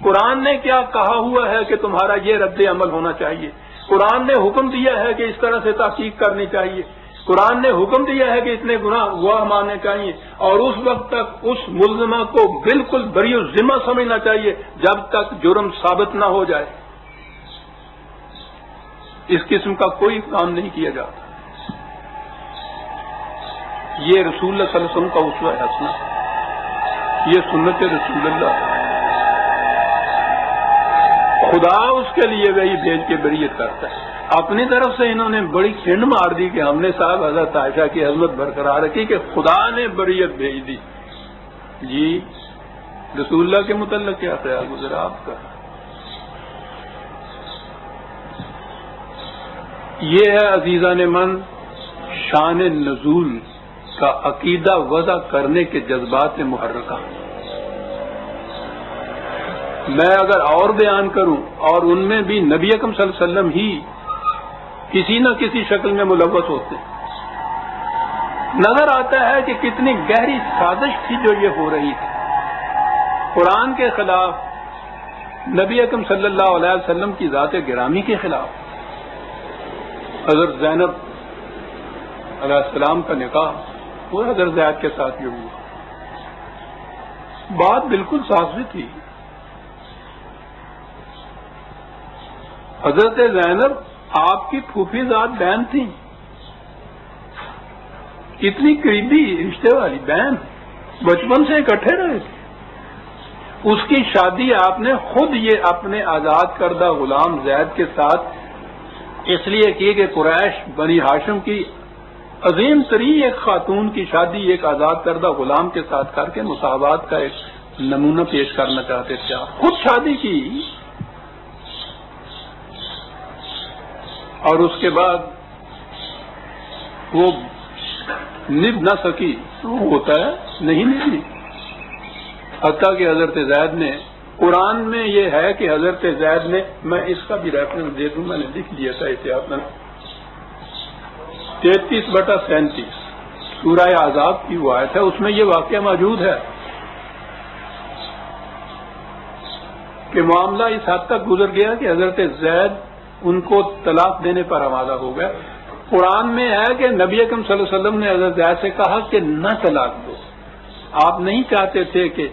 قرآن نے کیا کہا ہوا ہے کہ تمہارا یہ رد عمل ہونا چاہیے، قرآن نے حکم دیا ہے کہ اس طرح سے تحقیق کرنی چاہیے، قرآن نے حکم دیا ہے کہ اتنے گناہ گواہ ماننے چاہیے، اور اس وقت تک اس ملزمہ کو بالکل بری الذمہ سمجھنا چاہیے جب تک جرم ثابت نہ ہو جائے۔ اس قسم کا کوئی کام نہیں کیا جاتا۔ یہ رسول اللہ صلی اللہ علیہ وسلم کا اسوہ حسنہ، یہ سنت رسول اللہ۔ خدا اس کے لیے وہی بھیج کے بریت کرتا ہے۔ اپنی طرف سے انہوں نے بڑی کھنڈ مار دی کہ ہم نے صاحب حضرت عائشہ کی عظمت برقرار رکھی کہ خدا نے بریت بھیج دی۔ جی رسول اللہ کے متعلق کیا خیال گزرا آپ کا؟ یہ ہے عزیزان من شان نزول کا عقیدہ وضع کرنے کے جذبات محرکہ۔ میں اگر اور بیان کروں اور ان میں بھی نبی اکرم صلی اللہ علیہ وسلم ہی کسی نہ کسی شکل میں ملوث ہوتے ہیں، نظر آتا ہے کہ کتنی گہری سازش تھی جو یہ ہو رہی تھی قرآن کے خلاف، نبی اکرم صلی اللہ علیہ وسلم کی ذات گرامی کے خلاف۔ حضرت زینب علیہ السلام کا نکاح وہ حضرت زید کے ساتھ یہ ہوا، بات بالکل صاف سی تھی۔ حضرت زینب آپ کی پھوپھی ذات بہن تھی، اتنی قریبی رشتے والی بہن، بچپن سے اکٹھے رہے تھے۔ اس کی شادی آپ نے خود یہ اپنے آزاد کردہ غلام زید کے ساتھ اس لیے کی کہ قریش بنی ہاشم کی عظیم ترین ایک خاتون کی شادی ایک آزاد کردہ غلام کے ساتھ کر کے مساوات کا ایک نمونہ پیش کرنا چاہتے تھے۔ آپ خود شادی کی اور اس کے بعد وہ نبھ نہ سکی، تو ہوتا ہے نہیں نبھی۔ حتیٰ کہ حضرت زید نے، قرآن میں یہ ہے کہ حضرت زید نے، میں اس کا بھی ریفرنس دے دوں، میں نے لکھ لیا تھا احتیاط میں، 33/37 سورہ احزاب کی وہ آیت ہے، اس میں یہ واقعہ موجود ہے کہ معاملہ اس حد تک گزر گیا کہ حضرت زید ان کو طلاق دینے پر آمادہ ہو گئے۔ قرآن میں ہے کہ نبی اکرم صلی اللہ علیہ وسلم نے حضرت زید سے کہا کہ نہ طلاق دو، آپ نہیں چاہتے تھے کہ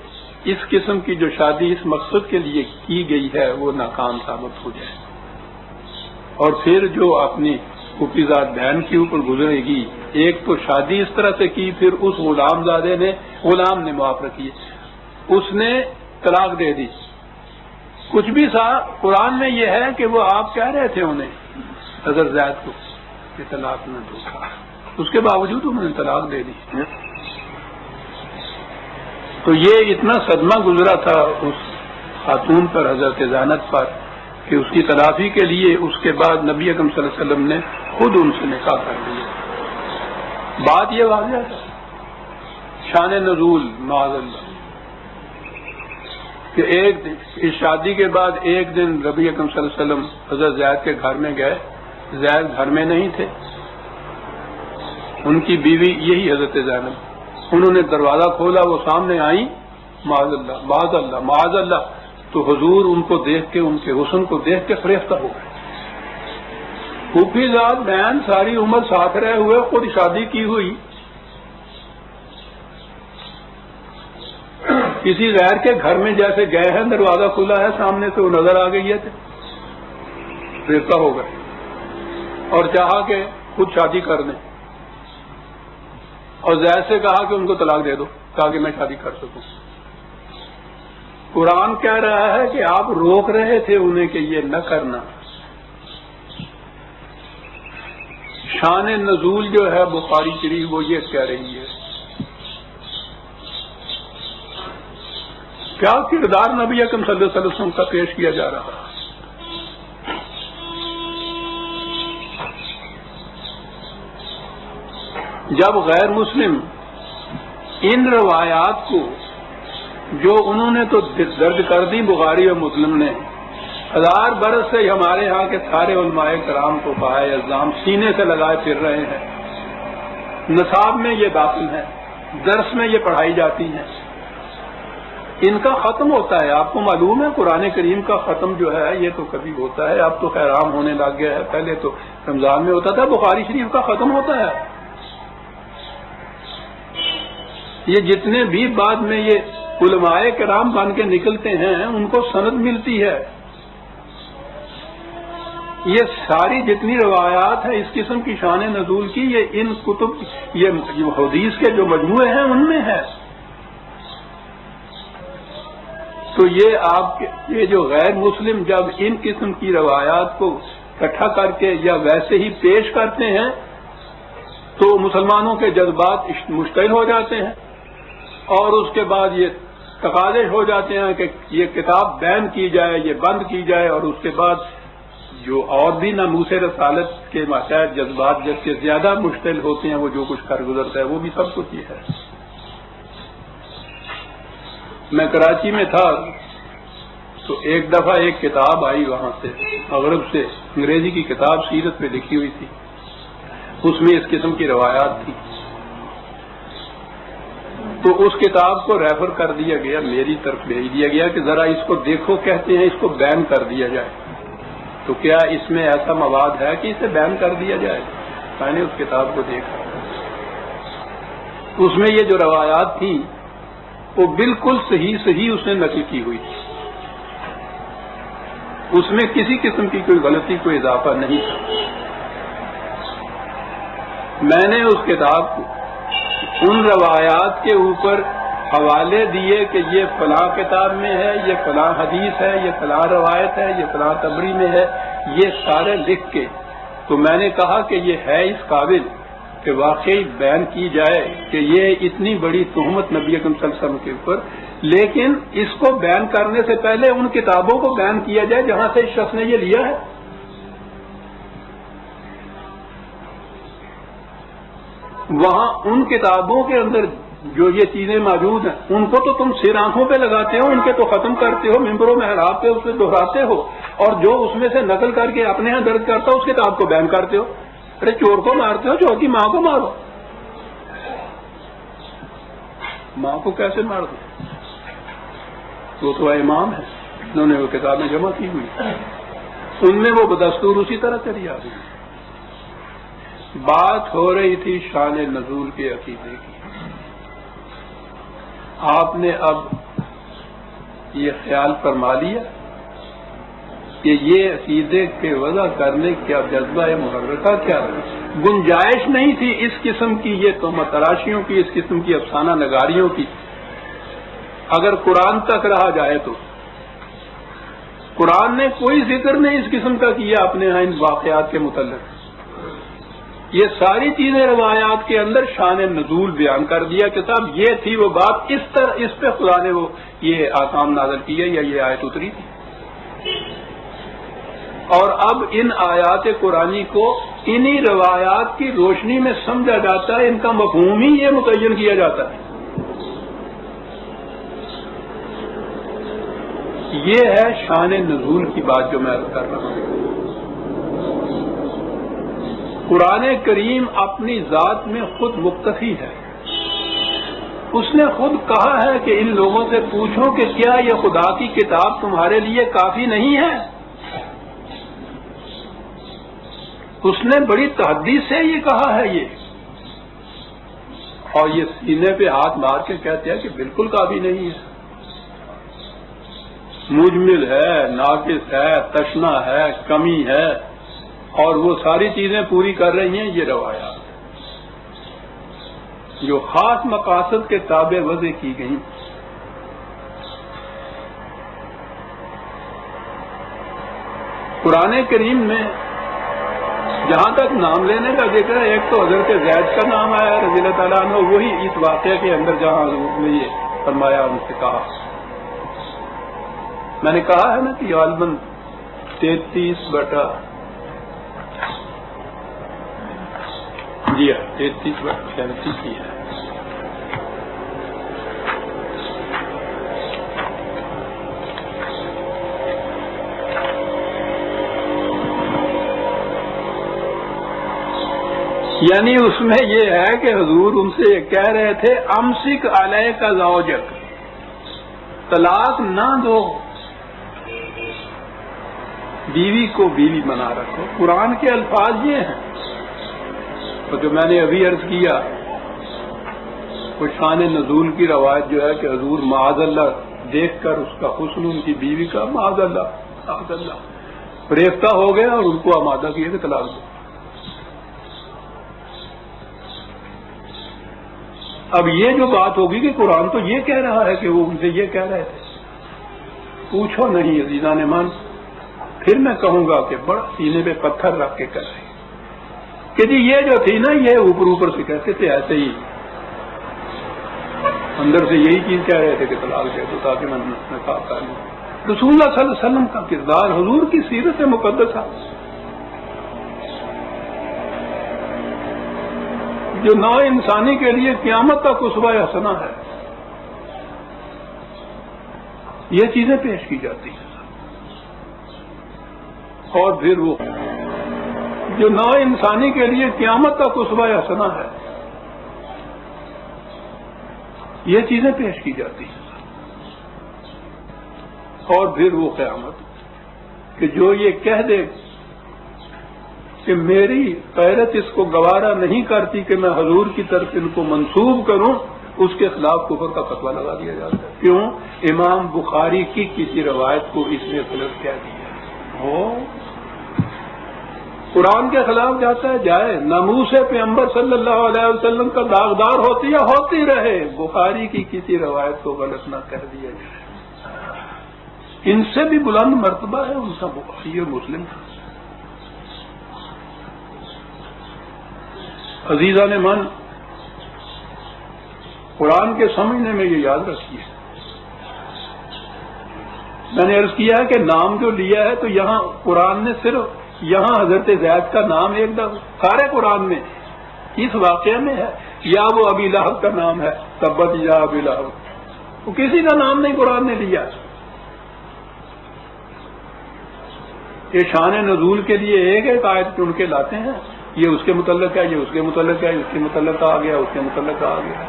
اس قسم کی جو شادی اس مقصد کے لیے کی گئی ہے وہ ناکام ثابت ہو جائے، اور پھر جو اپنی پھوپھی ذات بہن کے اوپر گزرے گی، ایک تو شادی اس طرح سے کی، پھر اس غلام زادے نے، غلام نے معاف رکھی، اس نے طلاق دے دی، کچھ بھی قرآن میں یہ ہے کہ وہ آپ کہہ رہے تھے انہیں حضرت زید کو کہ طلاق نہ دو، اس کے باوجود انہوں نے طلاق دے دی. تو یہ اتنا صدمہ گزرا تھا اس خاتون پر، حضرت زینب پر، کہ اس کی تلافی کے لیے اس کے بعد نبی اکرم صلی اللہ علیہ وسلم نے خود ان سے نکاح کر لیا. بات یہ واضح تھا شان نزول معاذ اللہ کہ ایک دن اس شادی کے بعد ایک دن نبی اکرم صلی اللہ علیہ وسلم حضرت زید کے گھر میں گئے. زید گھر میں نہیں تھے، ان کی بیوی یہی حضرت زینب. انہوں نے دروازہ کھولا، وہ سامنے آئیں، معاذ اللہ معاذ اللہ معاذ اللہ. تو حضور ان کو دیکھ کے، ان کے حسن کو دیکھ کے فریفتہ ہو گئے. پھوپھی زاد بہن ساری عمر ساتھ رہے ہوئے، خود شادی کی ہوئی، کسی غیر کے گھر میں جیسے گئے ہیں، دروازہ کھلا ہے سامنے سے، وہ نظر آ گئی ہے، فریفتہ ہو گئے اور چاہا کہ خود شادی کر دیں، اور زید سے کہا کہ ان کو طلاق دے دو تاکہ میں شادی کر سکوں. قرآن کہہ رہا ہے کہ آپ روک رہے تھے انہیں کہ یہ نہ کرنا. شان نزول جو ہے بخاری شریف وہ یہ کہہ رہی ہے. کیا کردار نبی اکرم صلی اللہ علیہ وسلم کا پیش کیا جا رہا ہے. جب غیر مسلم ان روایات کو جو انہوں نے تو درج کر دی بخاری اور مسلم نے، 1000 برس سے ہمارے ہاں کے سارے علماء کرام کو فقہائے اعظام سینے سے لگائے پھر رہے ہیں، نصاب میں یہ داخل ہے، درس میں یہ پڑھائی جاتی ہیں، ان کا ختم ہوتا ہے. آپ کو معلوم ہے قرآن کریم کا ختم جو ہے یہ تو کبھی ہوتا ہے، اب تو خیر عام ہونے لگ گیا ہے، پہلے تو رمضان میں ہوتا تھا. بخاری شریف کا ختم ہوتا ہے. یہ جتنے بھی بعد میں یہ علماء کرام بن کے نکلتے ہیں ان کو سند ملتی ہے. یہ ساری جتنی روایات ہیں اس قسم کی شان نزول کی، یہ ان کتب، یہ حدیث کے جو مجموعے ہیں ان میں ہے. تو یہ یہ جو غیر مسلم جب ان قسم کی روایات کو اکٹھا کر کے یا ویسے ہی پیش کرتے ہیں تو مسلمانوں کے جذبات مشتعل ہو جاتے ہیں، اور اس کے بعد یہ تقاضے ہو جاتے ہیں کہ یہ کتاب بین کی جائے، یہ بند کی جائے، اور اس کے بعد جو اور بھی ناموس رسالت کے مسائل جذبات جب سے زیادہ مشتعل ہوتے ہیں وہ جو کچھ کر گزرتا ہے وہ بھی سب کچھ یہ ہے. میں کراچی میں تھا تو ایک دفعہ ایک کتاب آئی وہاں سے مغرب سے، انگریزی کی کتاب سیرت پہ لکھی ہوئی تھی، اس میں اس قسم کی روایات تھی. تو اس کتاب کو ریفر کر دیا گیا، میری طرف بھیج دیا گیا کہ ذرا اس کو دیکھو، کہتے ہیں اس کو بین کر دیا جائے. تو کیا اس میں ایسا مواد ہے کہ اسے بین کر دیا جائے؟ میں نے اس کتاب کو دیکھا، اس میں یہ جو روایات تھیں وہ بالکل صحیح اس نے نقل کی ہوئی تھی، اس میں کسی قسم کی کوئی غلطی، کوئی اضافہ نہیں تھا. میں نے اس کتاب کو ان روایات کے اوپر حوالے دیے کہ یہ فلاں کتاب میں ہے، یہ فلاں حدیث ہے، یہ فلاں روایت ہے، یہ فلاں تبری میں ہے، یہ سارے لکھ کے تو میں نے کہا کہ یہ ہے اس قابل کہ واقعی بیان کی جائے کہ یہ اتنی بڑی تہمت نبی اکرم صلی اللہ علیہ وسلم کے اوپر، لیکن اس کو بیان کرنے سے پہلے ان کتابوں کو بیان کیا جائے جہاں سے اس شخص نے یہ لیا ہے. وہاں ان کتابوں کے اندر جو یہ چیزیں موجود ہیں ان کو تو تم سر آنکھوں پہ لگاتے ہو، ان کے تو ختم کرتے ہو، ممبروں میں محراب پہ اسے دہراتے ہو، اور جو اس میں سے نقل کر کے اپنے یہاں درج کرتا ہو اس کتاب کو بیان کرتے ہو. ارے چور کو مارتے ہو، چور کی ماں کو مارو. ماں کو کیسے مار دو؟ وہ تو امام ہے، انہوں نے وہ کتابیں جمع کی ہوئی، ان میں وہ بدستور اسی طرح چلی آ رہی. بات ہو رہی تھی شان نزول کے عقیدے کی. آپ نے اب یہ خیال فرما لیا کہ یہ عقیدے کے وضع کرنے کا جذبہ محرکہ کیا ہے؟ گنجائش نہیں تھی اس قسم کی یہ تہمت تراشیوں کی، اس قسم کی افسانہ نگاریوں کی. اگر قرآن تک رہا جائے تو قرآن نے کوئی ذکر نہیں اس قسم کا کیا اپنے یہاں ان واقعات کے متعلق. یہ ساری چیزیں روایات کے اندر شان نزول بیان کر دیا کہ صاحب یہ تھی وہ بات، اس پہ خدا نے وہ یہ احکام نازل کیے یا یہ آیت اتری تھی. اور اب ان آیات قرآنی کو انہی روایات کی روشنی میں سمجھا جاتا ہے، ان کا مفہوم ہی یہ متعین کیا جاتا ہے. یہ ہے شان نزول کی بات جو میں کر رہا ہوں. قرآن کریم اپنی ذات میں خود مکتفی ہے. اس نے خود کہا ہے کہ ان لوگوں سے پوچھو کہ کیا یہ خدا کی کتاب تمہارے لیے کافی نہیں ہے. اس نے بڑی تحدید سے یہ کہا ہے یہ، اور یہ سینے پہ ہاتھ مار کے کہتے ہیں کہ بالکل کافی نہیں ہے، مجمل ہے، ناقص ہے، تشنا ہے، کمی ہے، اور وہ ساری چیزیں پوری کر رہی ہیں یہ روایات جو خاص مقاصد کے تابع وضع کی گئیں. قرآن کریم میں جہاں تک نام لینے کا ذکر ہے، ایک تو حضرت زید کا نام آیا رضی اللہ تعالیٰ عنہ، وہی اس واقعے کے اندر جہاں حضور نے یہ فرمایا ان سے کہا. میں نے کہا ہے نا کہ غالباً 33/37 کی ہے. یعنی اس میں یہ ہے کہ حضور ان سے کہہ رہے تھے امسک علیک زوجک، طلاق نہ دو، بیوی کو بیوی بنا رکھو. قرآن کے الفاظ یہ ہیں. اور جو میں نے ابھی عرض کیا وہ شان نزول کی روایت جو ہے کہ حضور معاذ اللہ دیکھ کر اس کا حسن ان کی بیوی کا معاذ اللہ فریفتہ ہو گیا اور ان کو آمادہ کیا کہ طلاق دو. اب یہ جو بات ہوگی کہ قرآن تو یہ کہہ رہا ہے کہ وہ ان سے یہ کہہ رہے تھے، پوچھو نہیں عزیزان من. پھر میں کہوں گا کہ بڑا سینے پہ پتھر رکھ کے کر رہے کہ جی یہ جو تھی نا یہ اوپر سے کہتے تھے ایسے ہی اندر سے یہی چیز کہہ رہے تھے کہ طلاق دے دو تاکہ میں نکاح کر لوں. رسول اللہ صلی اللہ علیہ وسلم کا کردار، حضور کی سیرت مقدسہ جو نو انسانی کے لیے قیامت کا اسوہ حسنہ ہے، یہ چیزیں پیش کی جاتی ہیں. اور پھر وہ جو نو انسانی کے لیے قیامت کا اسوہ حسنہ ہے، یہ چیزیں پیش کی جاتی ہیں. اور پھر وہ قیامت کہ جو یہ کہہ دے کہ میری غیرت اس کو گوارا نہیں کرتی کہ میں حضور کی طرف ان کو منسوب کروں، اس کے خلاف کفر کا فتویٰ لگا دیا جاتا ہے. کیوں؟ امام بخاری کی کسی روایت کو اس نے غلط کہہ دیا. وہ قرآن کے خلاف جاتا ہے، جائے. ناموس پیغمبر صلی اللہ علیہ وسلم کا داغدار ہوتی ہے، ہوتی رہے. بخاری کی کسی روایت کو غلط نہ کہہ دیا جائے. ان سے بھی بلند مرتبہ ہے ان کا بخاری اور مسلم کا. عزیزان من، قرآن کے سمجھنے میں یہ یاد رکھیے، میں نے عرض کیا کہ نام جو لیا ہے تو یہاں قرآن نے صرف یہاں حضرت زید کا نام ایک دم سارے قرآن میں اس واقعے میں ہے، یا وہ ابی لہب کا نام ہے تبت یا ابی لہب، وہ کسی کا نام نہیں قرآن نے لیا. یہ شان نزول کے لیے ایک ایک آیت چن کے لاتے ہیں، یہ اس کے متعلق ہے، یہ اس کے متعلق ہے، اس کے متعلق آ گیا، اس کے متعلق آ گیا.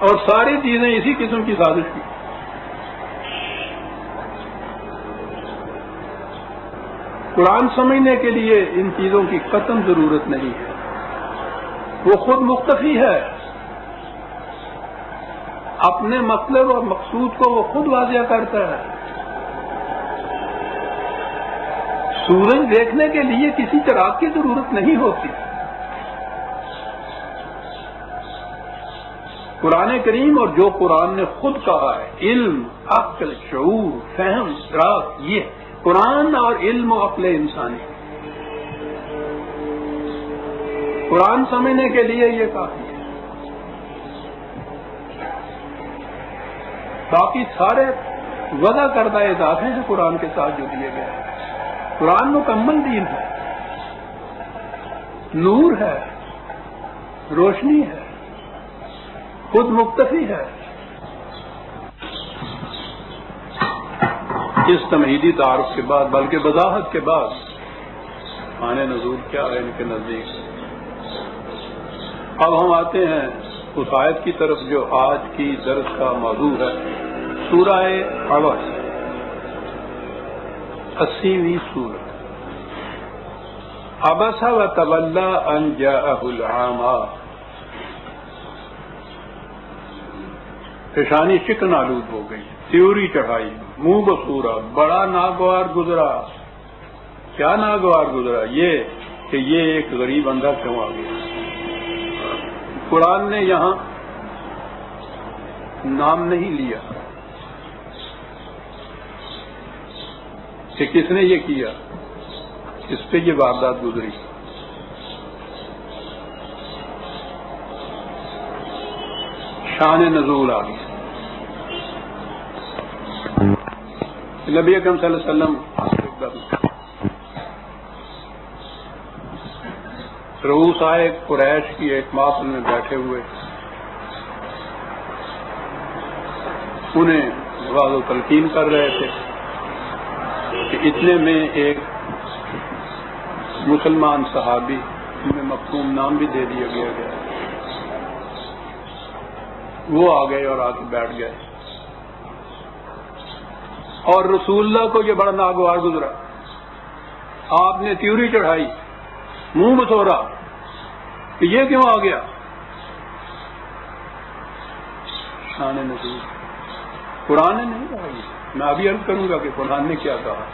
اور ساری چیزیں اسی قسم کی سازش کی. قرآن سمجھنے کے لیے ان چیزوں کی قطعاً ضرورت نہیں ہے، وہ خود مختفی ہے. اپنے مطلب اور مقصود کو وہ خود واضح کرتا ہے. سورج دیکھنے کے لیے کسی چراغ کی ضرورت نہیں ہوتی. قرآن کریم اور جو قرآن نے خود کہا ہے، علم، عقل، شعور، فہم، ادراک، یہ قرآن اور علم و عقل انسانی، قرآن سمجھنے کے لیے یہ کافی ہے. باقی سارے وضع کردہ اضافے ہیں قرآن کے ساتھ جو دیے گئے ہیں. قرآن مکمل دین ہے، نور ہے، روشنی ہے، خود مکتفی ہے. اس تمہیدی تعارف کے بعد، بلکہ وضاحت کے بعد، معنی نزول کیا ہے ان کے نزدیک. اب ہم آتے ہیں اس آیت کی طرف جو آج کی درس کا موضوع ہے، سورہ عبس، 80ویں سورہ. عبس وتولی ان جاءہ العامی، پیشانی شکن آلود ہو گئی، تیوری چڑھائی، منہ بسورا، بڑا ناگوار گزرا. کیا ناگوار گزرا؟ یہ کہ یہ ایک غریب اندھا کیوں آ گیا. قرآن نے یہاں نام نہیں لیا کہ کس نے یہ کیا، اس پہ یہ واردات گزری. شان نزول آ گئی. نبی اکرم صلی اللہ علیہ وسلم رؤسائے قریش کی ایک محفل میں بیٹھے ہوئے، انہیں واضح و تلقین کر رہے تھے کہ اتنے میں ایک مسلمان صحابی، جنہیں مخصوم نام بھی دے دیا گیا، وہ آ گئے اور آ کے بیٹھ گئے. اور رسول اللہ کو یہ بڑا ناگوار گزرا. آپ نے تیوری چڑھائی، منہ بسورا کہ یہ کیوں آ گیا. شان نزول قرآن نے نہیں کہا. میں ابھی عرض کروں گا کہ قرآن نے کیا کہا.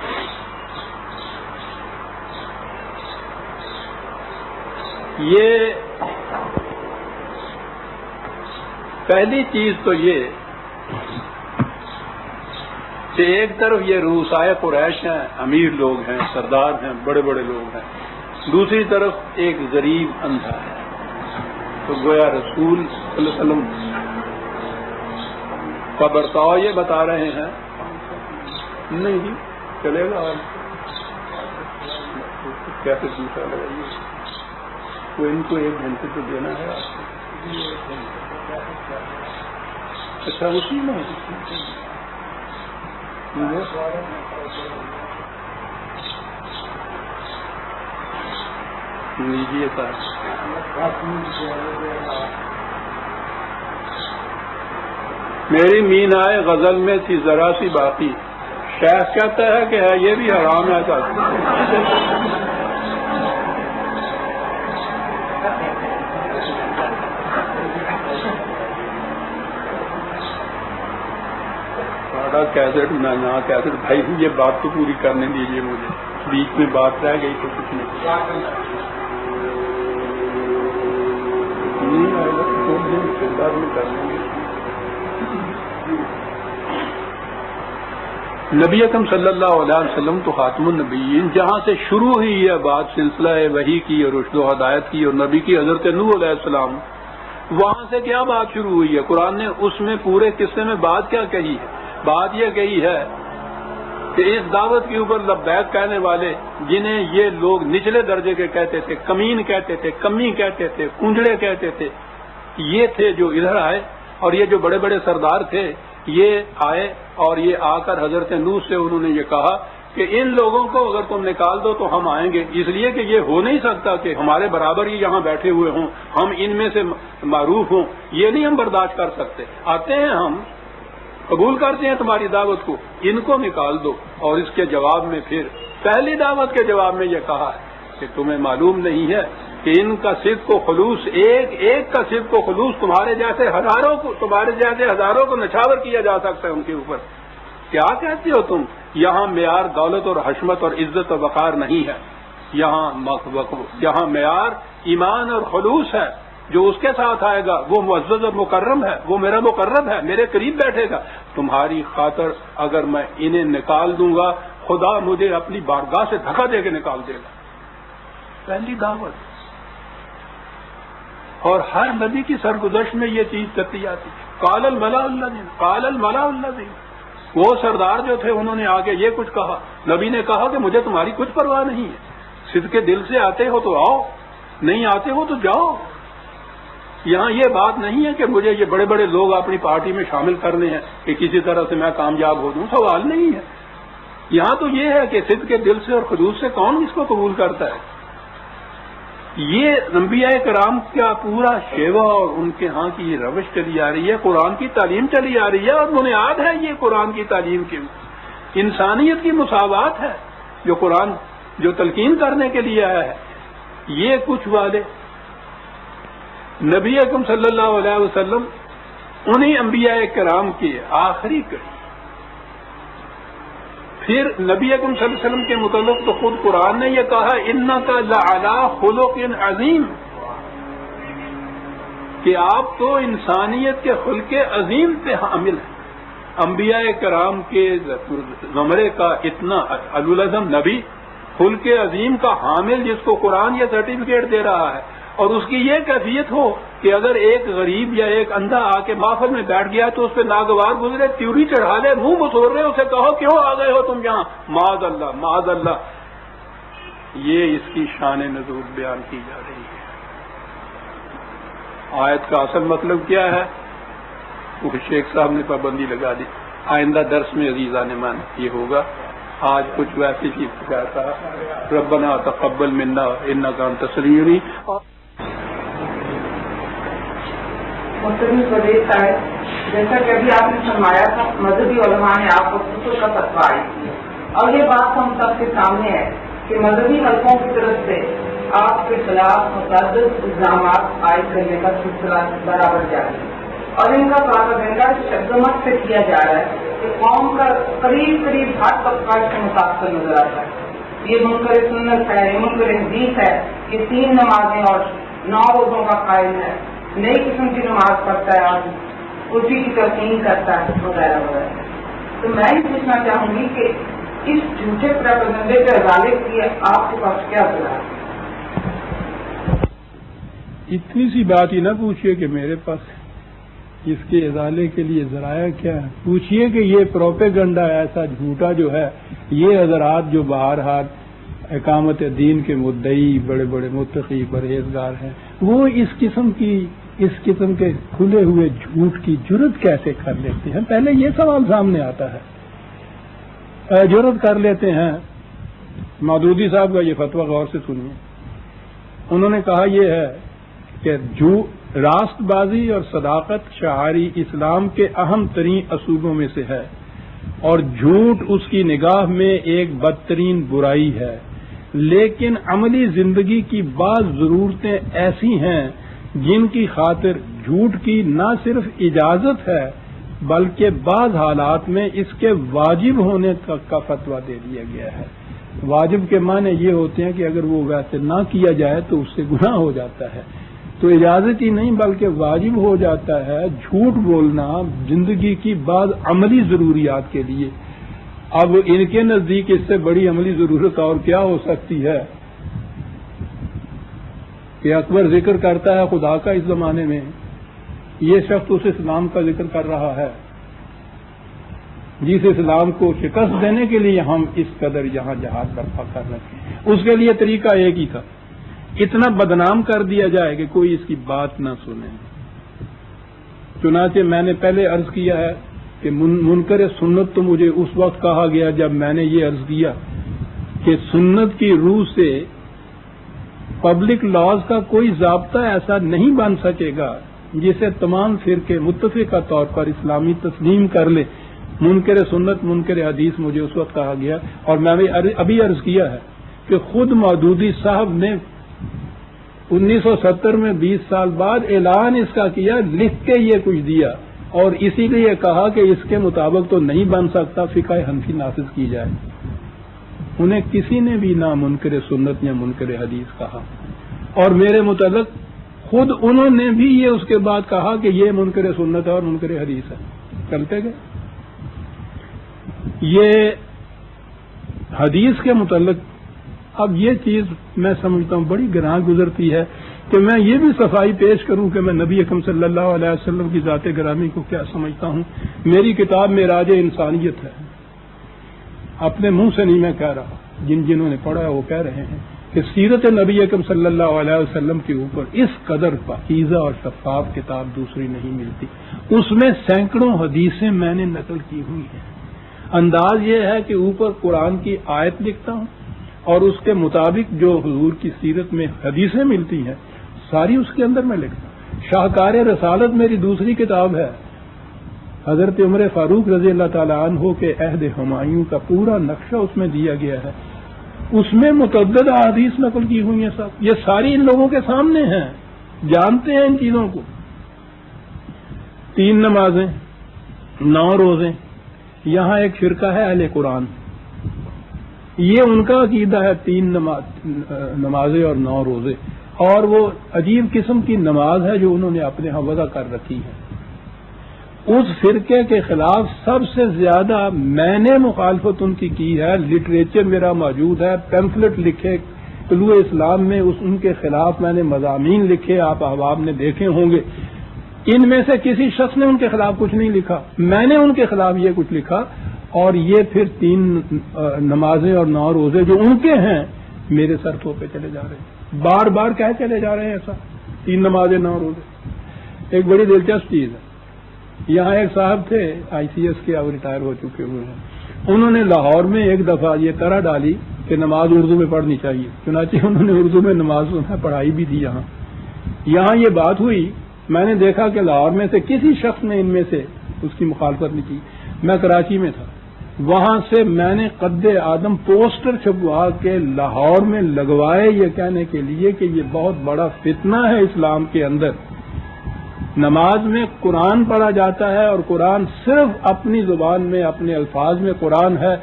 یہ پہلی چیز تو یہ کہ ایک طرف یہ رؤسائے قریش ہیں، امیر لوگ ہیں، سردار ہیں، بڑے بڑے لوگ ہیں، دوسری طرف ایک غریب اندھا ہے. تو گویا رسول صلی اللہ علیہ وسلم کا برتاؤ یہ بتا رہے ہیں. نہیں چلے گا کیسے دوسرا لگائیے، تو ان کو 1 گھنٹے تو دینا ہے. اچھا اسی میں لیجیے میری مینائے غزل میں تھی ذرا سی باقی. شیخ کہتا ہے کہ ہے یہ بھی حرام ہے. کیسٹ نہ کیسٹ بھائی یہ بات تو پوری کرنے دیجیے مجھے، بیچ میں بات رہ گئی تو کچھ نہیں آئے گا تو 2 دن کے بعد میں کر لیں گے. نبی اکرم صلی اللہ علیہ وسلم تو خاتم النبیین، جہاں سے شروع ہوئی یہ بات سلسلہ وحی کی اور رشد و ہدایت کی اور نبی کی حضرت نوح علیہ السلام، وہاں سے کیا بات شروع ہوئی ہے. قرآن نے اس میں پورے قصے میں بات کیا کہی ہے؟ بات یہ کہی ہے کہ اس دعوت کے اوپر لبیک کہنے والے، جنہیں یہ لوگ نچلے درجے کے کہتے تھے، کمین کہتے تھے، کمی کہتے تھے، کنجڑے کہتے تھے، یہ تھے جو ادھر آئے. اور یہ جو بڑے بڑے سردار تھے یہ آئے اور یہ آ کر حضرت نوح سے انہوں نے یہ کہا کہ ان لوگوں کو اگر تم نکال دو تو ہم آئیں گے، اس لیے کہ یہ ہو نہیں سکتا کہ ہمارے برابر ہی یہاں بیٹھے ہوئے ہوں، ہم ان میں سے معروف ہوں، یہ نہیں ہم برداشت کر سکتے. آتے ہیں، ہم قبول کرتے ہیں تمہاری دعوت کو، ان کو نکال دو. اور اس کے جواب میں پھر پہلی دعوت کے جواب میں یہ کہا ہے کہ تمہیں معلوم نہیں ہے کہ ان کا صدق و خلوص، ایک کا صدق و خلوص تمہارے جیسے ہزاروں کو نچھاور کیا جا سکتا ہے ان کے اوپر. کیا کہتے ہو تم؟ یہاں معیار دولت اور حشمت اور عزت و وقار نہیں ہے، یہاں معیار ایمان اور خلوص ہے. جو اس کے ساتھ آئے گا وہ معزز اور مکرم ہے، وہ میرا مقرب ہے، میرے قریب بیٹھے گا. تمہاری خاطر اگر میں انہیں نکال دوں گا، خدا مجھے اپنی بارگاہ سے دھکا دے کے نکال دے گا. پہلی دعوت. اور ہر نبی کی سرگزشت میں یہ چیز چلتی آتی. قال الملأ الذین، وہ سردار جو تھے انہوں نے آگے یہ کچھ کہا. نبی نے کہا کہ مجھے تمہاری کچھ پرواہ نہیں ہے، صدق کے دل سے آتے ہو تو آؤ، نہیں آتے ہو تو جاؤ. یہاں یہ بات نہیں ہے کہ مجھے یہ بڑے بڑے لوگ اپنی پارٹی میں شامل کرنے ہیں کہ کسی طرح سے میں کامیاب ہو دوں. سوال نہیں ہے. یہاں تو یہ ہے کہ صدق کے دل سے اور خلوص سے کون اس کو قبول کرتا ہے. یہ انبیاء کرام کا پورا شیوا اور ان کے ہاں کی یہ روش چلی آ رہی ہے، قرآن کی تعلیم چلی آ رہی ہے، اور بنیاد ہے یہ قرآن کی تعلیم کی. انسانیت کی مساوات ہے جو قرآن جو تلقین کرنے کے لیے آیا ہے. یہ کچھ والے نبی اکرم صلی اللہ علیہ وسلم انہی انبیاء کرام کی آخری کڑی. پھر نبی اکرم صلی اللہ علیہ وسلم کے متعلق تو خود قرآن نے یہ کہا انک لعلی خلق عظیم، کہ آپ تو انسانیت کے خلق عظیم پہ حامل ہیں. انبیاء کرام کے زمرے کا اتنا العظم نبی خلق عظیم کا حامل، جس کو قرآن یہ سرٹیفکیٹ دے رہا ہے، اور اس کی یہ کیفیت ہو کہ اگر ایک غریب یا ایک اندھا آ کے محفل میں بیٹھ گیا تو اس پہ ناگوار گزرے، تیوری چڑھا لے، منہ بسور رہے، اسے کہو کیوں آ گئے ہو تم یہاں، معاذ اللہ معاذ اللہ. یہ اس کی شان نزول بیان کی جا رہی ہے. آیت کا اصل مطلب کیا ہے وہ شیخ صاحب نے پابندی لگا دی. آئندہ درس میں عزیزان مان یہ ہوگا. آج کچھ ویسی چیز کہتا ربنا تقبل منا انک انت السمیع العلیم. محترم وزیر صاحب، جیسا کہ ابھی آپ نے فرمایا تھا مذہبی علماء نے آپ کو کفر کا فتویٰ آئی تھی، اور یہ بات ہم سب کے سامنے ہے کہ مذہبی حلقوں کی طرف سے آپ کے خلاف متعدد الزامات عائد کرنے کا سلسلہ برابر جاری ہے، اور ان کا پراپیگنڈا شدت سے کیا جا رہا ہے کہ قوم کا قریب ہر طبقہ سے متاثر نظر آتا ہے. یہ منکر سنت ہے، یہ منکر حدیث ہے، یہ 3 نمازیں اور 9 روزوں کا قائل ہے، نئی قسم کی نماز پڑھتا ہے، اور الٹی کی تلقین کرتا ہے، وغیرہ وغیرہ. تو میں یہ پوچھنا چاہوں گی کہ اس جھوٹے پراپیگنڈے کے ازالے کی آپ کے پاس کیا ذرائع ہے؟ اتنی سی بات ہی نہ پوچھئے کہ میرے پاس اس کے ازالے کے لیے ذرائع کیا ہے. پوچھئے کہ یہ پروپیگنڈا ایسا جھوٹا جو ہے، یہ حضرات جو بہرحال اقامت دین کے مدعی بڑے بڑے متقی پرہیزگار ہیں، وہ اس قسم کے کھلے ہوئے جھوٹ کی جرت کیسے کر لیتے ہیں؟ پہلے یہ سوال سامنے آتا ہے. جرت کر لیتے ہیں. مودودی صاحب کا یہ فتویٰ غور سے سنیے. انہوں نے کہا یہ ہے کہ راست بازی اور صداقت شعاری اسلام کے اہم ترین اصولوں میں سے ہے، اور جھوٹ اس کی نگاہ میں ایک بدترین برائی ہے. لیکن عملی زندگی کی بعض ضرورتیں ایسی ہیں جن کی خاطر جھوٹ کی نہ صرف اجازت ہے بلکہ بعض حالات میں اس کے واجب ہونے تک کا فتویٰ دے دیا گیا ہے. واجب کے معنی یہ ہوتے ہیں کہ اگر وہ ویسے نہ کیا جائے تو اس سے گناہ ہو جاتا ہے. تو اجازت ہی نہیں بلکہ واجب ہو جاتا ہے جھوٹ بولنا زندگی کی بعض عملی ضروریات کے لیے. اب ان کے نزدیک اس سے بڑی عملی ضرورت اور کیا ہو سکتی ہے کہ اکبر ذکر کرتا ہے خدا کا اس زمانے میں، یہ شخص اس اسلام کا ذکر کر رہا ہے جس اسلام کو شکست دینے کے لیے ہم اس قدر یہاں جہاد برپا کر رہے ہیں. اس کے لیے طریقہ ایک ہی تھا، اتنا بدنام کر دیا جائے کہ کوئی اس کی بات نہ سنے. چنانچہ میں نے پہلے عرض کیا ہے کہ منکر سنت تو مجھے اس وقت کہا گیا جب میں نے یہ عرض کیا کہ سنت کی روح سے پبلک لاز کا کوئی ضابطہ ایسا نہیں بن سکے گا جسے تمام فرقے متفقہ طور پر اسلامی تسلیم کر لے. منکر سنت منکر حدیث مجھے اس وقت کہا گیا، اور میں ابھی عرض کیا ہے کہ خود مودودی صاحب نے 1970 میں 20 سال بعد اعلان اس کا کیا، لکھ کے یہ کچھ دیا، اور اسی لیے کہا کہ اس کے مطابق تو نہیں بن سکتا، فقہ حنفی نافذ کی جائے. انہیں کسی نے بھی نہ منکر سنت یا منکر حدیث کہا. اور میرے متعلق خود انہوں نے بھی یہ اس کے بعد کہا کہ یہ منکر سنت ہے اور منکر حدیث ہے. چلتے گئے. یہ حدیث کے متعلق اب یہ چیز میں سمجھتا ہوں بڑی گراں گزرتی ہے کہ میں یہ بھی صفائی پیش کروں کہ میں نبی اکرم صلی اللہ علیہ وسلم کی ذات گرامی کو کیا سمجھتا ہوں. میری کتاب معراج انسانیت ہے. اپنے منہ سے نہیں میں کہہ رہا، جنہوں نے پڑھا ہے وہ کہہ رہے ہیں کہ سیرت نبی اکرم صلی اللہ علیہ وسلم کے اوپر اس قدر پاکیزہ اور شفاف کتاب دوسری نہیں ملتی. اس میں سینکڑوں حدیثیں میں نے نقل کی ہوئی ہیں. انداز یہ ہے کہ اوپر قرآن کی آیت لکھتا ہوں اور اس کے مطابق جو حضور کی سیرت میں حدیثیں ملتی ہیں ساری اس کے اندر میں لکھتا ہوں. شاہکار رسالت میری دوسری کتاب ہے. حضرت عمر فاروق رضی اللہ تعالیٰ عنہ کے عہد ہمایوں کا پورا نقشہ اس میں دیا گیا ہے. اس میں متعدد احادیث نقل کی ہوئی ہیں. صاحب یہ ساری ان لوگوں کے سامنے ہیں، جانتے ہیں ان چیزوں کو. 3 نمازیں، 9 روزے. یہاں ایک فرقہ ہے اہل قرآن، یہ ان کا عقیدہ ہے 3 نمازیں اور 9 روزے، اور وہ عجیب قسم کی نماز ہے جو انہوں نے اپنے ہاں وضع کر رکھی ہے. اس فرقے کے خلاف سب سے زیادہ میں نے مخالفت ان کی ہے. لٹریچر میرا موجود ہے، پیمفلٹ لکھے طلوع اسلام میں ان کے خلاف میں نے مضامین لکھے، آپ احباب نے دیکھے ہوں گے. ان میں سے کسی شخص نے ان کے خلاف کچھ نہیں لکھا، میں نے ان کے خلاف یہ کچھ لکھا. اور یہ پھر 3 نمازیں اور 9 روزے جو ان کے ہیں میرے سر تھوپے چلے جا رہے ہیں، بار بار کہہ چلے جا رہے ہیں ایسا 3 نمازیں 9 روزے. ایک بڑی دلچسپ چیز ہے، یہاں ایک صاحب تھے ICS کے، اب ریٹائر ہو چکے ہوئے ہیں. انہوں نے لاہور میں ایک دفعہ یہ طرح ڈالی کہ نماز اردو میں پڑھنی چاہیے، چنانچہ انہوں نے اردو میں نماز پڑھائی بھی تھی. یہاں یہ بات ہوئی، میں نے دیکھا کہ لاہور میں سے کسی شخص نے ان میں سے اس کی مخالفت نہیں کی. میں کراچی میں تھا، وہاں سے میں نے قد آدم پوسٹر چھپوا کے لاہور میں لگوائے یہ کہنے کے لیے کہ یہ بہت بڑا فتنہ ہے اسلام کے اندر. نماز میں قرآن پڑھا جاتا ہے اور قرآن صرف اپنی زبان میں، اپنے الفاظ میں قرآن ہے.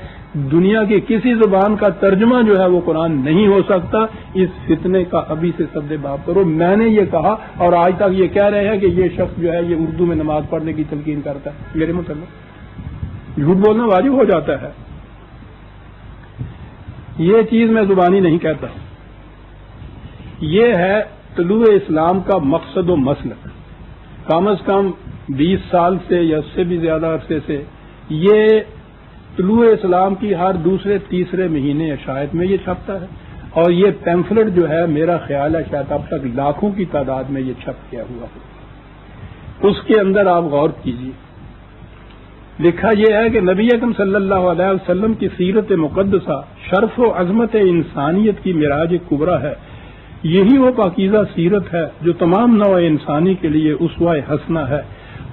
دنیا کی کسی زبان کا ترجمہ جو ہے وہ قرآن نہیں ہو سکتا. اس فتنے کا ابھی سے سد باب کرو. میں نے یہ کہا اور آج تک یہ کہہ رہے ہیں کہ یہ شخص جو ہے یہ اردو میں نماز پڑھنے کی تلقین کرتا ہے. میرے مطلب جھوٹ بولنا واجب ہو جاتا ہے. یہ چیز میں زبانی نہیں کہتا، یہ ہے طلوع اسلام کا مقصد و مسلک. کم از کم 20 سال سے یا اس سے بھی زیادہ عرصے سے یہ طلوع اسلام کی ہر دوسرے تیسرے مہینے یا شاید میں یہ چھپتا ہے. اور یہ پیمفلٹ جو ہے میرا خیال ہے شاید اب تک لاکھوں کی تعداد میں یہ چھپ کیا ہوا ہے. اس کے اندر آپ غور کیجیے، لکھا یہ ہے کہ نبی اکرم صلی اللہ علیہ وسلم کی سیرت مقدسہ شرف و عظمت انسانیت کی معراج کبریٰ ہے. یہی وہ پاکیزہ سیرت ہے جو تمام نوع انسانی کے لیے اسوہ حسنہ ہے.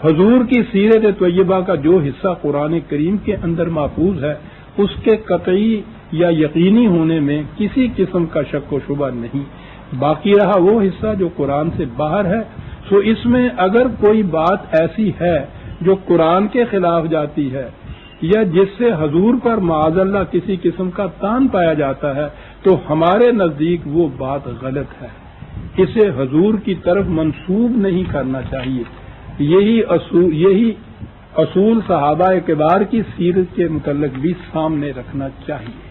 حضور کی سیرت طیبہ کا جو حصہ قرآن کریم کے اندر محفوظ ہے اس کے قطعی یا یقینی ہونے میں کسی قسم کا شک و شبہ نہیں. باقی رہا وہ حصہ جو قرآن سے باہر ہے. سو اس میں اگر کوئی بات ایسی ہے جو قرآن کے خلاف جاتی ہے یا جس سے حضور پر معاذ اللہ کسی قسم کا تان پایا جاتا ہے تو ہمارے نزدیک وہ بات غلط ہے. اسے حضور کی طرف منسوب نہیں کرنا چاہیے. یہی اصول صحابہ کبار کی سیرت کے متعلق بھی سامنے رکھنا چاہیے.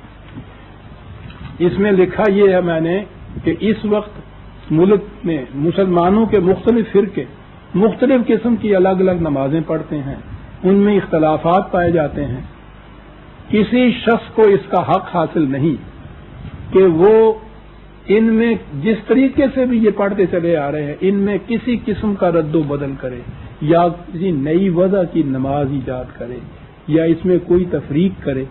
اس میں لکھا یہ ہے میں نے کہ اس وقت ملک میں مسلمانوں کے مختلف فرقے مختلف قسم کی الگ الگ نمازیں پڑھتے ہیں، ان میں اختلافات پائے جاتے ہیں. کسی شخص کو اس کا حق حاصل نہیں کہ وہ ان میں جس طریقے سے بھی یہ پڑھتے چلے آ رہے ہیں ان میں کسی قسم کا رد و بدل کرے یا کسی نئی وضع کی نماز ایجاد کرے یا اس میں کوئی تفریق کرے.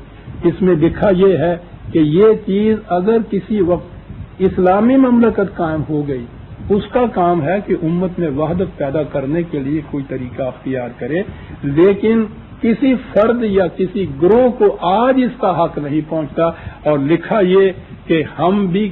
اس میں لکھا یہ ہے کہ یہ چیز اگر کسی وقت اسلامی مملکت قائم ہو گئی اس کا کام ہے کہ امت میں وحدت پیدا کرنے کے لیے کوئی طریقہ اختیار کرے، لیکن کسی فرد یا کسی گروہ کو آج اس کا حق نہیں پہنچتا. اور لکھا یہ کہ ہم بھی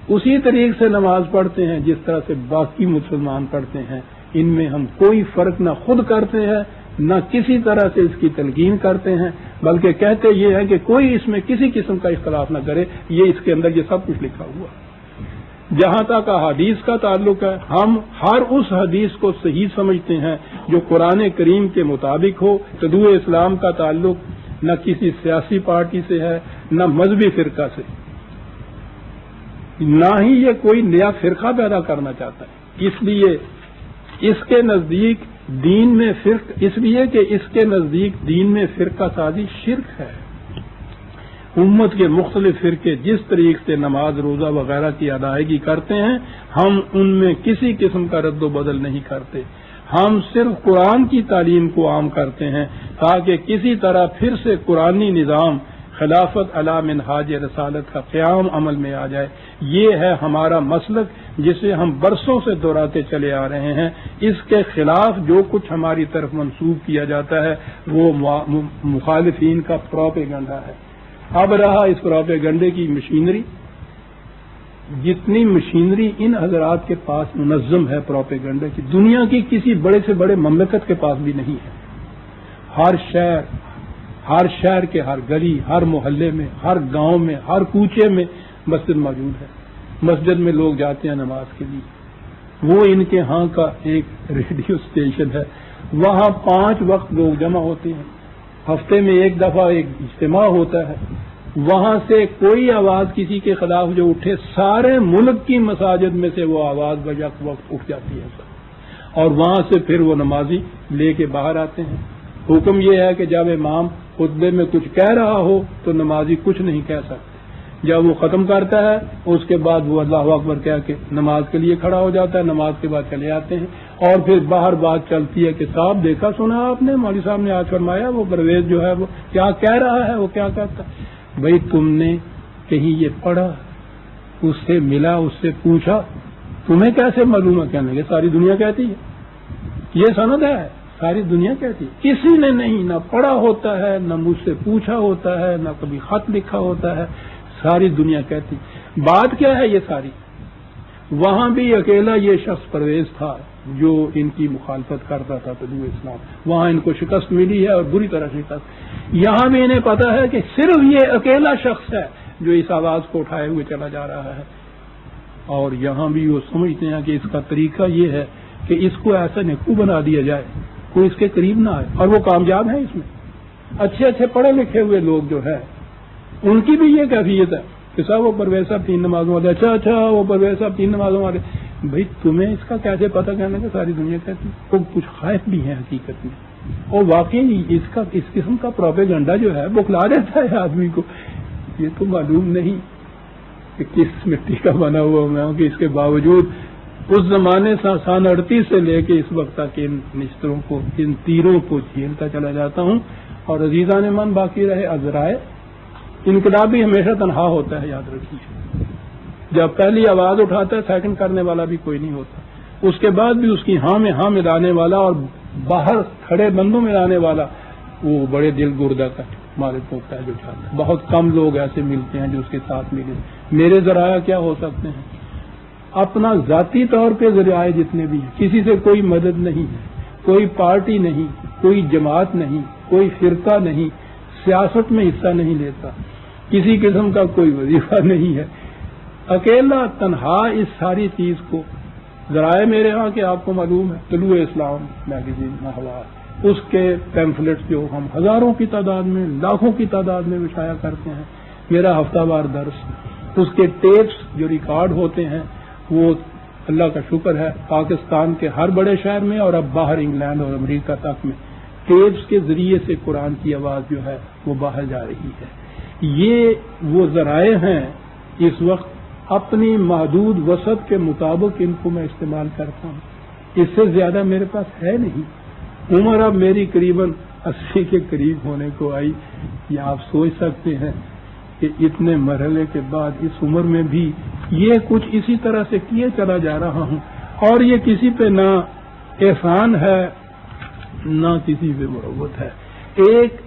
اسی طریقے سے نماز پڑھتے ہیں جس طرح سے باقی مسلمان پڑھتے ہیں. ان میں ہم کوئی فرق نہ خود کرتے ہیں نہ کسی طرح سے اس کی تلقین کرتے ہیں، بلکہ کہتے یہ ہے کہ کوئی اس میں کسی قسم کا اختلاف نہ کرے. یہ اس کے اندر یہ سب کچھ لکھا ہوا. جہاں تک احادیث کا تعلق ہے، ہم ہر اس حدیث کو صحیح سمجھتے ہیں جو قرآن کریم کے مطابق ہو۔ طلوع اسلام کا تعلق نہ کسی سیاسی پارٹی سے ہے، نہ مذہبی فرقہ سے، نہ ہی یہ کوئی نیا فرقہ پیدا کرنا چاہتا ہے۔ اس لیے اس کے نزدیک دین میں دین میں فرقہ سازی شرک ہے۔ امت کے مختلف فرقے جس طریقے سے نماز، روزہ وغیرہ کی ادائیگی کرتے ہیں، ہم ان میں کسی قسم کا رد و بدل نہیں کرتے۔ ہم صرف قرآن کی تعلیم کو عام کرتے ہیں تاکہ کسی طرح پھر سے قرآنی نظام خلافت علی منہاج رسالت کا قیام عمل میں آ جائے۔ یہ ہے ہمارا مسلک جسے ہم برسوں سے دہراتے چلے آ رہے ہیں۔ اس کے خلاف جو کچھ ہماری طرف منسوب کیا جاتا ہے وہ مخالفین کا پروپیگنڈا ہے۔ اب رہا اس پروپیگنڈے کی مشینری، جتنی مشینری ان حضرات کے پاس منظم ہے پروپیگنڈے کی، دنیا کی کسی بڑے سے بڑے مملکت کے پاس بھی نہیں ہے۔ ہر شہر کے ہر گلی، ہر محلے میں، ہر گاؤں میں، ہر کوچے میں مسجد موجود ہے۔ مسجد میں لوگ جاتے ہیں نماز کے لیے، وہ ان کے ہاں کا ایک ریڈیو اسٹیشن ہے، وہاں 5 وقت لوگ جمع ہوتے ہیں، ہفتے میں ایک دفعہ ایک اجتماع ہوتا ہے، وہاں سے کوئی آواز کسی کے خلاف جو اٹھے، سارے ملک کی مساجد میں سے وہ آواز بیک وقت اٹھ جاتی ہے اور وہاں سے پھر وہ نمازی لے کے باہر آتے ہیں۔ حکم یہ ہے کہ جب امام خطبے میں کچھ کہہ رہا ہو تو نمازی کچھ نہیں کہہ سکتے، جب وہ ختم کرتا ہے اس کے بعد وہ اللہ اکبر کہہ کے نماز کے لیے کھڑا ہو جاتا ہے، نماز کے بعد چلے آتے ہیں، اور پھر باہر بات چلتی ہے کہ صاحب دیکھا سنا آپ نے، مولوی صاحب نے آج فرمایا وہ پرویز جو ہے وہ کیا کہہ رہا ہے، وہ کیا کہتا ہے۔ بھائی تم نے کہیں یہ پڑھا، اس سے ملا، اس سے پوچھا، تمہیں کیسے معلوم ہے؟ کہنے کہ ساری دنیا کہتی ہے، یہ سند ہے، ساری دنیا کہتی ہے۔ کسی نے نہیں، نہ پڑھا ہوتا ہے، نہ مجھ سے پوچھا ہوتا ہے، نہ کبھی خط لکھا ہوتا ہے، ساری دنیا کہتی۔ بات کیا ہے یہ ساری؟ وہاں بھی اکیلا یہ شخص پرویز تھا جو ان کی مخالفت کرتا تھا طلوع اسلام، وہاں ان کو شکست ملی ہے اور بری طرح شکست۔ یہاں بھی انہیں پتا ہے کہ صرف یہ اکیلا شخص ہے جو اس آواز کو اٹھائے ہوئے چلا جا رہا ہے، اور یہاں بھی وہ سمجھتے ہیں کہ اس کا طریقہ یہ ہے کہ اس کو ایسا نکو بنا دیا جائے کوئی اس کے قریب نہ آئے، اور وہ کامیاب ہیں اس میں۔ اچھے پڑھے لکھے ہوئے لوگ جو ہے ان کی بھی یہ کیفیت ہے کہ صاحب وہ پرویز صاحب 3 نمازوں والے، اچھا وہ پرویز صاحب 3 نمازوں والے۔ بھائی تمہیں اس کا کیسے پتہ کہنا کہ ساری دنیا کہتی ہے؟ وہ کچھ خائف بھی ہیں حقیقت میں، اور واقعی اس قسم کا پروپیگنڈا جو ہے بخلا دیتا ہے آدمی کو۔ یہ تو معلوم نہیں کہ کس مٹی کا بنا ہوا میں ہوں کہ اس کے باوجود اس زمانے سے سن 38 سے لے کے اس وقت تک ان نشتروں کو، ان تیروں کو جھیلتا چلا جاتا ہوں۔ اور عزیزان من باقی رہے عذرائے، انقلابی ہمیشہ تنہا ہوتا ہے، یاد رکھیے۔ جب پہلی آواز اٹھاتا ہے سیکنڈ کرنے والا بھی کوئی نہیں ہوتا، اس کے بعد بھی اس کی ہاں میں ہاں ملانے والا اور باہر کھڑے بندوں میں لانے والا وہ بڑے دل گردہ کا مالک ہوتا ہے جو چاہتا ہے۔ بہت کم لوگ ایسے ملتے ہیں جو اس کے ساتھ ملے۔ میرے ذرائع کیا ہو سکتے ہیں؟ اپنا ذاتی طور پہ ذرائع جتنے بھی ہیں، کسی سے کوئی مدد نہیں ہے، کوئی پارٹی نہیں، کوئی جماعت نہیں، کوئی فرقہ نہیں، سیاست میں حصہ نہیں لیتا، کسی قسم کا کوئی وظیفہ نہیں ہے، اکیلا تنہا اس ساری چیز کو۔ ذرائع میرے ہاں کہ آپ کو معلوم ہے طلوع اسلام میگزین محوار، اس کے پیمفلٹس جو ہم ہزاروں کی تعداد میں، لاکھوں کی تعداد میں بچھایا کرتے ہیں، میرا ہفتہ وار درس، اس کے ٹیپس جو ریکارڈ ہوتے ہیں وہ اللہ کا شکر ہے پاکستان کے ہر بڑے شہر میں اور اب باہر انگلینڈ اور امریکہ تک میں ٹیپس کے ذریعے سے قرآن کی آواز جو ہے وہ باہر جا رہی ہے۔ یہ وہ ذرائع ہیں، اس وقت اپنی محدود وسعت کے مطابق ان کو میں استعمال کرتا ہوں، اس سے زیادہ میرے پاس ہے نہیں۔ عمر اب میری قریباً 80 کے قریب ہونے کو آئی، یہ آپ سوچ سکتے ہیں کہ اتنے مرحلے کے بعد اس عمر میں بھی یہ کچھ اسی طرح سے کیے چلا جا رہا ہوں، اور یہ کسی پہ نہ احسان ہے نہ کسی پہ مروت ہے۔ ایک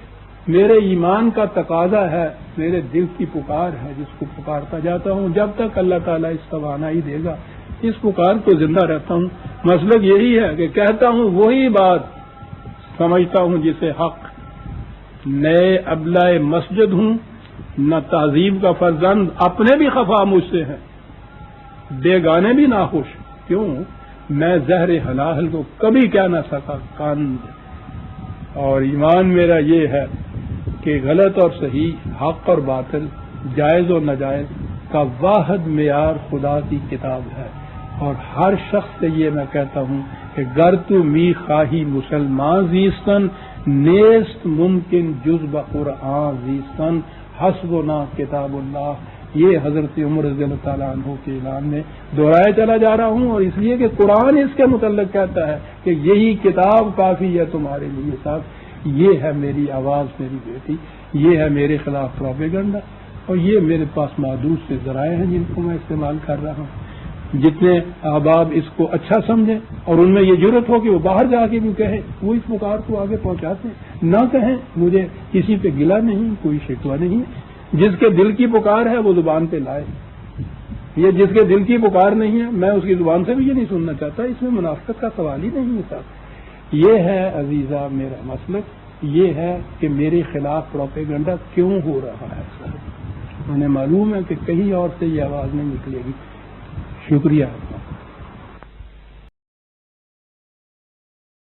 میرے ایمان کا تقاضا ہے، میرے دل کی پکار ہے جس کو پکارتا جاتا ہوں، جب تک اللہ تعالیٰ اس توانائی دے گا اس پکار کو زندہ رہتا ہوں۔ مسلک یہی ہے کہ کہتا ہوں وہی بات، سمجھتا ہوں جسے حق، نئے ابلہ مسجد ہوں، نہ تہذیب کا فرزند، اپنے بھی خفا مجھ سے ہیں، بیگانے بھی ناخوش. کیوں؟ میں زہر حلال کو کبھی کہہ نہ سکا کان. اور ایمان میرا یہ ہے کہ غلط اور صحیح، حق اور باطل، جائز اور ناجائز کا واحد معیار خدا کی کتاب ہے. اور ہر شخص سے یہ میں کہتا ہوں کہ گر تو می خواہی مسلمان زیستن، نیست ممکن جز بقرآن زیستن، حسبنا کتاب اللہ. یہ حضرت عمر رضی اللہ تعالیٰ عنہ کے اعلان میں دہرائے چلا جا رہا ہوں، اور اس لیے کہ قرآن اس کے متعلق کہتا ہے کہ یہی کتاب کافی ہے تمہارے لیے. صاحب یہ ہے میری آواز، میری بیٹی، یہ ہے میرے خلاف پروپیگنڈا، اور یہ میرے پاس محدود سے ذرائع ہیں جن کو میں استعمال کر رہا ہوں. جتنے احباب اس کو اچھا سمجھیں اور ان میں یہ جرت ہو کہ وہ باہر جا کے بھی کہیں، وہ اس پکار کو آگے پہنچاتے ہیں. نہ کہیں، مجھے کسی پہ گلہ نہیں، کوئی شکوہ نہیں. جس کے دل کی پکار ہے وہ زبان پہ لائے. یہ جس کے دل کی پکار نہیں ہے، میں اس کی زبان سے بھی یہ نہیں سننا چاہتا. اس میں منافقت کا سوال ہی نہیں ہے صاحب. یہ ہے عزیزہ میرا مسلک، یہ ہے کہ میرے خلاف پروپیگنڈا کیوں ہو رہا ہے صاحب. انہیں معلوم ہے کہ کہیں اور سے یہ آواز نہیں نکلے گی. شکریہ.